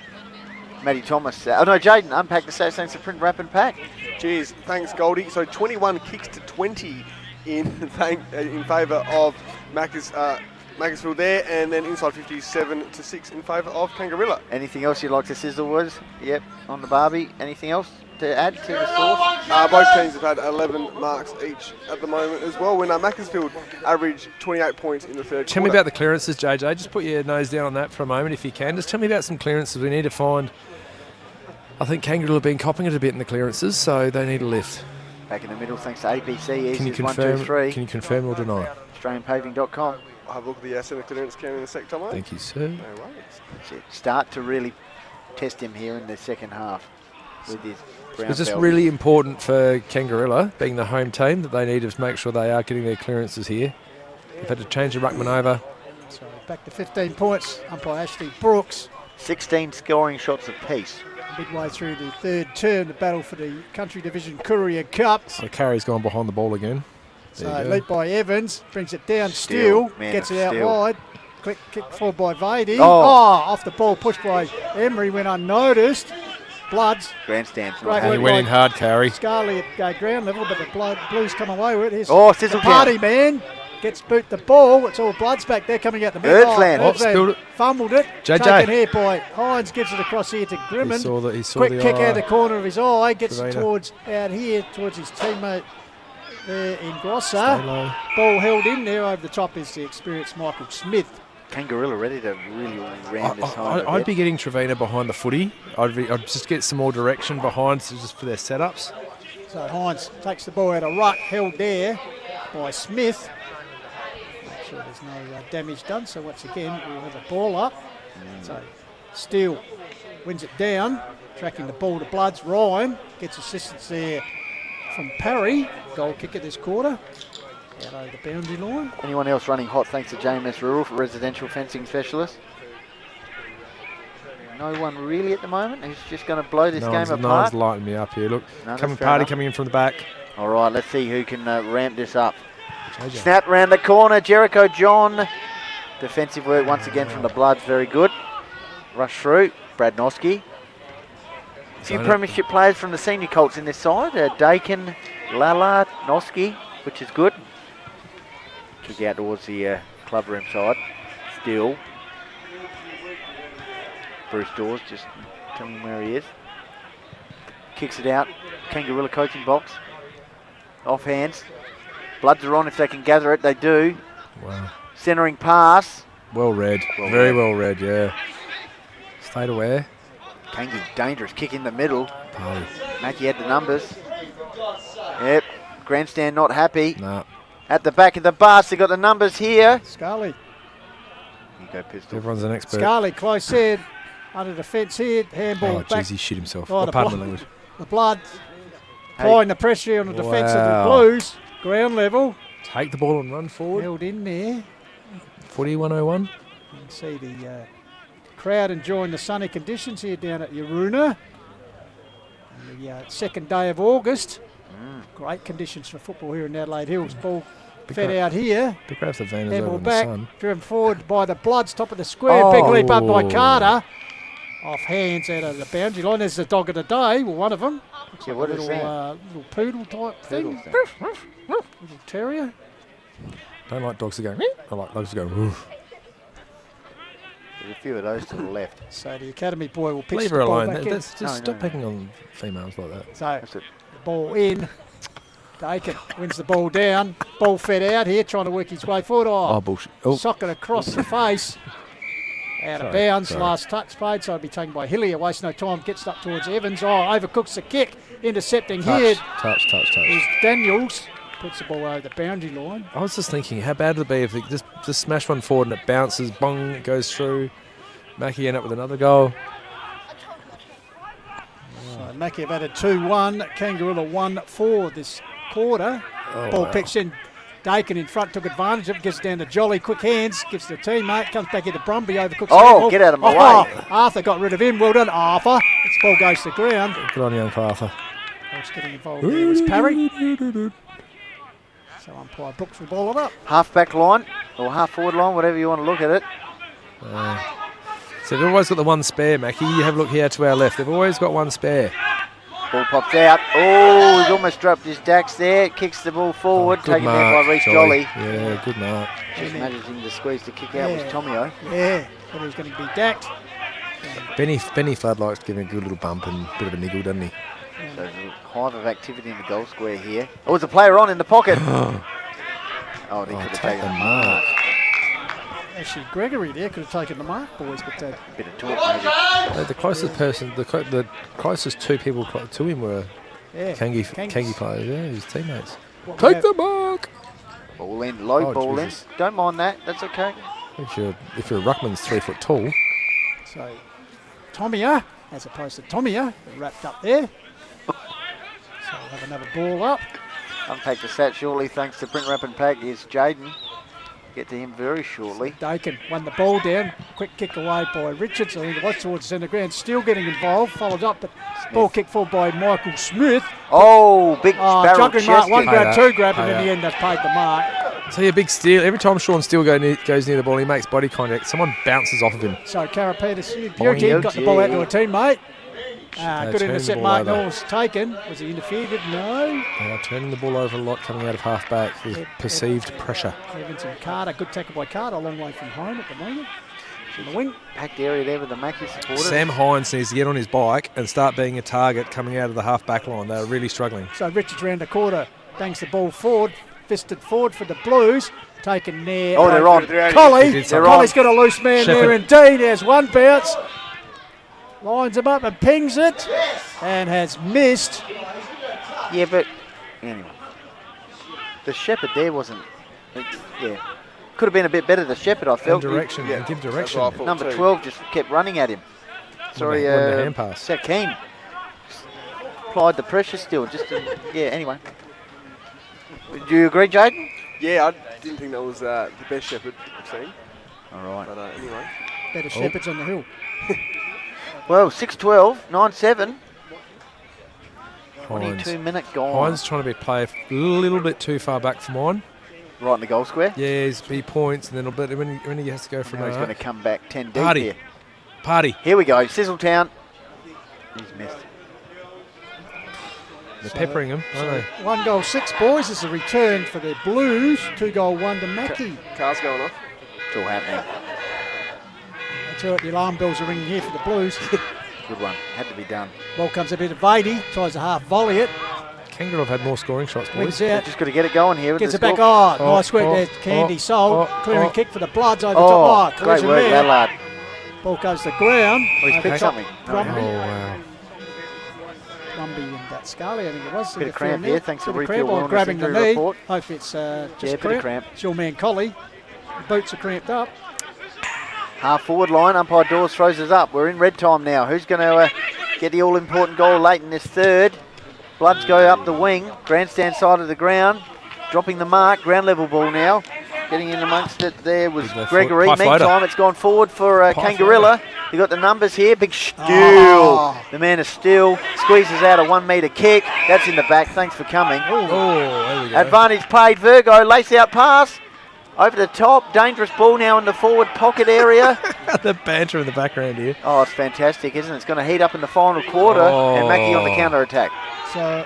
Matty Thomas. Oh no, Jaden, unpack the stats thanks to Print Wrap and Pack. Cheers, thanks Goldie. So 21 kicks to 20 in favour of Macca's Macclesfield there, and then inside 50s 7-6 in favour of Kangarilla. Anything else you'd like to sizzle, Woods? Yep, on the barbie. Anything else to add to the sauce? Both teams have had 11 marks each at the moment as well. When Macclesfield averaged 28 points in the third Tell me quarter. about the clearances, JJ. Just put your nose down on that for a moment if you can. Just tell me about some clearances we need to find. I think Kangaroo have been copping it a bit in the clearances, so they need a lift. Back in the middle, thanks to APC. Can you Easy as confirm? 1, 2, 3. Can you confirm or deny? AustralianPaving.com. I'll have a look at the centre clearance cam in a sec, Tomo. Thank you, sir. No worries. Start to really test him here in the second half with his brown It's just belt. really important for Kangarilla, being the home team, that they need to make sure they are getting their clearances here. They've had to change the ruckman over. So back to 15 points, umpire Ashley Brooks. 16 scoring shots apiece. Midway through the third term, the battle for the Country Division Courier Cup. So Carey's gone behind the ball again. So lead by Evans, brings it down, Steele, gets it out Steele. wide. Quick kick forward by Vady. Oh. Off the ball, pushed by Emery, went unnoticed. Bloods. Grandstands. Great And he work went by in hard, Carey. Scarley at ground level, but the Blues come away with it. Here's Oh, the sizzle party count. man. Gets boot the ball. It's all Bloods back there coming out the middle. Earthland. Spilled it. Fumbled it. JJ. Taken here by Hines. Gives it across here to Grimond. He saw Quick the kick eye. out the corner of his eye. Gets it Trevena. out here towards his teammate there in Grosser. Stay low. Ball held in there. Over the top is the experienced Michael Smith. Kangarilla ready to really round this home. a I'd bit. be getting Trevena behind the footy. I'd just get some more direction behind just for their setups. So Hines takes the ball out of ruck. Held there by Smith. Make sure there's no damage done. So once again, we'll have a ball up. So Steele wins it down. Tracking the ball to Bloods. Ryan gets assistance there from Parry. Goal kicker this quarter. Out over the boundary line. Anyone else running hot thanks to JMS Rural, residential fencing specialist? No one really at the moment who's just going to blow this game No one's apart. lighting me up here. Look, No, that's coming fair party enough. coming in from the back. All right, let's see who can ramp this up. JJ. Snap round the corner, Jericho John. Defensive work once again from the Bloods, very good. Rush through, Brad Noski. A few Zone it. premiership players from the senior Colts in this side. Dakin, Lala, Noski, which is good. Kick out towards the club room side. Still. Bruce Dawes, just tell me where he is. Kicks it out. Kangarilla coaching box. Off hands. Bloods are on if they can gather it. They do. Wow. Centering pass. Well read. Well Very read. well read, yeah. Stayed aware. Kangi, dangerous kick in the middle. Party. Mackie had the numbers. Yep. Grandstand not happy. Nah. At the back of the bus, they got the numbers here. Scarley. You go, Pistol. Everyone's an expert. Scarley close in. Under the fence here. Handball Oh, back. jeez, he shit himself. Oh, Oh, the pardon blood. my language. The Blood applying the pressure on the defence of the Wow. Blues. Ground level. Take the ball and run forward. Held in there. Footy 101. You can see the crowd enjoying the sunny conditions here down at Yaruna. On the second day of August. Great conditions for football here in Adelaide Hills. Ball fed out here. Big grabs the Venus Handball over in the back. sun. Driven forward by the Bloods. Top of the square. Big leap up by Oh. Carter. Off hands out of the boundary line. There's the dog of the day. Well, one of them. Looks Yeah, like what a is little, that? little poodle type thing. Poodle Little terrier. Don't like dogs that go. "Meow." I like dogs that go. "Woof." There's a few of those to the left. So the academy boy will pitch Leave the her ball alone. back in. Just stop picking on females like that. So the ball in. Dakin wins the ball down. Ball fed out here, trying to work his way forward. Oh, bullshit. Oh. Sock it across the face. Out of Sorry, bounds. sorry. Last touch paid, so it'll be taken by Hillier. Waste no time. Gets up towards Evans. Oh, overcooks the kick. Intercepting here. Touch. Is Daniels. Puts the ball over the boundary line. I was just thinking, how bad would it be if they just smash one forward and it bounces, bong, it goes through. Mackie end up with another goal. So Mackie have added 2-1. Kangarilla 1-4 this quarter. Oh, Ball wow. pitched in. Dakin in front took advantage of it. Gets down to Jolly. Quick hands. Gives to the teammate. Comes back into Brumby. Overcooks the Oh, handball. get out of my way. Arthur got rid of him. Well done, Arthur. This ball goes to the ground. Good on you, Uncle Arthur. What's getting involved there was Parry. So umpire Brooks will ball it up. Half back line or half forward line, whatever you want to look at it. So they've always got the one spare, Mackie. You have a look here to our left. They've always got one spare. Ball pops out. Oh, he's almost dropped his Dax there. Kicks the ball forward, Good taken there mark, by Reece Jolly. Yeah, good mark. Just managing to squeeze the kick out was Tomio. Yeah, but he was going to be dacked. Benny Flood likes to give him a good little bump and a bit of a niggle, doesn't he? So there's a hive of activity in the goal square here. Oh, there's a player on in the pocket. Oh, he could have taken the mark. Actually, Gregory there could have taken the mark, boys, but bit of talk maybe. The closest person, the closest two people to him were Kangi players, his teammates. Take the mark! Ball in, low ball in. Don't mind that, that's okay. If you're a ruckman's 3 foot tall. So, Tomia, as opposed to Tomia, wrapped up there. So we'll have another ball up. Unpack the sat shortly thanks to Print Wrap and Pack is Jaden. Get to him very shortly. Dakin won the ball down. Quick kick away by Richards. I think it was towards the centre ground. Still getting involved. Followed up, but ball kicked forward by Michael Smith. Oh, big barrel juggling mark. One grab, two grab, and Hey, in the end they've paid the mark. See a big steal. Every time Sean Steele goes near the ball, he makes body contact. Someone bounces off of him. So Karapetis, Beauty got the ball out to a teammate. Good intercept, Mark Knowles taken. Was he interfered with? No. They are turning the ball over a lot coming out of half back with perceived pressure. Evans and Carter, good tackle by Carter, a long way from home at the moment. In the wing. Packed area there with the Mackie supporters. Sam Hines needs to get on his bike and start being a target coming out of the half back line. They're really struggling. So Richards round the quarter, bangs the ball forward, fisted forward for the Blues. Taken there. Oh, they're on. Colly's got a loose man there indeed. There's one bounce. Lines him up and pings it and has missed. Yeah, but anyway. The Shepherd there wasn't. Yeah. Could have been a bit better, the Shepherd, I felt. Give direction. Number 12 just kept running at him. Sorry, hand pass. Sakeem applied the pressure still. Anyway. Do you agree, Jaden? Yeah, I didn't think that was the best Shepherd I've seen. All right. But anyway. Better Shepherds on the hill. Well, 6-12, 9-7. Hines. 22-minute gone. Hines trying to play a little bit too far back for mine. Right in the goal square? Yeah, he points and then when he has to go from he's going to come back 10 deep Party. here. Party. Here we go, Sizzletown. He's missed. They're peppering him, aren't they? 1 goal 6, boys. This is a return for the Blues. 2 goal 1 to Mackie. Car's going off. It's all happening. That's right, the alarm bells are ringing here for the Blues. Good one, had to be done. Ball comes a bit of Vady, tries to half volley it. Kangaroo have had more scoring shots, boys. Wings out. Just got to get it going here. Gets it back. Nice work there, Candy. Clearing kick for the Bloods over top. Great work, Lallard. Ball goes to the ground. Oh, he's picked something. Brumby. Oh, wow. Brumby and that Scully, I think it was. Bit of cramp there, thanks to refill wellness grabbing the knee. report. Hopefully it's just a bit of cramp. It's your man Collie. The boots are cramped up. Half forward line, umpire Dawes throws us up. We're in red time now. Who's going to get the all-important goal late in this third? Bloods go up the wing, grandstand side of the ground, dropping the mark, ground level ball now. Getting in amongst it there was Gregory. Meantime, it's gone forward for Kangarilla. You got the numbers here. Big steal. The man of steel squeezes out a 1 metre kick. That's in the back. Thanks for coming. There we go. Advantage played. Virgo, lace out pass. Over the top. Dangerous ball now in the forward pocket area. The banter in the background here. Oh, it's fantastic, isn't it? It's going to heat up in the final quarter. And Mackie on the counter attack. So,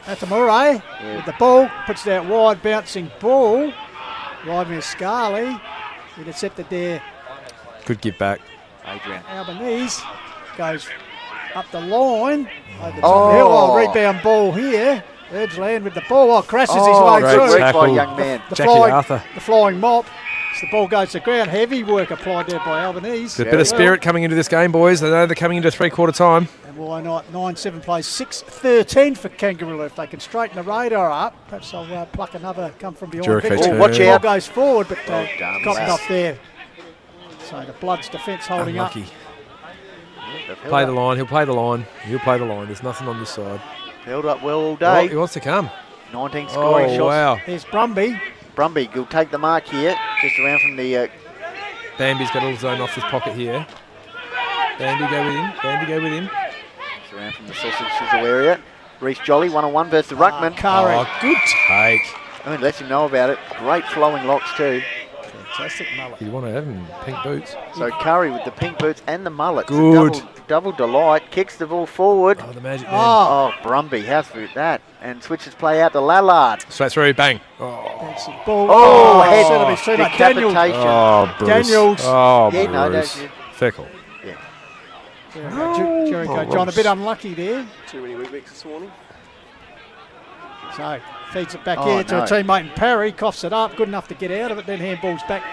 Atamure with the ball, puts it out wide, bouncing ball. Riding Scarley, intercepted there. Good give back. Adrian. Albanese goes up the line, over the top of the hill. Rebound ball here. Edgeland with the ball, crashes his way through. Great by young man. The flying mop. So the ball goes to ground. Heavy work applied there by Albanese. A bit of spirit coming into this game, boys. I know they're coming into three-quarter time. And why not? 9-7 plays 6-13 for Kangarilla. If they can straighten the radar up, perhaps they'll pluck another come from behind. Watch out. Ball goes forward, but got off there. So the Bloods' defence holding up. Play the line. He'll play the line. There's nothing on this side. Held up well all day. He wants to come. 19 scoring shots. Wow. There's Brumby. Brumby will take the mark here, just around from the... Bambi's got a little zone off his pocket here. Bambi go with him. Just around from the sausage sizzle area. Reece Jolly, 1-on-1 versus the Ruckman. Good take. I mean, lets him know about it. Great flowing locks too. Fantastic mullet. You want to have him pink boots. So Curry with the pink boots and the mullet. Good. Double delight. Kicks the ball forward. Oh, the magic man. Oh, Brumby. How's that? And switches play out to Lallard. Straight through, bang. That's a ball. Oh, head. decapitation. Oh, Bruce. Daniels. Oh, Yeah, no, Bruce. that's- Fickle. Jericho John a bit unlucky there. Too many Weet-Bix this morning. So feeds it back here to a teammate and Parry, coughs it up, good enough to get out of it, then handballs back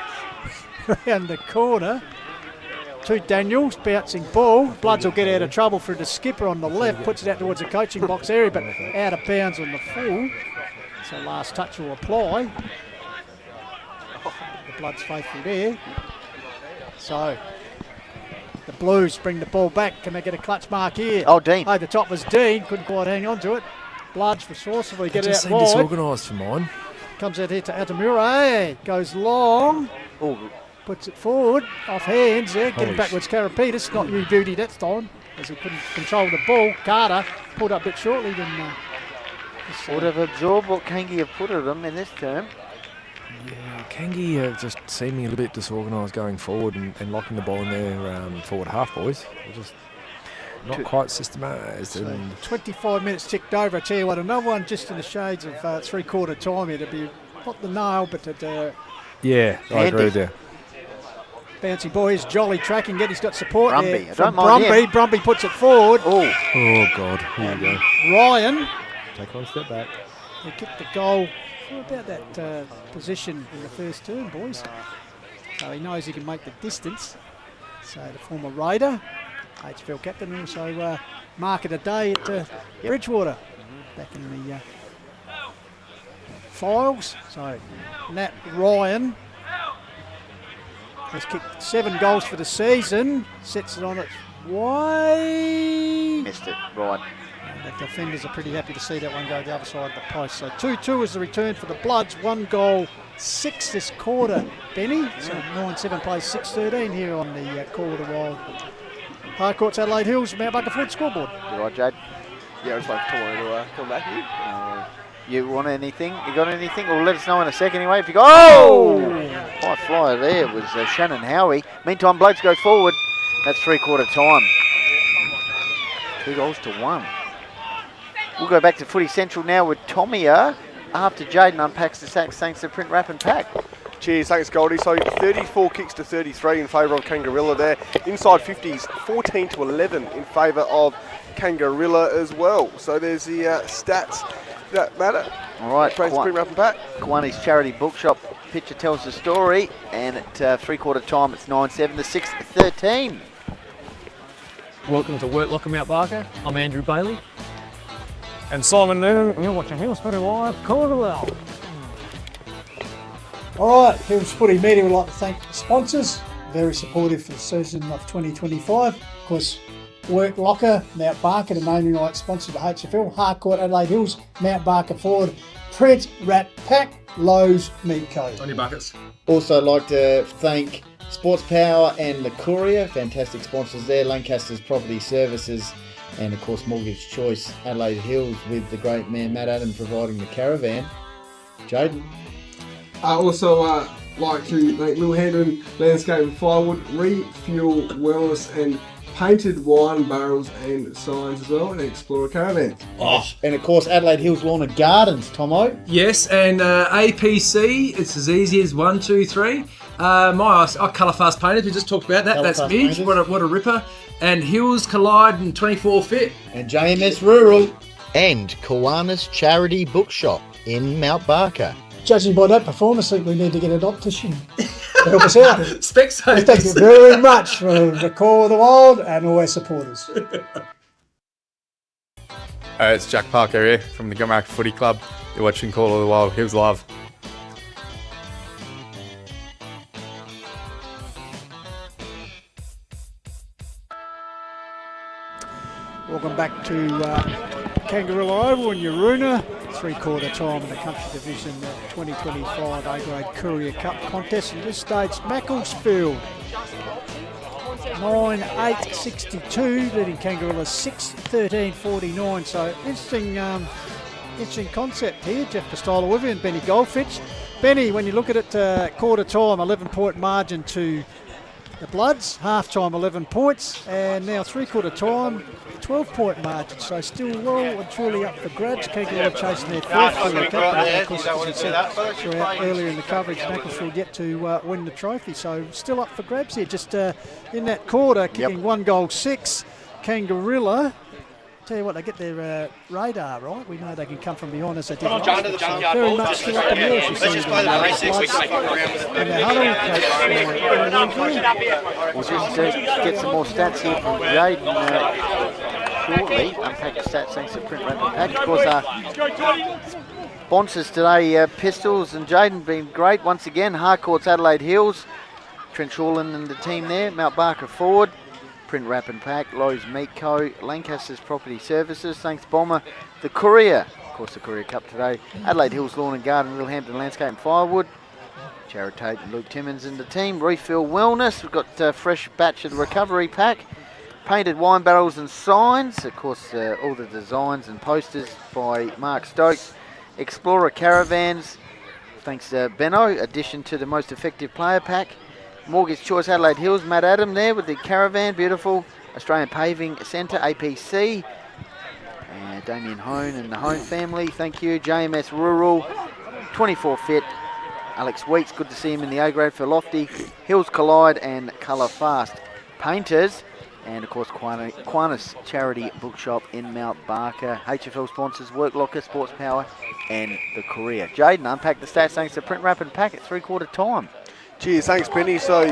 around the corner. To Daniels, bouncing ball. Bloods will get out of trouble through the skipper on the left, puts it out towards the coaching box area, but out of bounds on the full. So last touch will apply. The Bloods faithful there. So the Blues bring the ball back. Can they get a clutch mark here? Oh, Dean. Oh, the top was Dean. Couldn't quite hang on to it. Bloods resourcefully get it out Just seem wide. disorganised for mine. Comes out here to Atamura. Goes long. Oh. Puts it forward. Off hands there. Getting Holy backwards Karapetis. Not new duty that time, as he couldn't control the ball. Carter pulled up a bit shortly than Would have absorbed what Kangi have put at them in this term. Yeah, Kangi just seeming a little bit disorganised going forward and locking the ball in their forward half, boys. They're just not quite systematised. So 25 minutes ticked over. I tell you what, another one just in the shades of three-quarter time. It'd be not the nail, but yeah, I agree with you. Bouncy boys, jolly tracking. He's got support Brumby. there I from don't mind Brumby. him. Brumby puts it forward. Oh, God, here we go. Ryan. Take one step back. He kicked the goal for about that position in the first term, boys. So he knows he can make the distance. So the former Raider, HFL captain, also mark of the day at Bridgewater. Back in the files. So Nat Ryan has kicked 7 goals for the season. Sets it on its way. missed it. Right. The defenders are pretty happy to see that one go the other side of the post. So 2-2 is the return for the Bloods. 1 goal, 6 this quarter, Benny. So 9-7 plays 6-13 here on the Call of the Wild. Harcourt's Adelaide Hills, Mount Barker Ford scoreboard. You right, Jade? Yeah, I just like tomorrow to come back here. You want anything? You got anything? Well, let us know in a second anyway. If you go, oh! High flyer there was Shannon Howie. Meantime, Blokes go forward. That's three-quarter time. 2 goals to 1. We'll go back to Footy Central now with Tomia after Jaden unpacks the sacks thanks to Print Wrap and Pack. Cheers, thanks Goldie. So 34 kicks to 33 in favour of Kangarilla there. Inside 50s, 14 to 11 in favour of Kangarilla as well. So there's the stats that matter. All right, Print Wrap and Pack. Kwani's Charity Bookshop picture tells the story, and at three-quarter time it's 9-7 to 6-13. Welcome to Work Locker Mount Barker. I'm Andrew Bailey. And Simon Nairne. You're watching Hills Footy Live, Call of the Wild. All right, Hills Footy Media would like to thank the sponsors. Very supportive for the season of 2025. Of course, Work Locker, Mount Barker, the naming rights sponsor of the HFL. Harcourt, Adelaide Hills, Mount Barker Ford, Print, Wrap, Pack, Lowe's, Meat Co. On your buckets. Also like to thank Sports Power and the Courier, fantastic sponsors there. Lancaster's Property Services and of course Mortgage Choice Adelaide Hills with the great man Matt Adam providing the caravan. Jaden. I also like to thank Lil Hendon Landscape and Firewood, Refuel Wellness and Painted Wine Barrels and Signs as well, and Explorer Caravan. And of course Adelaide Hills Lawn and Gardens, Tomo. Yes, and APC, it's as easy as 1, 2, 3. My Colour Fast Painters, we just talked about that. That's Midge, what a ripper. And Hills Collide and 24 Fit. And JMS Rural. And Kiwanis Charity Bookshop in Mount Barker. Judging by that performance, I think we need to get an optician to help us out. Specsavers. Thank you very much for the Call of the Wild and all our supporters. It's Jack Parker here from the Gumrack Footy Club. You're watching Call of the Wild Hills Live. Welcome back to Kangarilla Oval in Yaroona. Three-quarter time in the Country Division 2025 A-Grade Courier Cup contest. In this stage, Macclesfield 9-8-62, leading Kangarilla 6-13-49. So interesting concept here. Jeff Pistola with you and Benny Goldfinch. Benny, when you look at it, quarter time, 11-point margin to the Bloods, half time 11 points, and now three-quarter time, 12-point margin. So still well and truly up for grabs. Kangarilla chasing their fourth for the captain. Of course, as you said throughout earlier in the coverage, Macclesfield yet to win the trophy. So still up for grabs here. Just in that quarter, kicking 1 goal 6. Kangarilla. Tell you what, they get their radar right. We know they can come from behind us. They did last week, so very much still up in the air. Let's just play that race 6 weeks. We'll just get some more stats here from Jaden shortly. Unpack the stats thanks to Print Rapid Pack. Of course, our sponsors today, Pistols and Jaden, been great once again. Harcourt's Adelaide Hills, Trent Shawlin and the team there. Mount Barker Forward. Print Wrap and Pack, Lowe's Meat Co, Lancaster's Property Services, thanks Bomber, the Courier, of course the Courier Cup today, Adelaide Hills Lawn and Garden, Littlehampton Landscape and Firewood, Jared Tate and Luke Timmins and the team, Refill Wellness, we've got a fresh batch of the Recovery Pack, Painted Wine Barrels and Signs, of course all the designs and posters by Mark Stokes, Explorer Caravans, thanks Benno, addition to the Most Effective Player Pack, Mortgage Choice Adelaide Hills, Matt Adam there with the caravan, beautiful. Australian Paving Centre, APC. Damien Hone and the Hone family, thank you. JMS Rural, 24 Fit. Alex Weeks, good to see him in the A-grade for Lofty. Hills Collide and Colour Fast Painters. And of course Quanis Charity Bookshop in Mount Barker. HFL sponsors, Work Locker, Sports Power and the Courier. Jaden, unpack the stats thanks to Print Wrap and Pack at three-quarter time. Cheers, thanks Benny. So,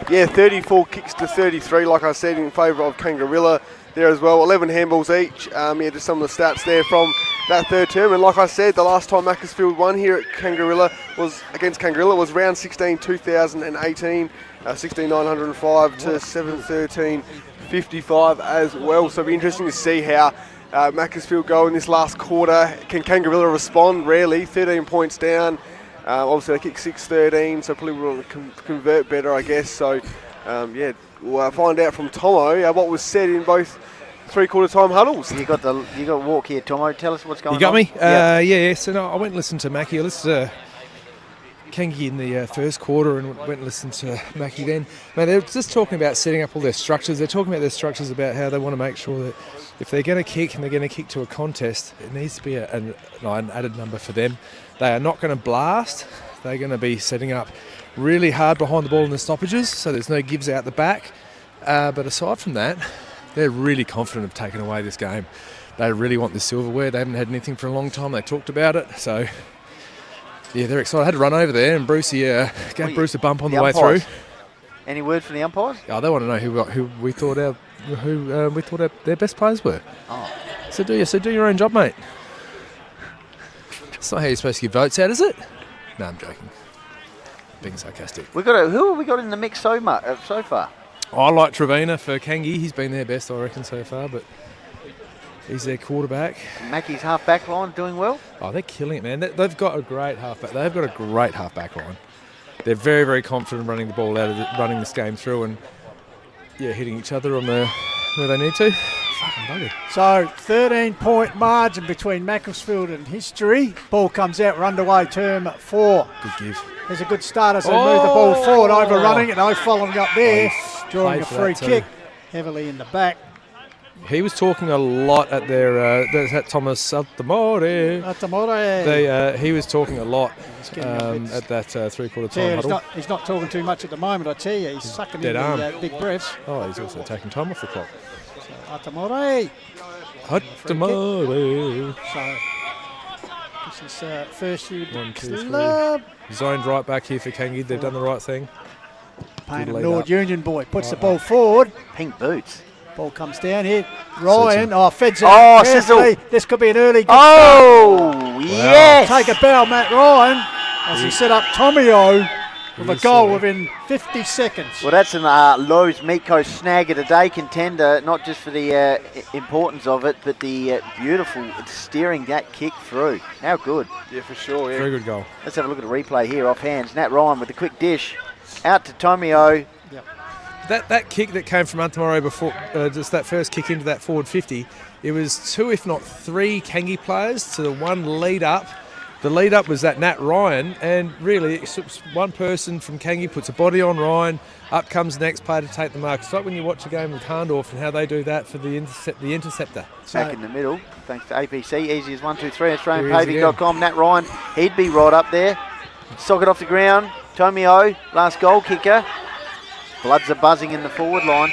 yeah, 34 kicks to 33, like I said, in favour of Kangarilla there as well. 11 handballs each. Yeah, just some of the stats there from that third term. And like I said, the last time Macclesfield won here at Kangarilla was against Kangarilla was round 16, 2018, 16,905 to 713.55 as well. So it'll be interesting to see how Macclesfield go in this last quarter. Can Kangarilla respond? Rarely. 13 points down. Obviously they kick 6-13, so probably will convert better, I guess. So, yeah, we'll find out from Tomo what was said in both three-quarter time huddles. You got walk here, Tomo. Tell us what's going on. You got me? Yeah. So no, I went and listened to Mackie. I listened to Kangi in the first quarter and went and listened to Mackie then. Man, they're just talking about setting up all their structures. They're talking about their structures about how they want to make sure that if they're going to kick and they're going to kick to a contest, it needs to be an added number for them. They are not going to blast. They're going to be setting up really hard behind the ball in the stoppages, so there's no gives out the back. But aside from that, they're really confident of taking away this game. They really want this silverware. They haven't had anything for a long time. They talked about it, so yeah, they're excited. I had to run over there and Brucey gave Bruce a bump on the way through. Any word from the umpires? Oh, they want to know who we thought their best players were. Oh, so do your own job, mate. That's not how you're supposed to give votes out, is it? No, I'm joking. Being sarcastic. Who have we got in the mix so far? I like Trevina for Kangi. He's been their best, I reckon, so far, but he's their quarterback. Mackie's half-back line doing well? Oh, they're killing it, man. They've got a great half-back. They've got a great half-back line. They're very, very confident running the ball out of running this game through and hitting each other on where they need to. Fucking bugger. So 13-point margin between Macclesfield and History. Ball comes out. We're underway term 4. Good give. There's a good start as they move the ball forward, overrunning it. No following up there, drawing a free kick heavily in the back. He was talking a lot at their Thomas Altamore. He was talking a lot at that three-quarter time huddle. He's not talking too much at the moment, I tell you. He's sucking in the big breaths. Oh, he's also taking time off the clock. Altamore. So, this is first year 1, 2, 3. Zoned right back here for Kangi. They've done the right thing. Payne and Nord Union boy puts the ball forward. Pink boots. Ball comes down here. Ryan, feds it. Oh, Sizzle. This could be an early good start. Yes. Take a bow, Matt Ryan, as he set up Tomio with a goal within 50 seconds. Well, that's an Lowe's Meatco snag of the day contender, not just for the importance of it, but the beautiful steering that kick through. How good. Yeah, for sure. Yeah. Very good goal. Let's have a look at the replay here off hands. Nat Ryan with the quick dish. Out to Tomio. That kick that came from Antamoro before, just that first kick into that forward 50, it was 2 if not 3 Kangi players to the one lead up the lead up was that Nat Ryan, and really it's one person from Kangi puts a body on Ryan, up comes the next player to take the mark. It's like when you watch a game with Harndorf and how they do that for the interceptor. Back in the middle, thanks to APC. Easy as 1, 2, 3. AustralianPaving.com. Nat Ryan, he'd be right up there. Socket off the ground. Tomio, last goal kicker. Bloods are buzzing in the forward line.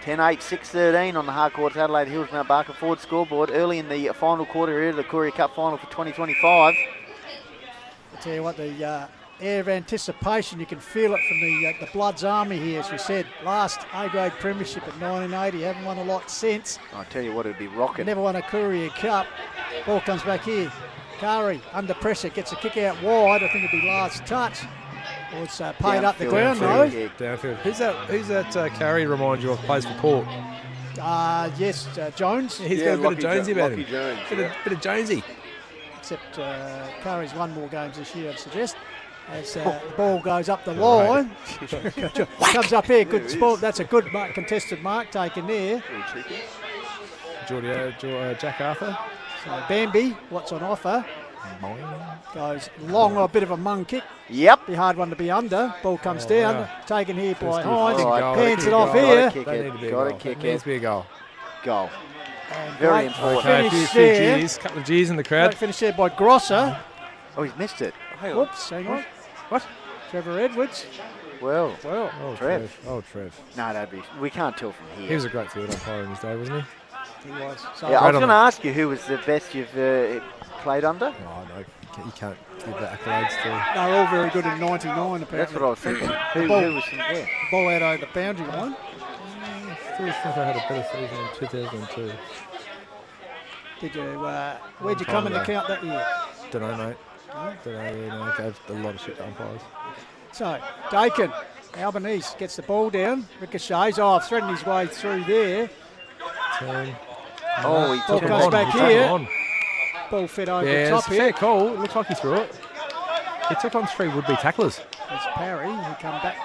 10-8, 6-13 on the Harcourts Adelaide Hills Mount Barker forward scoreboard early in the final quarter here of the Courier Cup final for 2025. I tell you what, the air of anticipation, you can feel it from the Bloods army here, as we said. Last A-grade premiership at 1980, haven't won a lot since. I tell you what, it'd be rocking. Never won a Courier Cup. Ball comes back here. Kari under pressure, gets a kick out wide. I think it'd be last touch. Well, it's paid up the ground though. Downfield. Who's that Carey remind you of? Plays for Port. Yes, Jones. He's got a bit of Jonesy about him. Bit of Jonesy. Except Curry's won more games this year, I'd suggest. As the ball goes up the line. Comes up here, good sport. That's a good contested mark taken there. Jack Arthur. So Bambi, what's on offer? Goes long, a bit of a mung kick. Yep. Be a hard one to be under. Ball comes down. Wow. Taken here by Hines. Hines. Hands it off here. Got to kick it. Needs to be a goal. Goal. And very great important. finish there. G's, couple of G's in the crowd. Great finish there by Grosser. Oh, he's missed it. Whoops, hang on. What? Trevor Edwards. Well. Oh, Trev. Trev. No, we can't tell from here. He was a great field umpire in his day, wasn't he? He was. So yeah, I was going to ask you who was the best you've played under. No, you can't give the accolades to. They're all very good in 99, apparently. That's what I was thinking. Who was from there? Ball out over the boundary line. I still think I had a better season in 2002. Did you? Where'd you come in the count that year? Don't know, mate. Don't know. I gave a lot of shit to umpires. So, Dakin, Albanese gets the ball down. Ricochets off, threading his way through there. Turn. Oh, he ball took goes him back on. here. Ball fed over the top it's here. fair call. It looks like he threw it. He took on 3 would-be tacklers. There's Parry, he come back.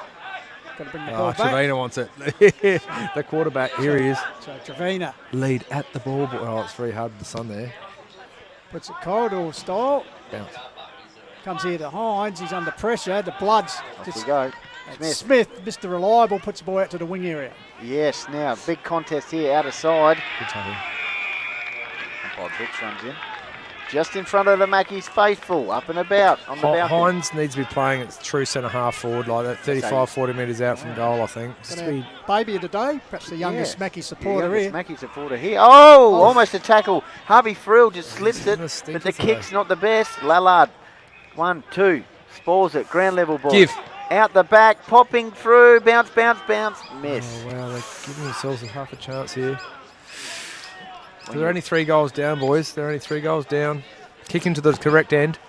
Got to bring the ball back. Trevina wants it. The quarterback, here he is. So Trevina Lead at the ball. Oh, it's very hard with the sun there. puts it corridor style. Bounce. Comes here to Hines, he's under pressure. The Bloods. Off we go. Smith, Mr. Reliable, puts the ball out to the wing area. Yes, now big contest here, out of side. Good tackle. Umpire Brooks runs in. Just in front of the Mackey's faithful, up and about on the balcony. Hines needs to be playing at true centre-half forward, like that, 35, 40 metres out from goal, I think. Baby of the day, perhaps the youngest Mackey supporter here. Mackey supporter here. Oh, almost a tackle. Harvey Frill just slips it, but the kick's not the best. Lallard, 1, 2, spores it, ground level ball. Give. Out the back, popping through, bounce, bounce, bounce, miss. Oh, wow, they're giving themselves half a chance here. So they're only 3 goals down, boys. They're only 3 goals down. Kicking to the correct end,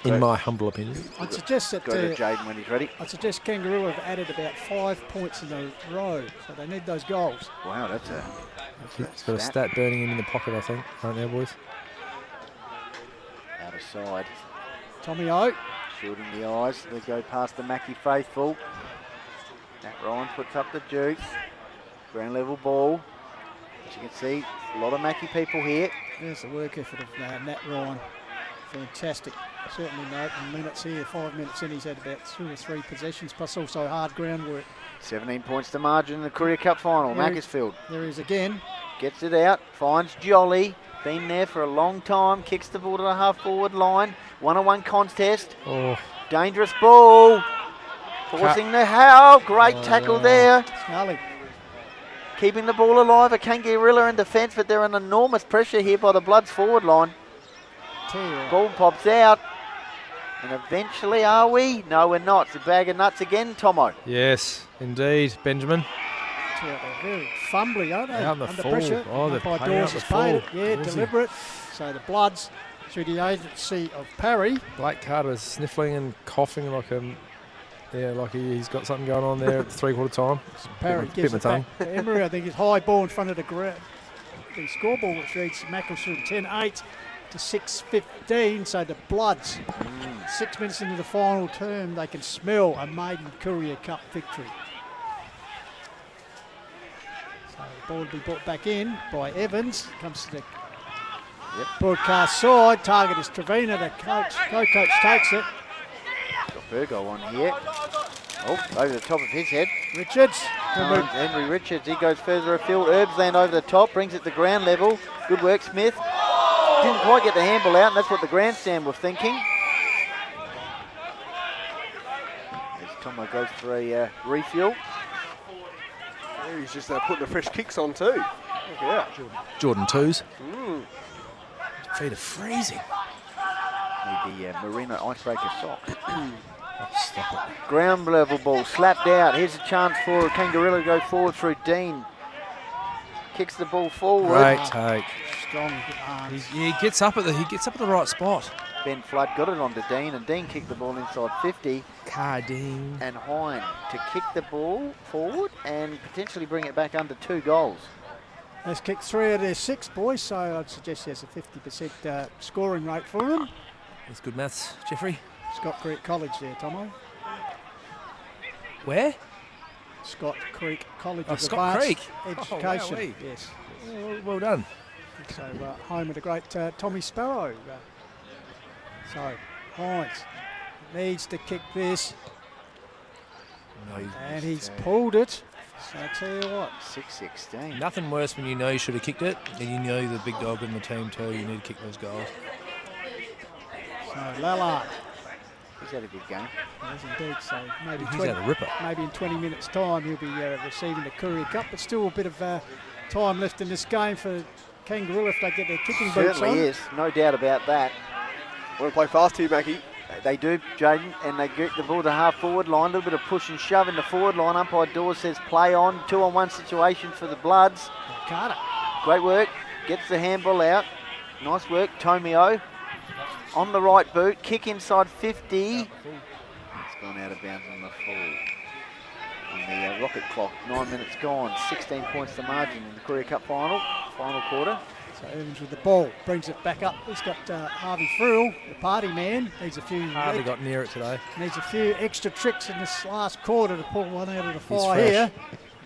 in my humble opinion. I'd suggest that Go to Jaden when he's ready. I'd suggest Kangarilla have added about 5 points in a row, so they need those goals. Wow, that's a... He's got a stat burning him in the pocket, I think, right now, boys. Out of side. Tommy O. Shielding the eyes. They go past the Mackey faithful. Nat Ryan puts up the juke. Ground level ball. As you can see, a lot of Mackey people here. There's the work effort of Nat Ryan. Fantastic. Certainly no open minutes here. 5 minutes in, he's had about 2 or 3 possessions, plus also hard groundwork. 17 points to margin in the Courier Cup final. Macclesfield. There he is again. Gets it out. Finds Jolly. Been there for a long time. Kicks the ball to the half-forward line. 1-on-1 contest. Oh. Dangerous ball. Forcing the help. Great tackle there. Snarly. Keeping the ball alive. A Kangarilla in defence, but they're under enormous pressure here by the Bloods forward line. Ball pops out. And eventually, are we? No, we're not. It's a bag of nuts again, Tomo. Yes, indeed, Benjamin. They're very fumbly, aren't they? Out in the under full. pressure. Oh, they're by playing out Dawes the has paid it. full. Yeah, Dawesy. deliberate. So the Bloods, through the agency of Parry. Blake Carter's sniffling and coughing like he's got something going on there at 3/4 time. Parry Bit gives my it tongue. back to Emery. I think it's high ball in front of the scoreboard, which reads Macclesfield 10-8 to 6-15. So the Bloods, 6 minutes into the final term, they can smell a maiden Courier Cup victory. So the ball will be brought back in by Evans. Comes to the broadcast side. Target is Trevina. The co-coach takes it. Got Virgo on here. Oh, over the top of his head. Richards. Henry Richards, he goes further afield. Herbsland over the top, brings it to ground level. Good work, Smith. Didn't quite get the handball out, and that's what the grandstand were thinking. As Tomo goes for a refuel. He's just putting the fresh kicks on too. Look at that. Jordan 2s. Feet are freezing. Need the Merino icebreaker socks. Stop it. Ground level ball slapped out. Here's a chance for Kangarilla to go forward through Dean. Kicks the ball forward. Great take. Strong. He gets up at the right spot. Ben Flood got it onto Dean, and Dean kicked the ball inside 50. Dean. And Hine to kick the ball forward and potentially bring it back under 2 goals. Let's kick 3 of their 6, boys, so I'd suggest there's a 50% scoring rate for them. That's good maths, Jeffrey. Scott Creek College there, Tomo. Where? Scott Creek College Oh, of Scott Advanced Creek. Education. Wowee. Yes. Well done. So home of the great Tommy Sparrow. So Hines needs to kick this. And he's pulled it. So I tell you what. 6-16. Nothing worse when you know you should have kicked it, and you know the big dog in the team too. You need to kick those goals. So Lallard. He's had a good game. Yes, indeed. So maybe He's had a ripper. Maybe in 20 minutes' time he'll be receiving the Courier Cup, but still a bit of time left in this game for Kangaroo if they get their kicking boots on. Certainly is, no doubt about that. Want to play fast here, Mackie? They do, Jaden, and they get the ball to half forward line. A little bit of push and shove in the forward line. Umpire Dawes says play on. 2-on-1 situation for the Bloods. Carter. Great work. Gets the handball out. Nice work. Tomio on the right boot. Kick inside 50. It's gone out of bounds on the full. On the rocket clock. 9 minutes gone. 16 points to margin in the Courier Cup final quarter. So Evans with the ball, brings it back up. He's got Harvey Frill, the party man. Needs a few. Hardly got near it today. Needs a few extra tricks in this last quarter to pull one out of the He's fire fresh. here.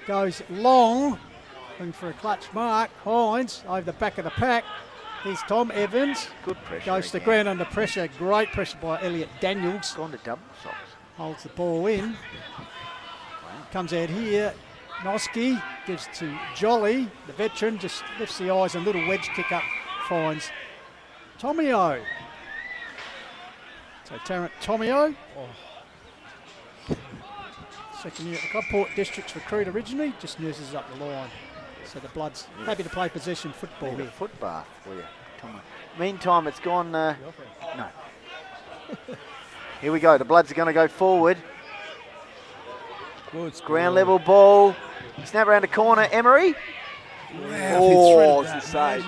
Goes long, looking for a clutch mark. Hines over the back of the pack. Here's Tom Evans. Good pressure. Goes to the again. ground under pressure. Great pressure by Elliot Daniels. Gone to double socks. Holds the ball in. Comes out here. Noski gives to Jolly, the veteran, just lifts the eyes and little wedge kick up finds Tomio. So Tarrant Tomio. Second year at the club. Port District's recruit originally, just nurses up the line. So the Bloods happy to play possession football Need a here. foot bath for you, Tommy. Meantime, it's gone. No. Here we go. The Bloods are going to go forward. Good Ground level ball. Snap around the corner. Emery. Wow, it's a save.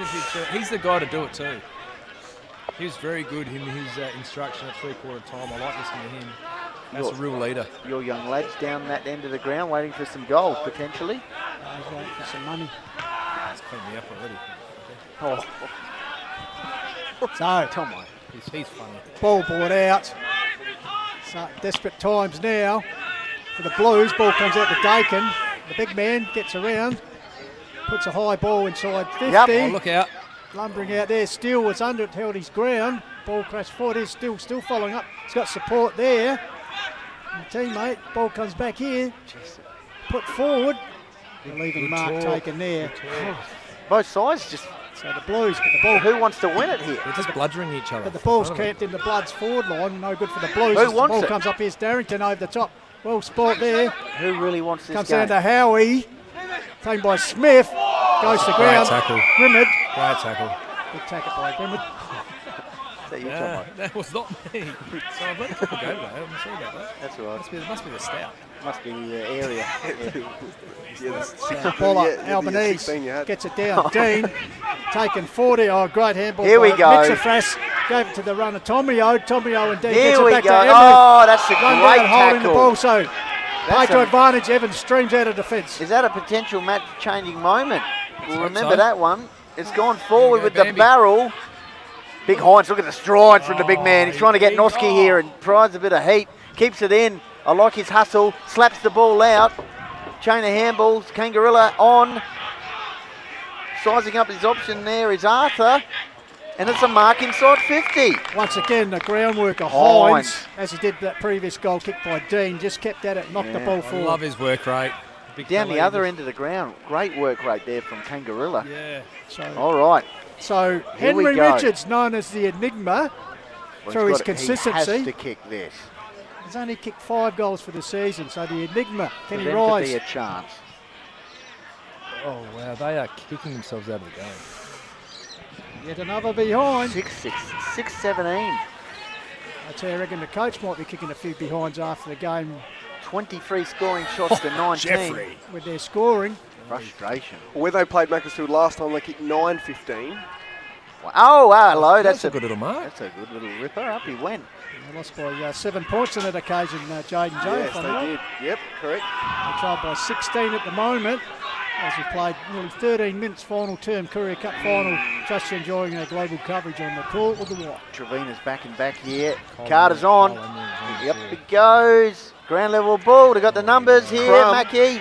He's the guy to do it too. He was very good in his instruction at 3/4 time. I like listening to him. That's a real leader. Your young lads down that end of the ground waiting for some goals, potentially. He's waiting for some money. He's cleaned me up already. So, Tomo. He's funny. Ball brought out. So desperate times now for the Blues. Ball comes out to Dakin. The big man gets around, puts a high ball inside 50. Yep. Oh, look out. Lumbering out there. Steele was under it, held his ground. Ball crashed forward. He's still following up. He's got support there. And teammate. Ball comes back here. Put forward. Leaving mark taken there. Both sides just. So the Blues, but the ball. Who wants to win it here? They're just bludgeoning each other. But the ball's camped in the Bloods forward line. No good for the Blues. Who As the wants ball it? comes up, here's Darrington over the top. Well spot there. Who really wants this Comes game? down to Howie. Taken by Smith. Goes to ground. Great tackle. Grimmett. Great tackle. Good tackle by Grimmett. Is that you, Tomo? That was not me. So I've let people go today. I'm sorry about that. That's all right. Must be the stout. Must be the area. Baller, Albanese gets it down. Dean taken 40. Oh, great handball. Here we by go. Mitsafras gave it to the runner Tomio. Tomio and Dean Here gets it we back go. to Emery. Oh, that's a Run great down, holding the tackle. ball. So play to a- advantage. Evans streams out of defence. Is that a potential match-changing moment? We'll hope remember so. that one. It's gone forward go, with the Bambi. barrel. Big Hines, look at the strides from the big man. He's trying to get Noski here and provides a bit of heat. Keeps it in. I like his hustle. Slaps the ball out. Chain of handballs. Kangarilla on. Sizing up his option there is Arthur. And it's a mark inside 50. Once again, the groundwork of Hines. Hines, as he did that previous goal kick by Dean, just kept at it, knocked the ball I forward. love his work rate. Big Down the fella, other he end of the ground. Great work rate there from Kangarilla. Yeah. So, all right. So Here we Henry go. Richards, known as the Enigma, Well, through his He consistency. has to kick this. He's only kicked 5 goals for the season, so the Enigma, For can he them to rise? be a chance. Oh, wow. They are kicking themselves out of the game. Yet another behind. 6-17. I tell you, I reckon the coach might be kicking a few behinds after the game. 23 scoring shots to 19. With their scoring. Frustration. When they played Macclesfield last time, they kicked 9-15. Oh, hello. That's a good little mark. That's a good little ripper. Up he went. They lost by 7 points on that occasion, Jaden Joe. Yes, they did. Yep, correct. They trailed by 16 at the moment. As we played nearly 13 minutes final term Courier Cup final, just enjoying our global coverage on the court with the white. Trevina's back and back here. Carter's on. Yep, it goes. Ground level ball. They got the numbers here. Crumb. Mackey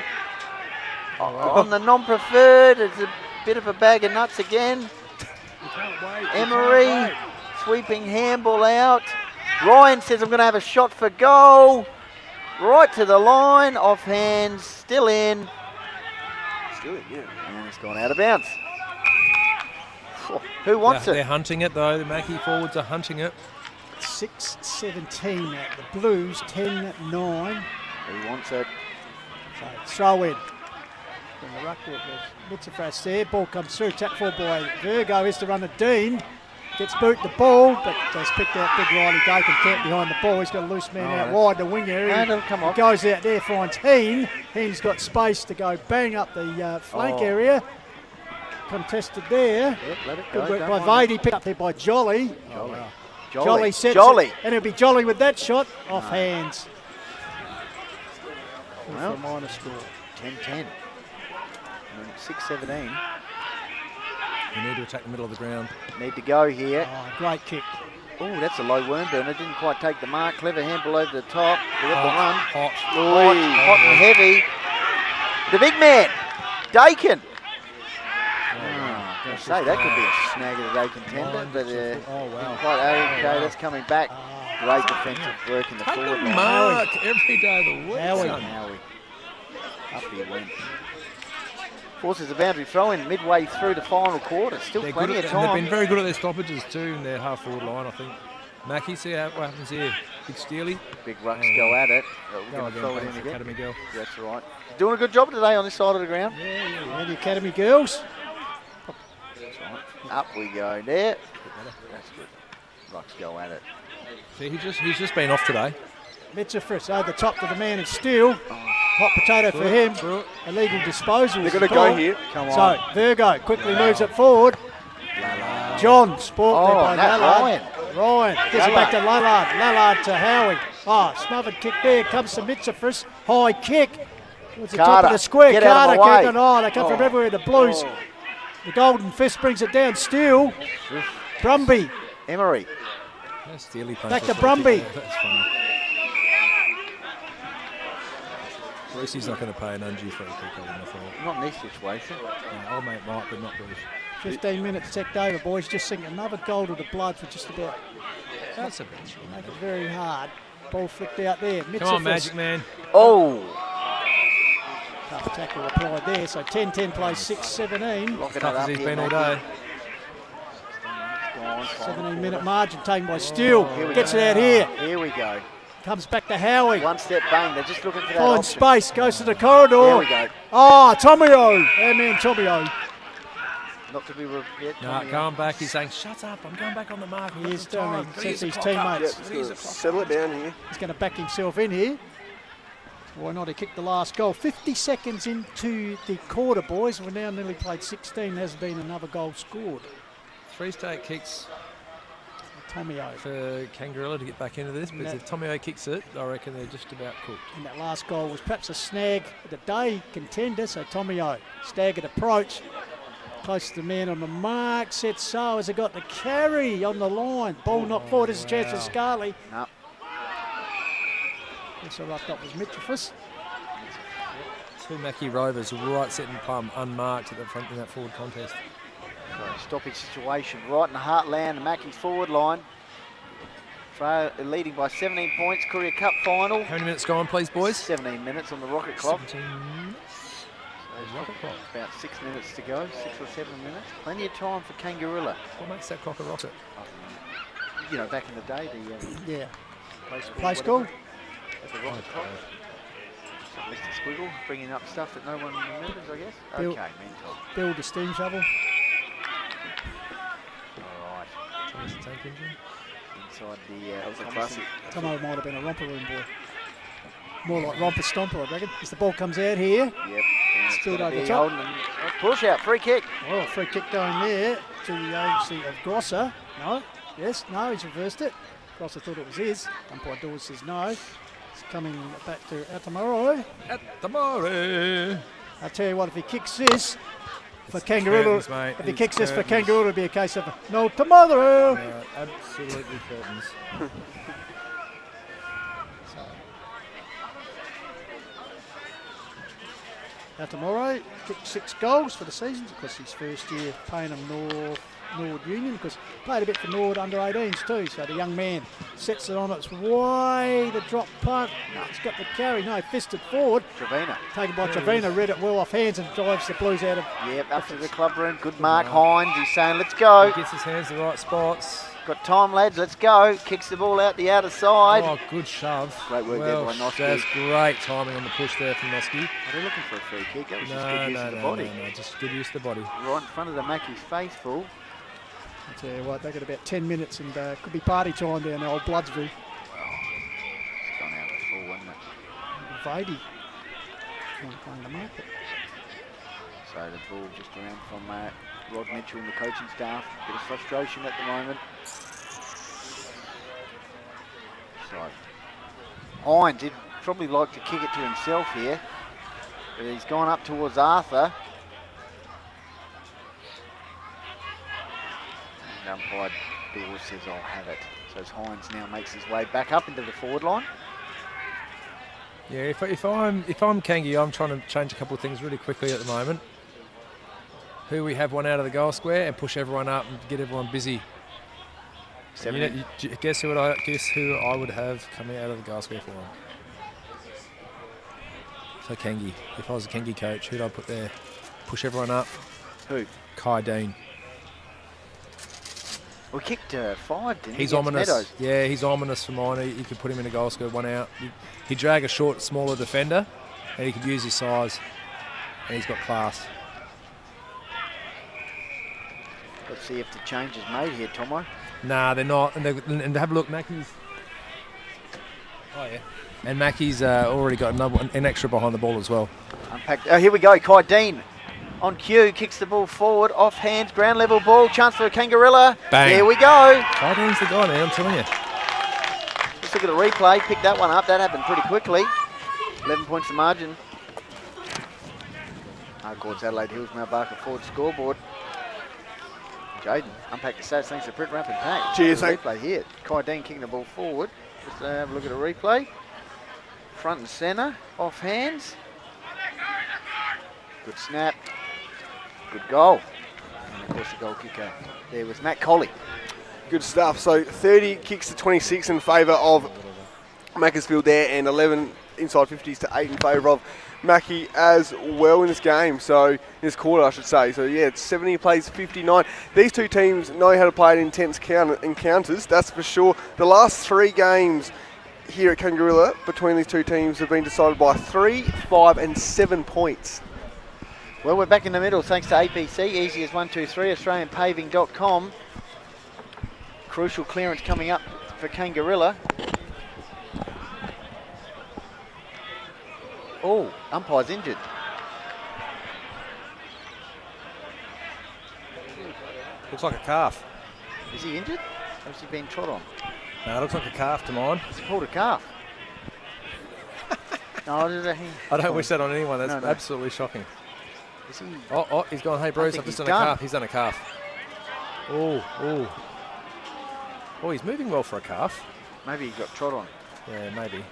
on the non-preferred. It's a bit of a bag of nuts again. Emery sweeping handball out. Ryan says, I'm going to have a shot for goal. Right to the line. Off hands. Still in. And it's gone out of bounds. Who wants They're it? hunting it, though. The Mackie forwards are hunting it. 6-17 at the Blues, 10-9. Who wants it? So throw in. From the ruck, there's Mitzafras there. Ball comes through. Tap forward by Virgo. Is to run a Dean. Gets boot the ball, but just picked out big Riley Dakin camp behind the ball. He's got a loose man out wide, the wing area. No, come on. He goes out there, finds Heen. Heen's got space to go bang up the flank area. Contested there. Yep, let it Good go. work Don't by mind Vady, picked up there by Jolly. Jolly. sets Jolly. it, and it'll be Jolly with that shot off hands. Well, For a minor score. 10-10. 6-17. We need to attack the middle of the ground. Need to go here. Oh, great kick. Oh, that's a low worm burner. Didn't quite take the mark. Clever handball over the top. They got the run. Hot. Hot and heavy. The big man, Dakin. I say that could be a snag of the day contender, but quite okay. That's coming back. Great defensive work in the forward line. Mark every day of the week. Howie. Up he went. Forces a boundary throw in midway through the final quarter. Still They're plenty good of at, and they've time. been very good at their stoppages too in their half forward line, I think. Mackie, see what happens here. Big Steely. Big rucks go at it. We're Go going to throw it again, in thanks, again. Academy girl. That's right. Doing a good job today on this side of the ground. Yeah, the Academy girls. That's right. Up we go there. That's good. Rucks go at it. See, he's just been off today. Mitzafris over the top to the man of steel. Hot potato for him. Illegal disposal. They're going to go here. Come So on. Virgo quickly moves it forward. John, sport there by Nat Lallard. Ryan gets it back to Lallard. Lallard to Howie. Smothered kick there. Comes to Mitzafris. High kick. Towards the top Carter, of the square. get out of Carter the way. keeping on. They come from everywhere. The Blues. The Golden Fist brings it down. Steele. Brumby. Emery. Steely Back to Brumby. That's funny. Brucey's not going to pay an undue for a kick, I wouldn't have thought. Not in this situation. Old mate might, but not Bruce. 15 minutes checked over, boys. Just sink another goal to the blood for just about. That's a bit. Make it very hard. Ball flicked out there. Come on, Magic Man. Oh. Tough tackle applied there. So 10-10 plays 6-17. Locking it Tough as up he's here, been all Mackie. day. 17-minute margin taken by Steele. Here we Gets go. it out here. Here we go. Comes back to Howie. One step bang. They're just looking for that Finds option. space. Goes to the corridor. There we go. Tomio. Our man Tomio. Not to be yet. No, going back. He's saying, shut up. I'm going back on the mark. He is time. doing. Gotta Says use the his clock up. teammates. Gotta use the clock Settle up. it down here. He's going to back himself in here. Why not? He kicked the last goal. 50 seconds into the quarter, boys. We've now nearly played 16. There's been another goal scored. 3 straight kicks Tomio. for Kangarilla to get back into this, but if Tomio kicks it, I reckon they're just about cooked. And that last goal was perhaps a snag at the day contender. So Tomio, staggered approach. Close to the man on the mark. Set so. Has it got the carry on the line? Ball knocked forward. There's a chance for Scarley. No. Also roughed up was Mitrofus. 2 Mackie Rovers right set and plumb, unmarked at the front in that forward contest. So stoppage situation right in the heartland, Mackey's forward line. Leading by 17 points, Courier Cup final. How many minutes gone, please, boys? 17 minutes on the rocket clock. 17 minutes. So rocket clock. About 6 minutes to go, 6 or 7 minutes. Plenty of time for Kangarilla. What makes that clock a rocket? You know, back in the day, the Yeah. play school. Play That's a rocket clock. Mr. Squiggle bringing up stuff that no one remembers, I guess. Bill- Okay, mental. Build a steam shovel. All right. Thomas the Tank Engine. Inside the That was a Thomason. classic. Tomo might have been a romper room boy. More like romper stomper, I reckon. As the ball comes out here. Yep. And it's Spilled gonna over the be top. holding them. Push out, free kick. Well, free kick going there to the agency of Grosser. No. Yes, no, he's reversed it. Grosser thought it was his. Umpire Dawes says no. It's coming back to Atamaro. Atamaro. I'll tell you what, if he kicks this for Kangaroo, curtains, mate. if he It's kicks this for curtains. Kangaroo, it'll be a case of no tomorrow. Absolutely curtains. Atamaro kicked 6 goals for the season. Of course, his first year playing him Nord Union, because played a bit for Nord under 18s too. So the young man sets it on its way to drop punt. No, it's got the carry. No, fisted forward. Trevina. Taken by Trevina, read it well off hands and drives the Blues out of. Yep, up to the club room. Good mark, Hines. He's saying, let's go. He gets his hands in the right spots. Got time, lads. Let's go. Kicks the ball out the outer side. Oh, good shove. Great work there by Noski. That's great timing on the push there from Noski. Are they looking for a free kick? That was just No, good use no, of the no, body. no, just good use of the body. Right in front of the Mackey's faithful. I tell you what, they got about 10 minutes and could be party time down there, old Bloodsville. It's gone out at full, wasn't it? Vady. Playing the market. So the ball just around from Rod Mitchell and the coaching staff. Bit of frustration at the moment. So Hines did probably like to kick it to himself here. But he's gone up towards Arthur. And umpire Bill says, I'll have it. So as Hines now makes his way back up into the forward line. Yeah, if I'm Kangi, I'm trying to change a couple of things really quickly at the moment. Who we have one out of the goal square and push everyone up and get everyone busy. Guess who I would have coming out of the goal square for him? For Kangi. If I was a Kangi coach, who'd I put there? Push everyone up. Who? Kai Dean. We kicked 5, didn't he? He's against ominous. Meadows? Yeah, he's ominous for mine. You could put him in a goal square, one out. He'd drag a short, smaller defender, and he could use his size, and he's got class. Let's see if the change is made here, Tomo. Nah, they're not. And have a look, Mackey's. Oh yeah. And Mackey's already got an extra behind the ball as well. Unpacked. Oh, here we go. Kai Dean on cue, kicks the ball forward, off hands, ground level ball, chance for Kangarilla. Bang. Here we go. Kai Dean's the guy, man. I'm telling you. Let's look at the replay. Pick that one up. That happened pretty quickly. 11 points the margin. Harcourt's Adelaide Hills Mount Barker forward scoreboard. Jaden, unpack the stats. Thanks to Print Ramp and Pack. Cheers, Look at the replay here. Kai Dean kicking the ball forward. Just have a look at a replay. Front and centre, off hands. Good snap. Good goal. And of course the goal kicker there was Matt Colley. Good stuff. So 30 kicks to 26 in favour of Macclesfield there, and 11 inside 50s to 8 in favour of Mackie as well in this game. So in this quarter, I should say. So yeah, it's 70 plays 59. These two teams know how to play in intense encounters. That's for sure. The last 3 games here at Kangarilla between these two teams have been decided by 3, 5, and 7 points. Well, we're back in the middle thanks to APC, easy as 1, 2, 3, AustralianPaving.com. Crucial clearance coming up for Kangarilla. Oh, umpire's injured. Looks like a calf. Is he injured? Or has he been trod on? No, it looks like a calf to mine. He's pulled a calf. No, I don't wish that on anyone. That's No. absolutely shocking. Is he? Oh, he's gone, hey, Bruce, think I've just he's done a done. calf. He's done a calf. Oh. Oh, he's moving well for a calf. Maybe he got trod on. Yeah, maybe.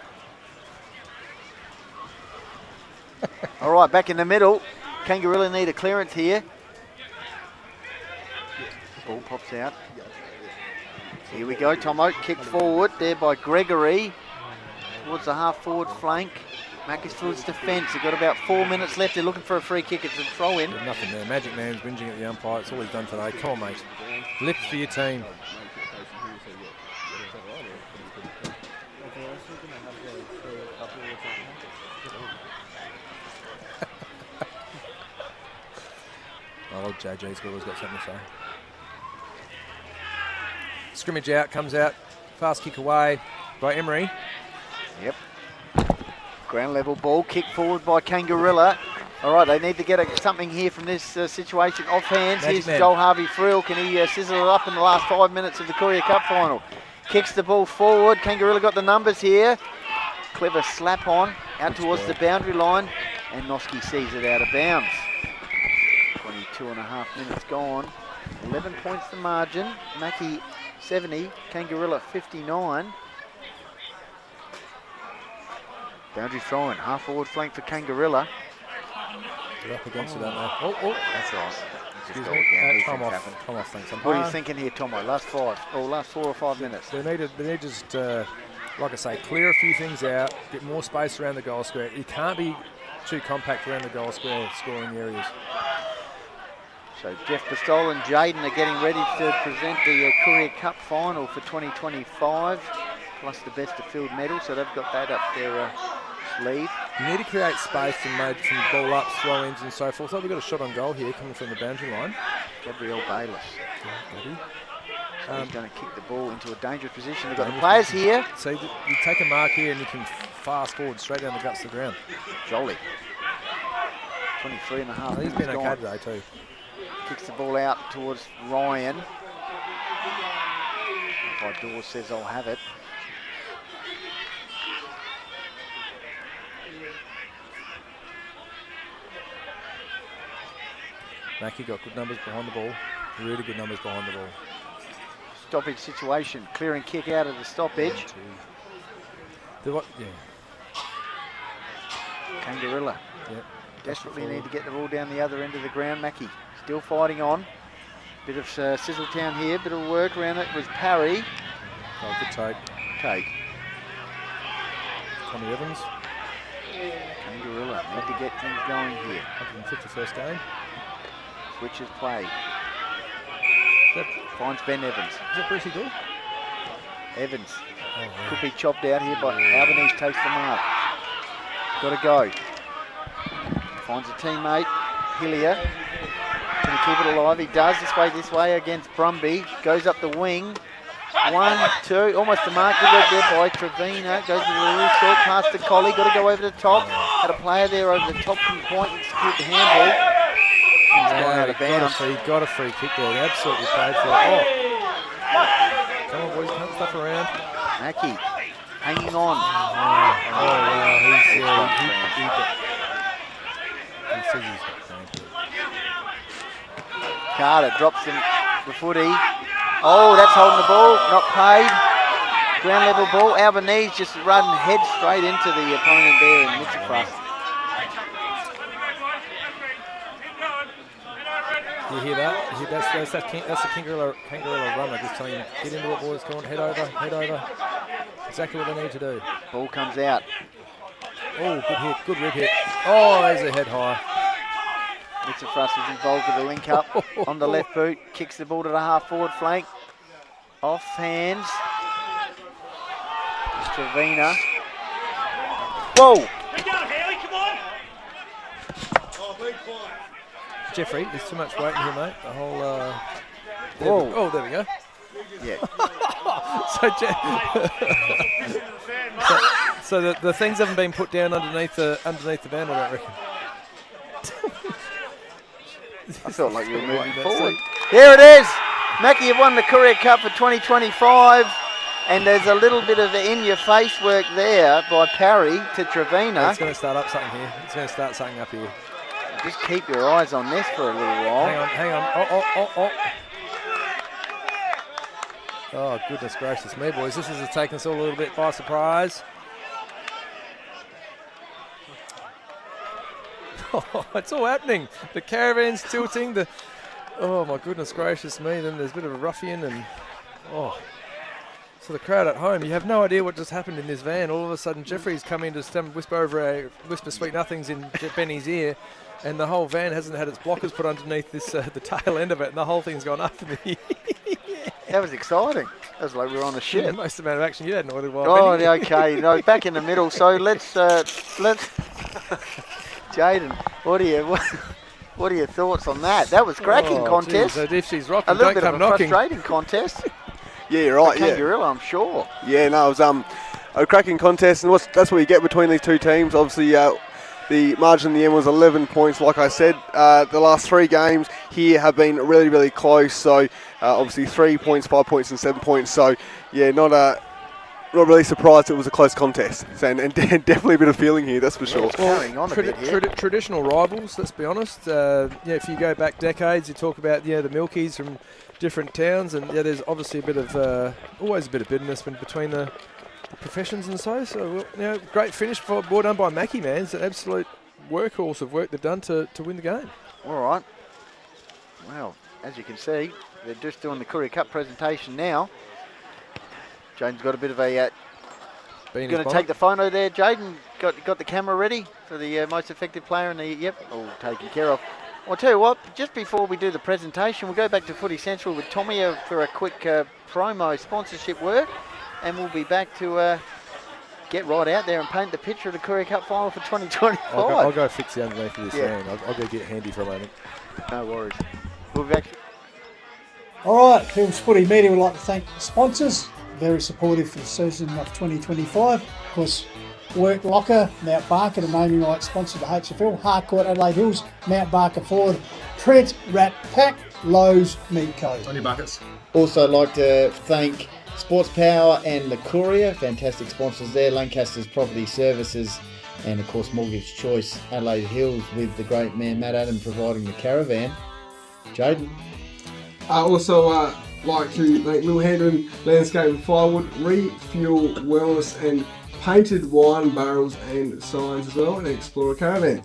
All right, back in the middle. Kangarilla need a clearance here. Ball pops out. Here we go, Tomo. Kick forward there by Gregory towards the half-forward flank. Macclesfield's defence. They've got about 4 minutes left. They're looking for a free kick. It's a throw-in. There's nothing there. Magic Man's whinging at the umpire. It's all he's done today. Come on, mate. Lift for your team. Oh, JJ's always got something to say. Scrimmage out, comes out. Fast kick away by Emery. Yep. Ground level ball, kick forward by Kangarilla. All right, they need to get something here from this situation. Off hands, here's Joel Harvey-Frill. Can he sizzle it up in the last 5 minutes of the Courier Cup final? Kicks the ball forward. Kangarilla got the numbers here. Clever slap on, out towards the boundary line. And Noski sees it out of bounds. 22.5 minutes gone. 11 points the margin. Mackie 70, Kangarilla 59. Boundary throw-in, half-forward flank for Kangarilla. They're up against it, aren't they? Oh, that's right. Excuse me. Time off, thanks. What are you thinking here, Tomo? Last 4 or 5 minutes. They need to just, like I say, clear a few things out, get more space around the goal square. You can't be too compact around the goal square scoring areas. So Jeff Pistol and Jaden are getting ready to present the Courier Cup final for 2025, plus the best of field medal, so they've got that up their sleeve. You need to create space and make some ball ups, throw-ins and so forth. So we've got a shot on goal here coming from the boundary line. Gabriel Bayless. Yeah, so he's going to kick the ball into a dangerous position. They've got the players here. So you take a mark here and you can fast forward straight down the guts of the ground. Jolly. 23.5 He's been okay today too. Kicks the ball out towards Ryan. By Dawes says I'll have it. Mackie got good numbers behind the ball. Really good numbers behind the ball. Stoppage situation. Clearing kick out of the stoppage. Yeah. Kangarilla. Yep. Desperately need to get the ball down the other end of the ground. Mackie still fighting on. Bit of Sizzletown here. Bit of work around it was Parry. Oh, good take. Take. Tommy Evans. Kangarilla need to get things going here. 151st game. Switches play. Finds Ben Evans. Is that Brucey Doyle? Evans. Oh, yeah. Could be chopped out here, but Albanese takes the mark. Got to go. Finds a teammate. Hillier. Can he keep it alive? He does. This way against Brumby. Goes up the wing. 1, 2. Almost a mark. Good work there by Trevina. Goes with a little short pass to Collie. Got to go over the top. Had a player there over the top from point. Execute the handball. He got a free kick there. He absolutely played for it. Oh. Come on, boys. Can't stuff around. Mackie hanging on. Carter drops the footy. Oh, that's holding the ball. Not paid. Ground level ball. Albanese just run head straight into the opponent there in Mitchell. You hear that? That's the Kangarilla run. I just telling you, get into it, boys. Come on, head over. Exactly what they need to do. Ball comes out. Oh, good hit, good rib hit. Oh, there's a head high. Mitchell was involved with the link up on the left boot. Kicks the ball to the half-forward flank. Off hands. Trevina. Whoa! Jeffrey, there's too much weight in here, mate. The whole. There we go. Yeah. so the things haven't been put down underneath the van, I don't reckon. I felt like you were moving forward. Here it is. Mackie have won the Courier Cup for 2025, and there's a little bit of in-your-face work there by Parry to Trevina. It's going to start up something here. It's going to start something up here. Just keep your eyes on this for a little while. Hang on. Oh, goodness gracious me, boys. This has taken us all a little bit by surprise. Oh, it's all happening. The caravan's tilting. Oh my goodness gracious me! Then there's a bit of a ruffian and so the crowd at home, you have no idea what just happened in this van. All of a sudden, Jeffrey's come in to whisper sweet nothings in Benny's ear, and the whole van hasn't had its blockers put underneath this the tail end of it, and the whole thing's gone up in the That was exciting. That was like we were on a ship. The most amount of action you had in a while. Oh, Benny. okay. No, back in the middle. So let's Jaden, what are your thoughts on that? That was cracking contest. Geez, if she's rocking, a little don't bit come of a knocking. frustrating contest. Yeah, you're right. For Kangarilla, I'm sure. Yeah, no, it was a cracking contest, and that's what you get between these two teams. Obviously, the margin in the end was 11 points. Like I said, the last 3 games here have been really, really close. So obviously 3 points, 5 points, and 7 points. So yeah, not really surprised it was a close contest. So, and definitely a bit of feeling here, that's for sure. Carrying on a bit here. Traditional rivals, let's be honest. If you go back decades, you talk about the Milkies from different towns, and there's obviously a bit of always a bit of bitterness between the professions and so. So great finish well done by Mackie, man. It's an absolute workhorse of work they've done to win the game. All right. Well, as you can see, they're just doing the Courier Cup presentation now. Jaden's got a bit of a. Going to take the photo there, Jaden. Got the camera ready for the most effective player in the. Yep, all taken care of. I'll tell you what, just before we do the presentation, we'll go back to Footy Central with Tommy for a quick promo sponsorship work, and we'll be back to get right out there and paint the picture of the Courier Cup final for 2025. I'll go fix the underneath of this Yeah. van. I'll go get handy for a moment. No worries. We'll be back. All right, Hills Footy Media would like to thank the sponsors, very supportive for the season of 2025. Of course, Work Locker, Mount Barker, the naming rights sponsor of the HFL, Harcourt, Adelaide Hills, Mount Barker Ford, Trent, Rat Pack, Lowe's, Meat Co. On your buckets. Also like to thank Sports Power and the Courier, fantastic sponsors there, Lancaster's Property Services, and of course Mortgage Choice, Adelaide Hills, with the great man Matt Adam providing the caravan. Jaden. Also like to thank Lil Hendron Landscape and Firewood, Refuel Wellness and painted wine barrels and signs as well, and Explorer Caravan.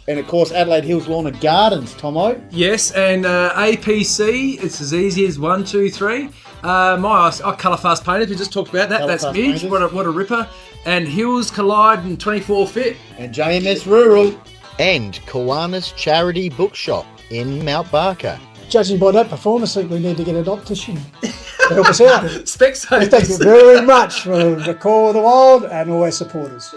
And of course Adelaide Hills Lawn and Gardens, Tomo. Yes, and APC, it's as easy as 1, 2, 3. I colour fast painted, we just talked about that. That's Midge, what a ripper. And Hills Collide and 24 Fit. And JMS Rural. And Kiwanis Charity Bookshop in Mount Barker. Judging by that performance, I think we need to get an optician to help us out. Specsavers. Thank you very much for the Call of the Wild and all our supporters.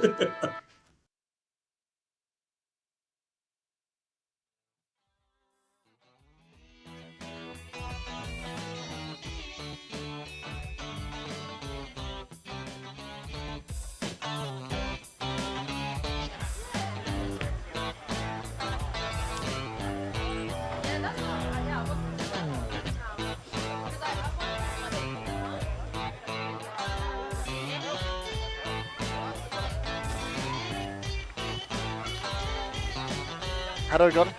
Haddo got it.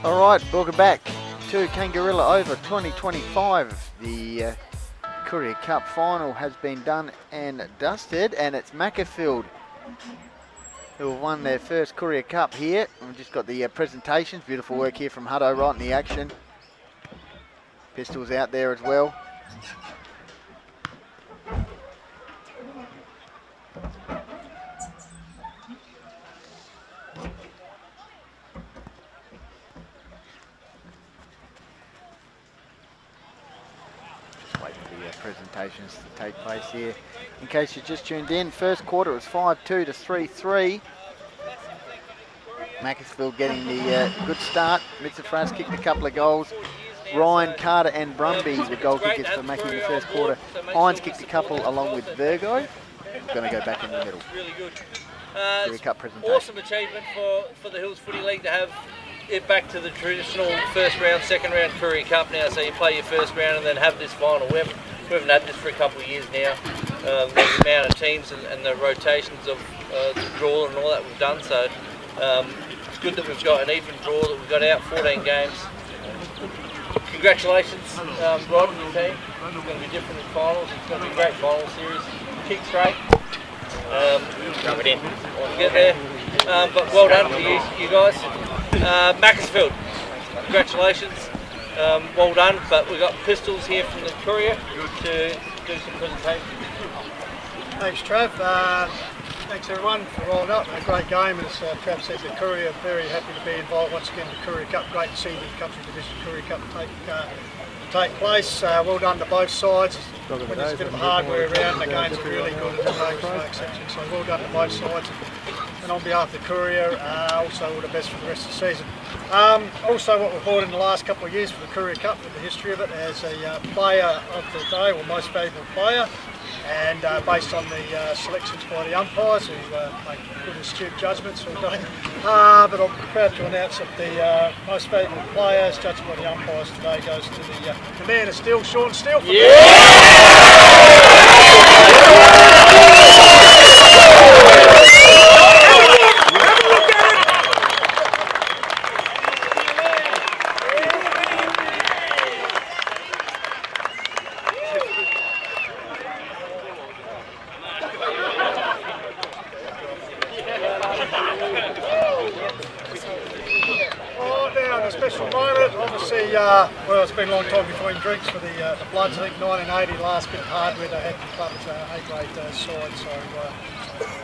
All right, welcome back to Kangarilla Over 2025. The Courier Cup final has been done and dusted, and it's Macclesfield who have won their first Courier Cup here. We've just got the presentations. Beautiful work here from Hutto right in the action. Pistols out there as well. Presentations to take place here. In case you just tuned in, first quarter it was 5-2 to 3-3. Macclesfield getting the good start. Mitzafras kicked a couple of goals. Ryan, Carter and Brumby were goal kickers for Mackie in the first quarter. Hines kicked a couple along with Virgo. Going to go back in the middle. Really good. Courier Cup presentation. Awesome achievement for the Hills Footy League to have it back to the traditional first round, second round Courier Cup now. So you play your first round and then have this final. We haven't had this for a couple of years now. The amount of teams and the rotations of the draw and all that we've done. So it's good that we've got an even draw that we've got out, 14 games. Congratulations, Rod and your team. It's going to be different in finals. It's going to be a great final series. Kick straight. Rub it in. We'll get there. But well done to you guys. Macclesfield. congratulations, well done. But we've got Pistols here from the Courier to do some presentation. Thanks, Trav. Thanks everyone for rolling up. A great game, as Trav said. The Courier very happy to be involved once again in the Courier Cup. Great to see the Country Division Courier Cup take place. Well done to both sides. When there's a bit of hardware around, the game's really good, and no exception. So well done to both sides. And on behalf of the Courier, also all the best for the rest of the season. Also, what we've brought in the last couple of years for the Courier Cup, with the history of it, as a player of the day, or most valuable player. And based on the selections by the umpires, who make good astute judgments all day. But I'm proud to announce that the most valuable players judged by the umpires today goes to the man of steel, Sean Steele. Well, it's been a long time between drinks for the Bloods. I think 1980, last bit of hardware they had the club's A-grade side. So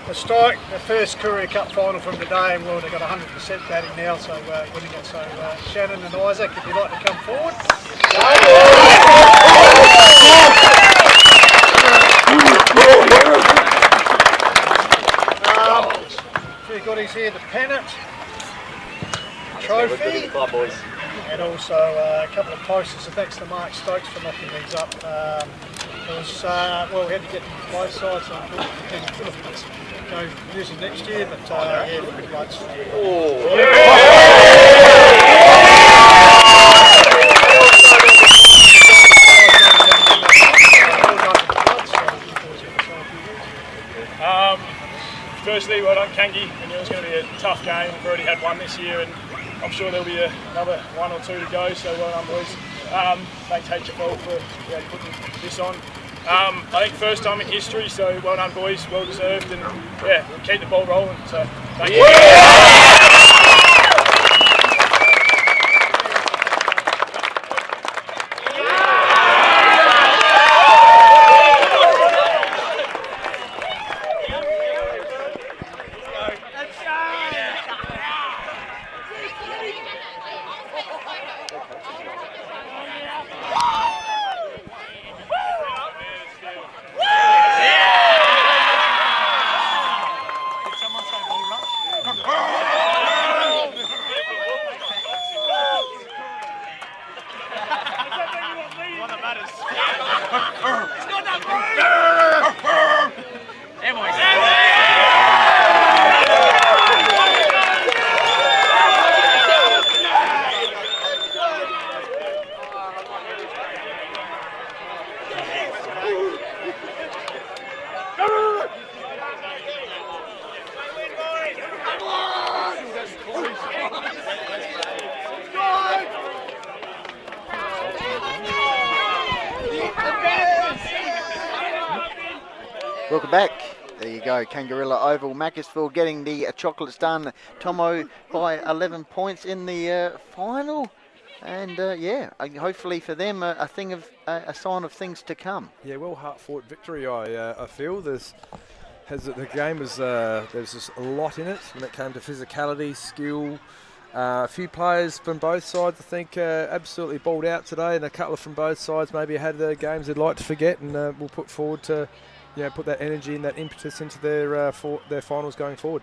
historic, the first Courier Cup final from today, and well, they've got 100% batting now, so winning it. So Shannon and Isaac, if you'd like to come forward. A few goodies here, the pennant, trophy. And also a couple of posters. So thanks to Mark Stokes for knocking these up. It was, well, we had to get them to both sides, so we can go using next year, but yeah, for the Bloods. Firstly, well done, Kangi. I knew it was going to be a tough game. We've already had one this year, and I'm sure there'll be another one or two to go, so well done, boys. Thanks HFL for putting this on. I think first time in history, so well done, boys, well deserved, and yeah, we'll keep the ball rolling, so thank you. Welcome back. There you go, Kangarilla Oval. Macclesfield getting the chocolates done. Tomo by 11 points in the final. And yeah, hopefully for them a sign of things to come. Yeah, well, hard-fought victory. I feel the game was there's just a lot in it when it came to physicality, skill. A few players from both sides, I think, absolutely balled out today, and a couple from both sides maybe had the games they'd like to forget, and we'll put forward to, put that energy and that impetus into their finals going forward.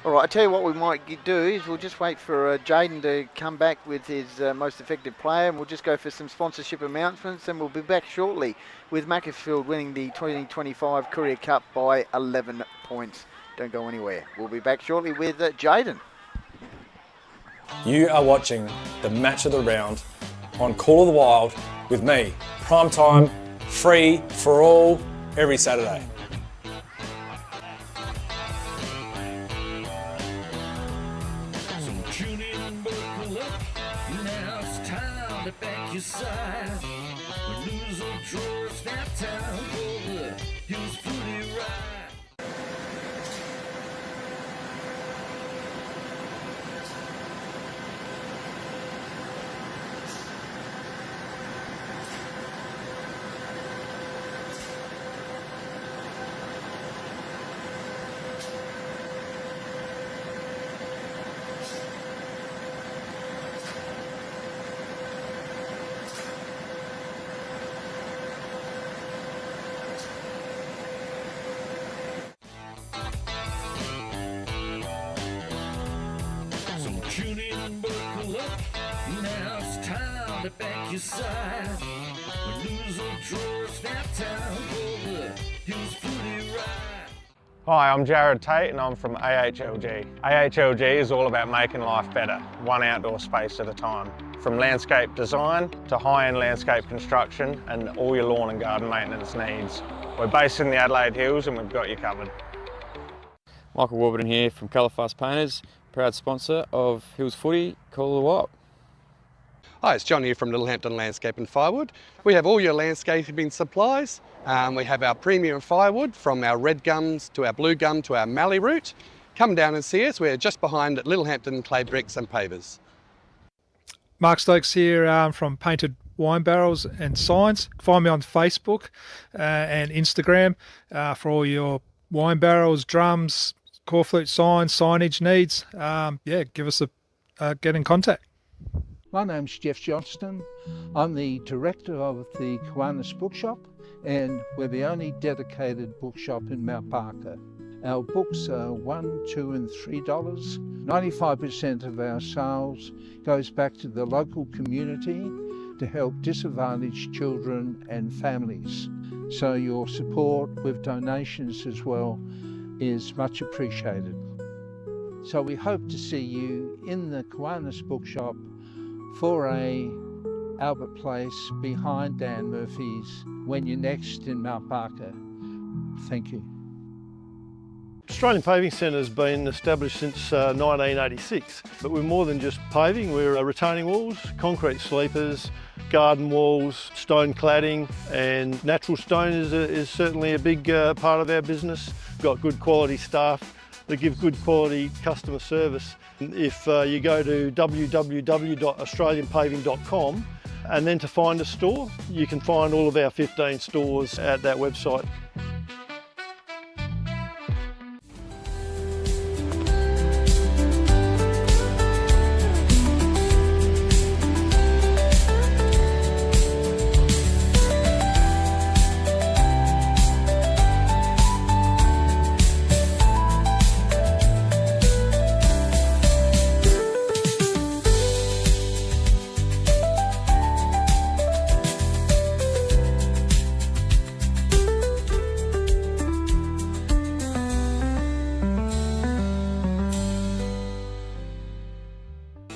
All right, I tell you what we might do is we'll just wait for Jaden to come back with his most effective player, and we'll just go for some sponsorship announcements, and we'll be back shortly with Macclesfield winning the 2025 Courier Cup by 11 points. Don't go anywhere. We'll be back shortly with Jaden. You are watching the match of the round on Call of the Wild with me, prime time, free for all, every Saturday. Now it's time to back your side. Lose or draw, it's that time for the Hills Footy Ride. Hi, I'm Jared Tate and I'm from AHLG. AHLG is all about making life better, one outdoor space at a time. From landscape design to high-end landscape construction and all your lawn and garden maintenance needs. We're based in the Adelaide Hills and we've got you covered. Michael Warburton here from Colourfast Painters, proud sponsor of Hills Footy, Call of the Wild. Hi, it's John here from Littlehampton Landscape and Firewood. We have all your landscaping supplies. We have our premium firewood from our red gums to our blue gum to our mallee root. Come down and see us. We're just behind Littlehampton Clay Bricks and Pavers. Mark Stokes here from Painted Wine Barrels and Signs. Find me on Facebook and Instagram for all your wine barrels, drums, corflute signs, signage needs. Give us get in contact. My name's Jeff Johnston. I'm the director of the Kiwanis Bookshop, and we're the only dedicated bookshop in Mount Barker. Our books are $1, $2 and $3. 95% of our sales goes back to the local community to help disadvantaged children and families. So your support with donations as well is much appreciated. So we hope to see you in the Kiwanis Bookshop for a Albert Place behind Dan Murphy's when you're next in Mount Barker. Thank you. Australian Paving Centre has been established since 1986, but we're more than just paving. We're retaining walls, concrete sleepers, garden walls, stone cladding, and natural stone is certainly a big part of our business. We've got good quality staff that give good quality customer service. If you go to www.australianpaving.com and then to find a store, you can find all of our 15 stores at that website.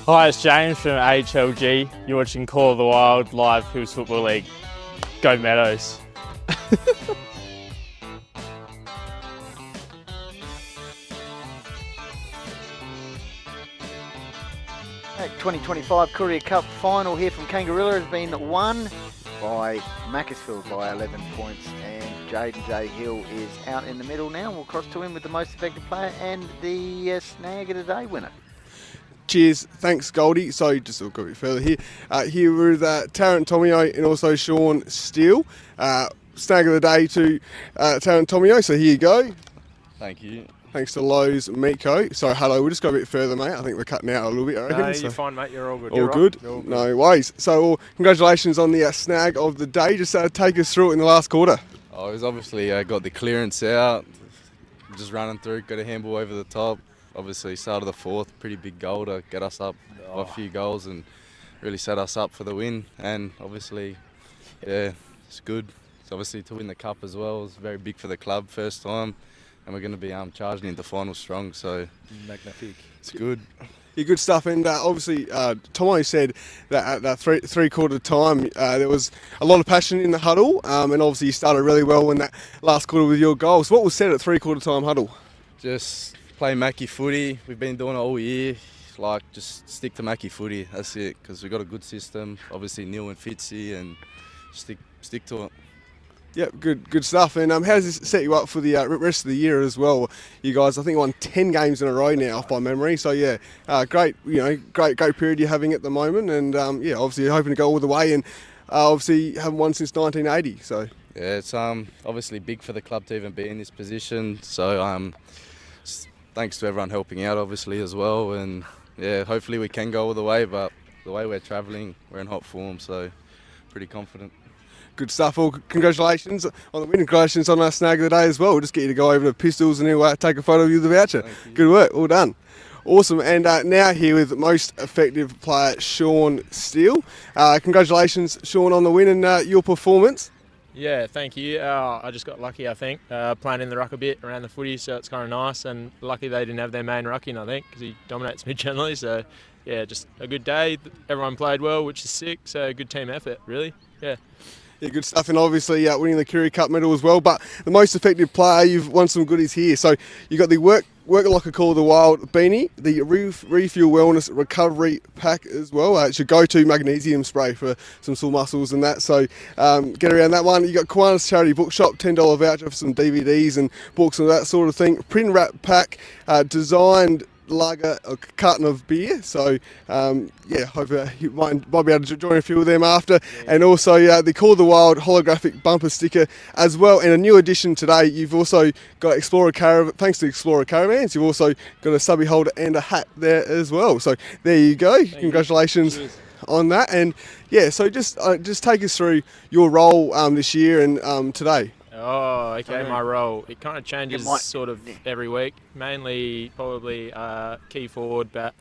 Hi, it's James from HLG. You're watching Call of the Wild live Hills Football League. Go Meadows. That 2025 Courier Cup final here from Kangarilla has been won by Macclesfield by 11 points, and Jaden J. Hill is out in the middle now. We'll cross to him with the most effective player and the Snag of the Day winner. Cheers, thanks Goldie. So just a bit further here. Here with Tarrant Tomio and also Sean Steele. Snag of the day to Tarrant Tomio, so here you go. Thank you. Thanks to Lowe's Meat Co. So hello, we'll just go a bit further, mate. I think we're cutting out a little bit, I reckon. No, so you're fine, mate. You're all good. All good? You're all good. No worries. So congratulations on the snag of the day. Just take us through it in the last quarter. Oh, it was obviously got the clearance out, just running through, got a handball over the top. Obviously started the fourth, pretty big goal to get us up by a few goals and really set us up for the win. And obviously, yeah, it's good. It's obviously to win the cup as well. It's very big for the club, first time. And we're going to be charging into final strong, so magnifique. It's good. Yeah, good stuff. And obviously, Tomo said that at that three-quarter time, there was a lot of passion in the huddle. And obviously, you started really well in that last quarter with your goal. So what was said at three-quarter time huddle? Just play Mackie footy. We've been doing it all year. Just stick to Mackie footy. That's it. Because we've got a good system. Obviously, Neil and Fitzy, and stick to it. Yep, good stuff. And how does this set you up for the rest of the year as well? You guys, I think, won 10 games in a row now, off by memory. So yeah, great. Great period you're having at the moment. And yeah, obviously you're hoping to go all the way. And obviously haven't won since 1980. So yeah, it's obviously big for the club to even be in this position. So thanks to everyone helping out, obviously, as well. And yeah, hopefully we can go all the way. But the way we're travelling, we're in hot form. So pretty confident. Good stuff. Well, congratulations on the win. Congratulations on our snag of the day as well. We'll just get you to go over to Pistols and he'll take a photo of you with the voucher. Good work. All done. Awesome. And now here with most effective player Sean Steele. Congratulations, Sean, on the win and your performance. Yeah, thank you. I just got lucky, I think, playing in the ruck a bit around the footy, so it's kind of nice. And lucky they didn't have their main ruck in, I think, because he dominates me generally. So, yeah, just a good day. Everyone played well, which is sick. So, good team effort, really. Yeah. Yeah, good stuff, and obviously winning the Curie Cup medal as well. But the most effective player, you've won some goodies here. So you got the work like a Call of the Wild beanie, the Refuel Wellness Recovery Pack as well. It's your go-to magnesium spray for some sore muscles and that. So get around that one. You got Kiwanis Charity Bookshop, $10 voucher for some DVDs and books and that sort of thing. Print wrap pack, designed lager, a carton of beer. So hope you might be able to join a few of them after. And also the Call of the Wild holographic bumper sticker as well. And a new addition today, you've also got Explorer Caravan. Thanks to Explorer Caravans, you've also got a subby holder and a hat there as well. So there you go. Congratulations on that. And yeah, so just take us through your role this year and today. Oh, okay, my role. It kind of changes sort of every week. Mainly probably key forward, but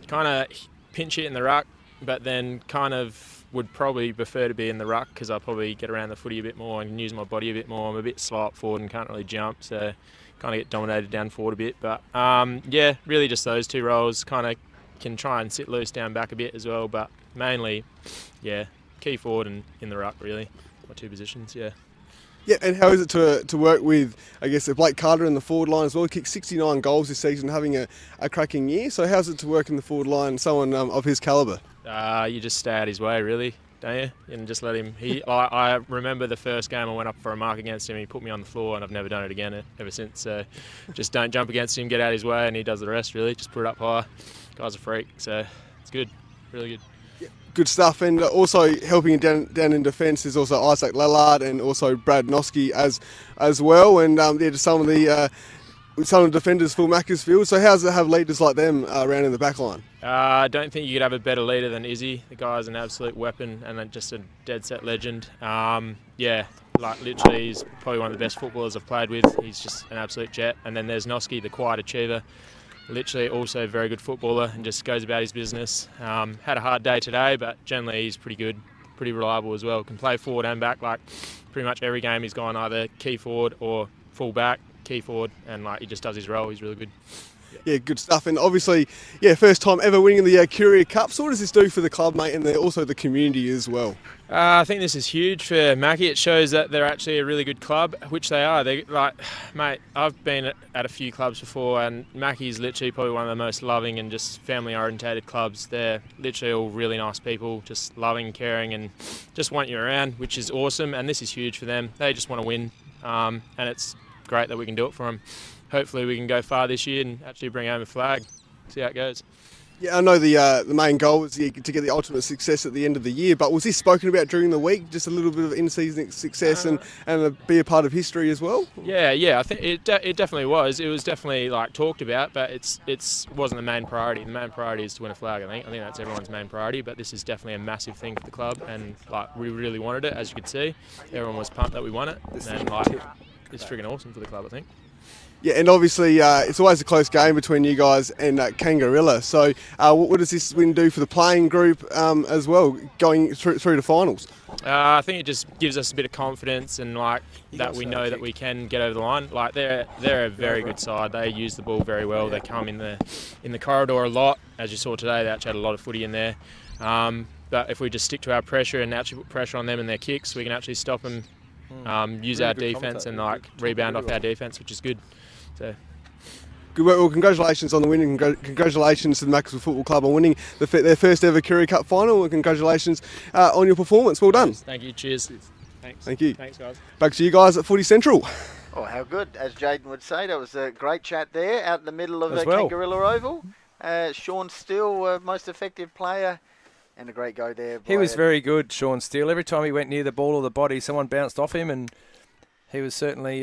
kind of pinch it in the ruck, but then kind of would probably prefer to be in the ruck because I probably get around the footy a bit more and use my body a bit more. I'm a bit slow up forward and can't really jump, so kind of get dominated down forward a bit. But yeah, really just those two roles. Kind of can try and sit loose down back a bit as well, but mainly, yeah, key forward and in the ruck really, my two positions, yeah. Yeah, and how is it to work with, I guess, Blake Carter in the forward line as well? He kicked 69 goals this season, having a cracking year. So how's it to work in the forward line, someone of his calibre? You just stay out his way, really, don't you? And just let him. I remember the first game I went up for a mark against him. He put me on the floor, and I've never done it again ever since. So just don't jump against him, get out his way, and he does the rest, really. Just put it up high. Guy's a freak, so it's good, really good. Good stuff, and also helping down in defence is also Isaac Lallard and also Brad Noski as well, and just some of the defenders for Macclesfield. So how's it to have leaders like them around in the back line? I don't think you could have a better leader than Izzy. The guy's an absolute weapon and just a dead set legend. Yeah, like literally he's probably one of the best footballers I've played with. He's just an absolute jet. And then there's Noski, the quiet achiever. Literally also a very good footballer and just goes about his business. Had a hard day today, but generally he's pretty good, pretty reliable as well. Can play forward and back. Like pretty much every game he's gone either key forward or full back, key forward, and like he just does his role. He's really good. Yeah, good stuff. And obviously, first time ever winning the Curie Cup. So what does this do for the club, mate, and also the community as well? I think this is huge for Mackie. It shows that they're actually a really good club, which they are. They mate, I've been at a few clubs before, and Mackie is literally probably one of the most loving and just family-orientated clubs. They're literally all really nice people, just loving, caring, and just want you around, which is awesome. And this is huge for them. They just want to win, and it's great that we can do it for them. Hopefully we can go far this year and actually bring home a flag. See how it goes. Yeah, I know the main goal was to get the ultimate success at the end of the year, but was this spoken about during the week? Just a little bit of in-season success and be a part of history as well? Yeah, I think it definitely was. It was definitely like talked about, but it wasn't the main priority. The main priority is to win a flag, I think. I think that's everyone's main priority, but this is definitely a massive thing for the club, and like we really wanted it, as you could see. Everyone was pumped that we won it, and like it's freaking awesome for the club, I think. Yeah, and obviously it's always a close game between you guys and Kangarilla. So what does this win do for the playing group as well, going through to finals? I think it just gives us a bit of confidence and like that we know that we can get over the line. Like they're a very good side. They use the ball very well. They come in the corridor a lot. As you saw today, they actually had a lot of footy in there. But if we just stick to our pressure and actually put pressure on them and their kicks, we can actually stop them. Use really our defence and like rebound off our defence, which is good. So. Good work. Well, congratulations on the win, and congratulations to the Macclesfield Football Club on winning their first ever Curie Cup final, and congratulations on your performance. Well done. Thank you. Cheers. Thanks. Thank you. Thanks, guys. Back to you guys at Footy Central. Oh, how good. As Jaden would say, that was a great chat there out in the middle of the well. Kangarilla Oval. Sean Steele, most effective player, and a great go there. He was very good, Sean Steele. Every time he went near the ball or the body, someone bounced off him, and he was certainly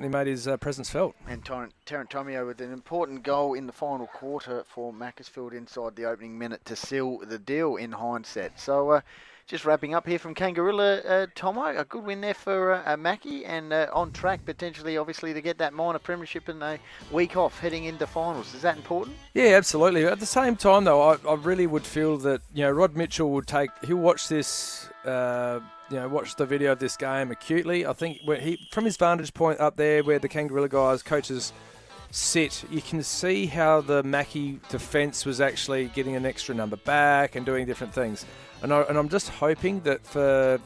made his presence felt. And Terrence Tomeo with an important goal in the final quarter for Macclesfield inside the opening minute to seal the deal in hindsight. So just wrapping up here from Kangarilla, Tomo, a good win there for Mackie, and on track potentially, obviously, to get that minor premiership and a week off heading into finals. Is that important? Yeah, absolutely. At the same time, though, I really would feel that Rod Mitchell he'll watch this. Watch the video of this game acutely. I think from his vantage point up there where the Kangarilla guys, coaches sit, you can see how the Mackie defence was actually getting an extra number back and doing different things. And I'm just hoping that for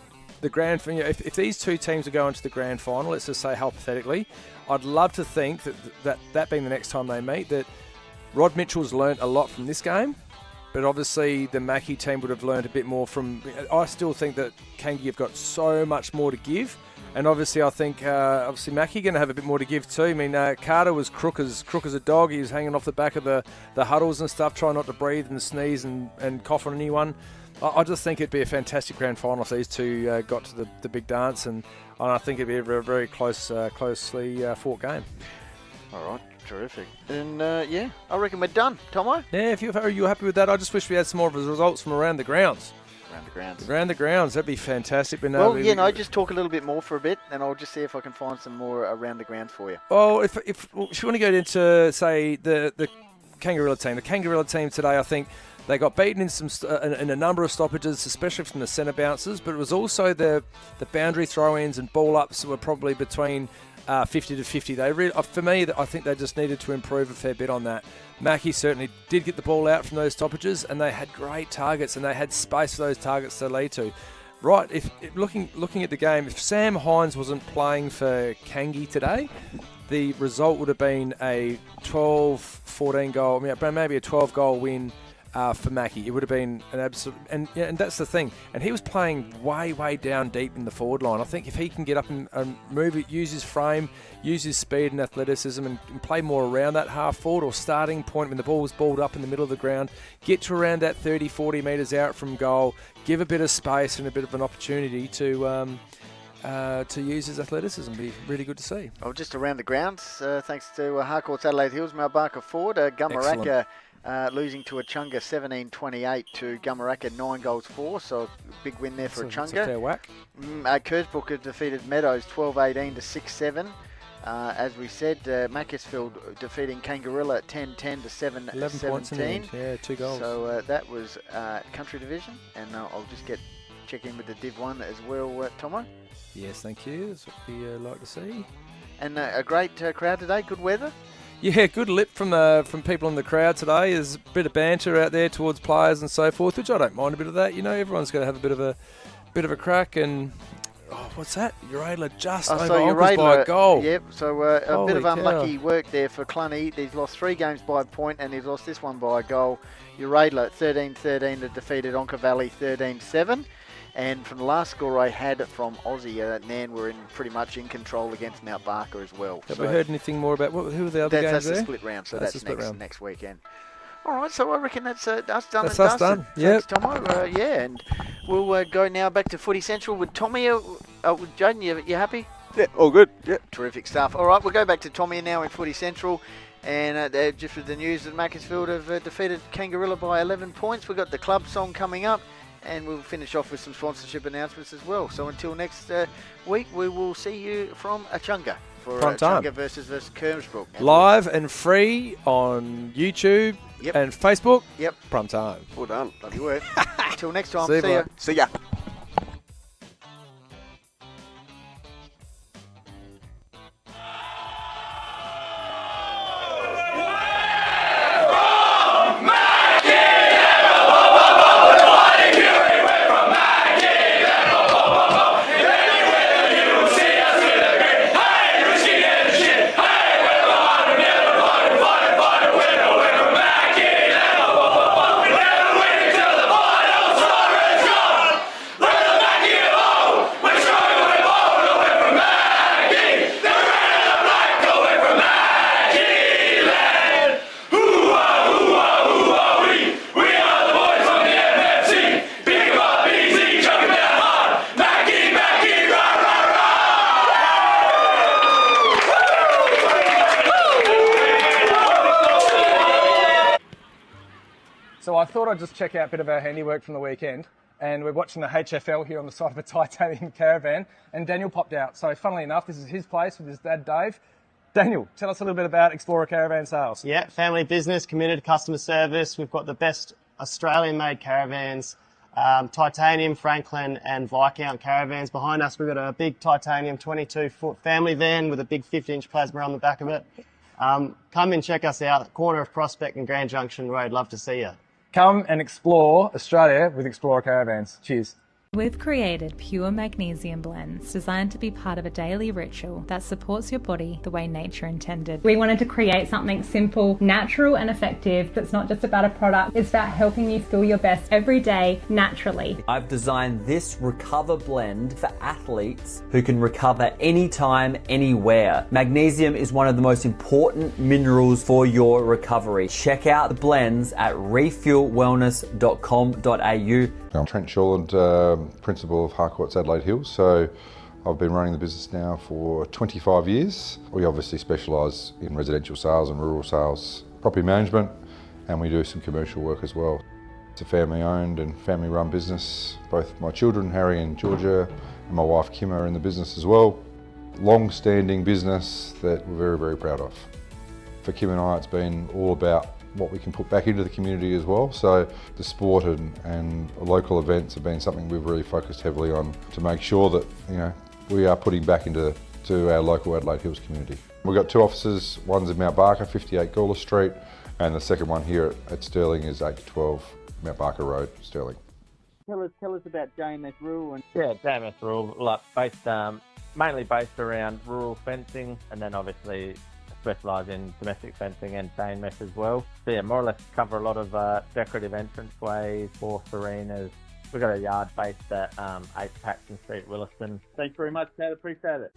the grand final, if these two teams are going to the grand final, let's just say hypothetically, I'd love to think that being the next time they meet, that Rod Mitchell's learnt a lot from this game. But obviously, the Mackie team would have learned a bit more from. I still think that Kangi have got so much more to give, and obviously, I think Mackie going to have a bit more to give too. I mean, Carter was crook as a dog. He was hanging off the back of the huddles and stuff, trying not to breathe and sneeze and cough on anyone. I just think it'd be a fantastic grand final if these two got to the big dance, and I think it'd be a very closely fought game. All right. Terrific. And I reckon we're done, Tomo. Yeah, if you're happy with that, I just wish we had some more of the results from around the grounds. Around the grounds, that'd be fantastic. But just talk a little bit more for a bit, and I'll just see if I can find some more around the grounds for you. Well, if you want to go into, say, the Kangarilla team. The Kangarilla team today, I think, they got beaten in a number of stoppages, especially from the centre bounces, but it was also the boundary throw-ins and ball-ups were probably between 50 to 50. For me, I think they just needed to improve a fair bit on that. Mackie certainly did get the ball out from those stoppages, and they had great targets, and they had space for those targets to lead to. Right, if looking at the game, if Sam Hines wasn't playing for Kangi today, the result would have been a 12-14 goal, maybe a 12-goal win for Mackie. It would have been an absolute, and that's the thing. And he was playing way down deep in the forward line. I think if he can get up and move it, use his frame, use his speed and athleticism, and play more around that half forward or starting point when the ball was balled up in the middle of the ground, get to around that 30-40 metres out from goal, give a bit of space and a bit of an opportunity to use his athleticism. Be really good to see. Oh, just around the grounds, thanks to Harcourt's Adelaide Hills, Malbarka forward, Gumaraka losing to Echunga 17-28 to Gumaraka 9-4, so a big win there for Echunga. That's a fair whack. Kersbrook had defeated Meadows 12-18 to 6-7. As we said, Macclesfield defeating Kangarilla 10-10 to 7-17. 11 points in the end. Yeah, 2 goals. So that was Country Division, and I'll just check in with the Div 1 as well, Tomo. Yes, thank you. That's what we like to see. And a great crowd today, good weather. Yeah, good lip from people in the crowd today. There's a bit of banter out there towards players and so forth, which I don't mind a bit of that. Everyone's going to have a bit of a crack. And what's that? Uradler just over Onkles by a goal. Yep. So a bit of unlucky work there for Cluny. He's lost 3 games by a point, and he's lost this one by a goal. Uradler 13-13 to defeated Onka Valley 13-7. And from the last score I had from Aussie, Nairne were pretty much in control against Mount Barker as well. Have we heard anything more about who are the other games that's there? That's the split round, so that's next weekend. All right, so I reckon that's us done. That's and us done. Thanks, Tomo. And we'll go now back to Footy Central with Tommy. With Jaden, you happy? Yeah, all good. Yeah. Terrific stuff. All right, we'll go back to Tommy now in Footy Central. And just with the news that Macclesfield have defeated Kangarilla by 11 points. We've got the club song coming up. And we'll finish off with some sponsorship announcements as well. So until next week, we will see you from Echunga for Echunga versus Kersbrook. Live and free on YouTube and Facebook. Yep. Prime time. Well done. Lovely work. Until next time. See ya. See ya. So I thought I'd just check out a bit of our handiwork from the weekend. And we're watching the HFL here on the side of a titanium caravan. And Daniel popped out. So funnily enough, this is his place with his dad, Dave. Daniel, tell us a little bit about Explorer Caravan Sales. Yeah, family business, committed customer service. We've got the best Australian-made caravans, titanium, Franklin and Viscount caravans. Behind us, we've got a big titanium 22-foot family van with a big 50-inch plasma on the back of it. Come and check us out, corner of Prospect and Grand Junction Road. Love to see you. Come and explore Australia with Explorer Caravans. Cheers. We've created pure magnesium blends designed to be part of a daily ritual that supports your body the way nature intended. We wanted to create something simple, natural and effective that's not just about a product, it's about helping you feel your best every day naturally. I've designed this Recover blend for athletes who can recover anytime, anywhere. Magnesium is one of the most important minerals for your recovery. Check out the blends at refuelwellness.com.au. I'm Trent Shawland, principal of Harcourt's Adelaide Hills. So I've been running the business now for 25 years. We obviously specialise in residential sales and rural sales, property management, and we do some commercial work as well. It's a family owned and family run business. Both my children, Harry and Georgia, and my wife Kim are in the business as well. Long-standing business that we're very, very proud of. For Kim and I, it's been all about what we can put back into the community as well. So the sport and local events have been something we've really focused heavily on to make sure that we are putting back into our local Adelaide Hills community. We've got two offices, one's in Mount Barker, 58 Gawler Street, and the second one here at Stirling is 8 to 12 Mount Barker Road, Stirling. Tell us about JMS Rural. Yeah, JMS Rural, mainly based around rural fencing, and then obviously specialise in domestic fencing and chain mesh as well. So yeah, more or less cover a lot of decorative entranceways, horse arenas. We've got a yard based at 8 Paxton Street, Williston. Thanks very much, Dad. Appreciate it.